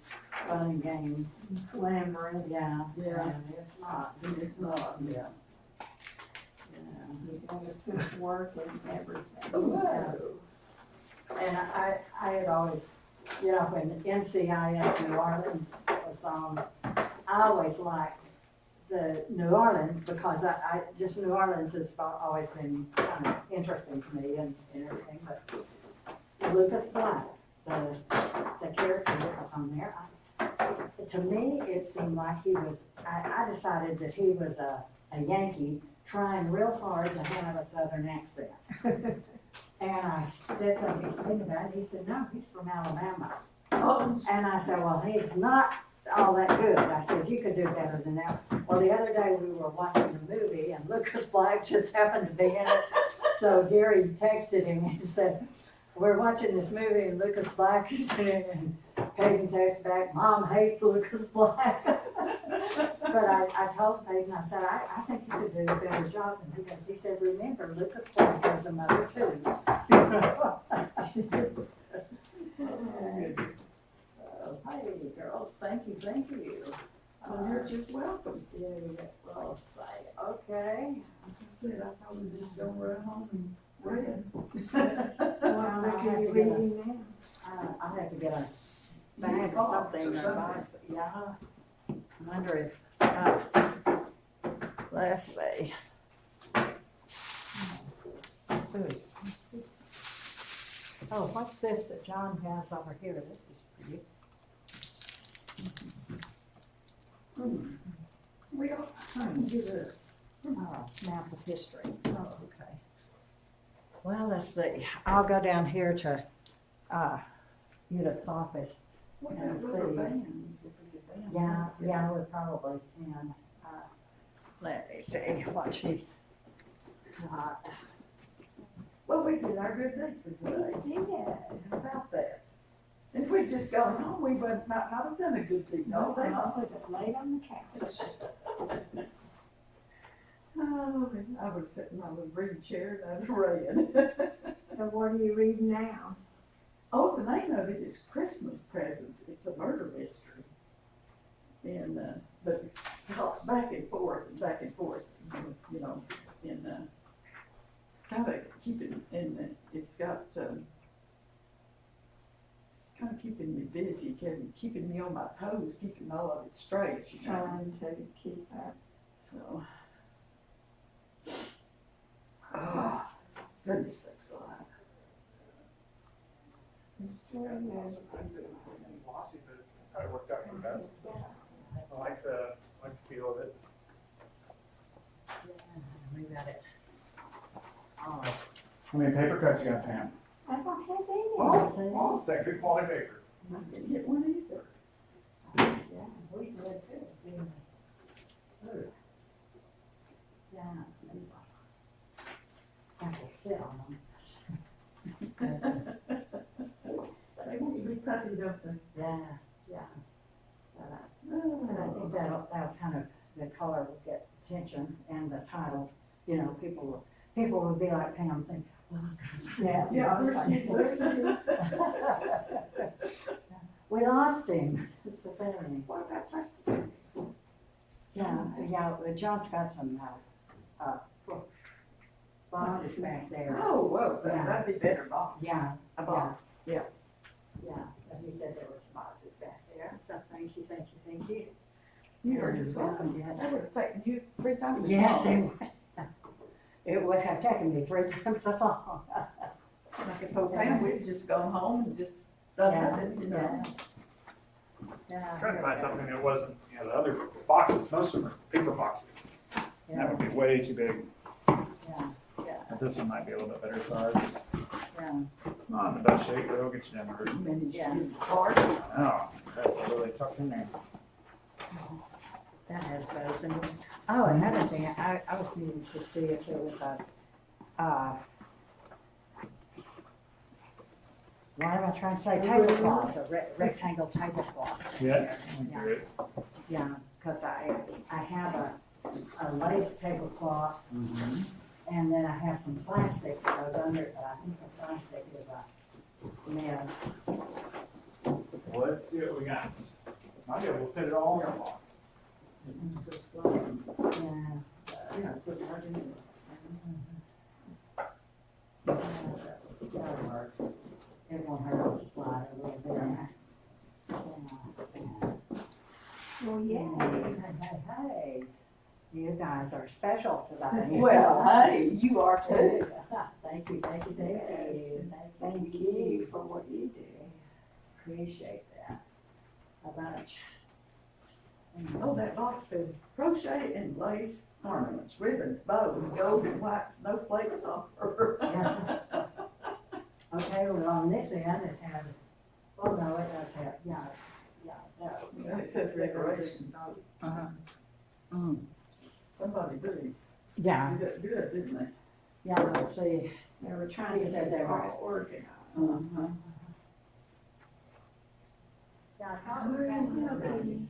fun and games. Glamorous. Yeah. Yeah. And it's not. It's not, yeah. Yeah. You gotta put work in everything. Oh. And I had always, you know, when NCIS New Orleans was on, I always liked the New Orleans because I just New Orleans has always been kind of interesting to me and everything. But Lucas Black, the character that was on there, to me, it seemed like he was, I decided that he was a Yankee trying real hard to have a Southern accent. And I said something to him about it. He said, no, he's from Alabama. Oh, And I said, well, he's not all that good. I said, you could do better than that. Well, the other day we were watching the movie and Lucas Black just happened to be in it. So Gary texted him and said, we're watching this movie and Lucas Black is in it, and Peyton texts back, Mom hates Lucas Black. But I told Peyton, I said, I think you could do a better job than he does. He said, remember, Lucas Black has a mother too. Hey, girls, thank you. well, you're just welcome. Yeah, well, say, okay. Like I said, I probably just go right home and read. Well, look at you reading now. I have to get a bag or something, or box, yeah. I wonder if, let's see. Oh, what's this that John has over here? This is pretty. We don't do the Map of history. Oh, okay. Well, let's see. I'll go down here to, Edith's office. what Yeah, about see. rubber bands, if we get bands. Yeah, we probably can. Let me see what she's got. Well, we did our good deed for today. Yeah. How about that? If we'd just gone home, we would not have done a good deed all day long. Put it laid on the couch. Oh, I was sitting on the reading chair and I read. So what are you reading now? Oh, the name of it is Christmas Presents. It's a murder mystery. And, but it talks back and forth, you know, and, it's kind of keeping, and it's got, it's kind of keeping me busy, keeping me on my toes, keeping all of it straight, you know, Trying to keep up. so. Oh, goodness sakes alive. Surprised it didn't any glossy, but it probably worked out for the best. I like the feel of it. We got it. Oh, How many paper cuts you got, Pam? I don't have any. Oh, it's that good quality paper. I didn't get one either. yeah, we did too. Yeah. I can sit on them. They want to be puffy, don't they? Yeah. But I think that'll kind of, the color will get attention and the title, you know, people will be like Pam, think, well, yeah. Yeah, We lost him, it's the thing. what about plastic? Yeah, John's got some, boxes back there. Oh, well, Yeah. that'd be better box. Yeah, A box, yeah. but he said there was boxes back there, so thank you. You are just welcome. Yeah. That would have taken you 3 times as Yes, long. it would have taken me 3 times as long. Like I told Pam, we'd just gone home and just done nothing, you know. Yeah. Trying to find something that wasn't, you know, the other boxes, most of them are paper boxes. That would be way too big. Yeah, But this one might be a little bit better size. yeah. Not in the best shape, but it'll get you down the road. Managed to Yeah. get hard. Oh, that's really tucked in there. That has those in it. Oh, another thing, I was needing to see if there was a, what am I trying to say, tablecloth, a rectangle tablecloth. Yeah. Yeah. Good. Yeah, cause I have a lace tablecloth and then I have some plastic that goes under it, but I think the plastic is a mess. Well, let's see what we got. Might be able to fit it all in one. Yeah. Yeah, put it right in there. That'll work. It won't hurt to slide a little bit. Yeah. Well, yeah. Hey, you guys are special today. Well, hey, you are too. Thank you. Thank you for what you do. Appreciate that a bunch. Oh, that box says crochet and lace ornaments, ribbons, bows, gold and white snowflakes offer. Okay, well, on this end, it has, oh, no, it does have, no. Yeah, it says decorations. Somebody really Yeah, did it good, didn't they? yeah, let's see. They were trying He to said get they it were. all organized. Uh-huh. Yeah, I thought we found this one.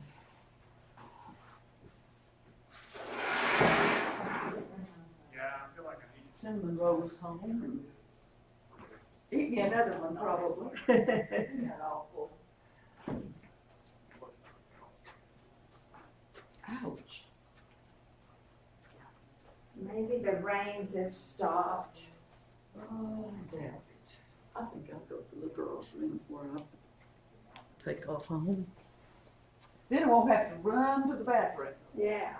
Yeah, I feel like I need Cinnamon rolls home and eat me another one probably. Not awful. Ouch. Maybe the rains have stopped. Oh, I doubt it. I think I'll go to the girls' room before I take off home. Then I won't have to run to the bathroom. Yeah.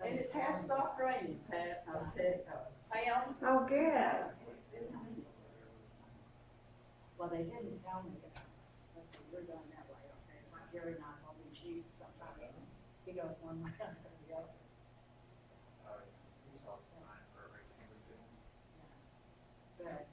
And it has stopped raining, Pat, I'll tell you. Pam? Oh, good. Well, they didn't tell me that. Let's see, we're going that way, okay? It's like Gary and I holding shoes sometimes. He goes one way after the other. But,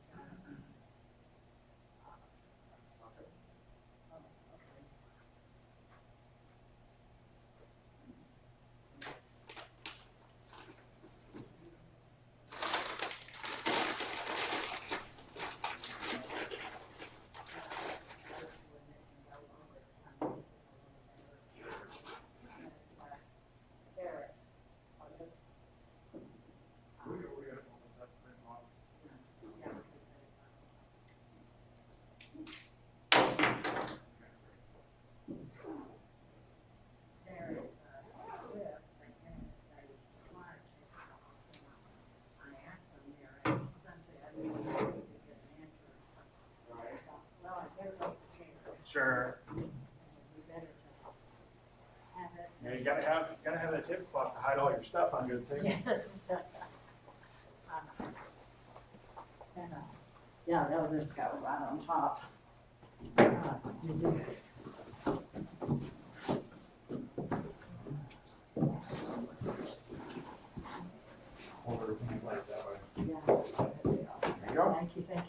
Sure. Yeah, you gotta have that tablecloth to hide all your stuff under the table. Yes. Yeah, they'll just go right on top. Hold everything in place that way. Yeah. There you go. Thank you.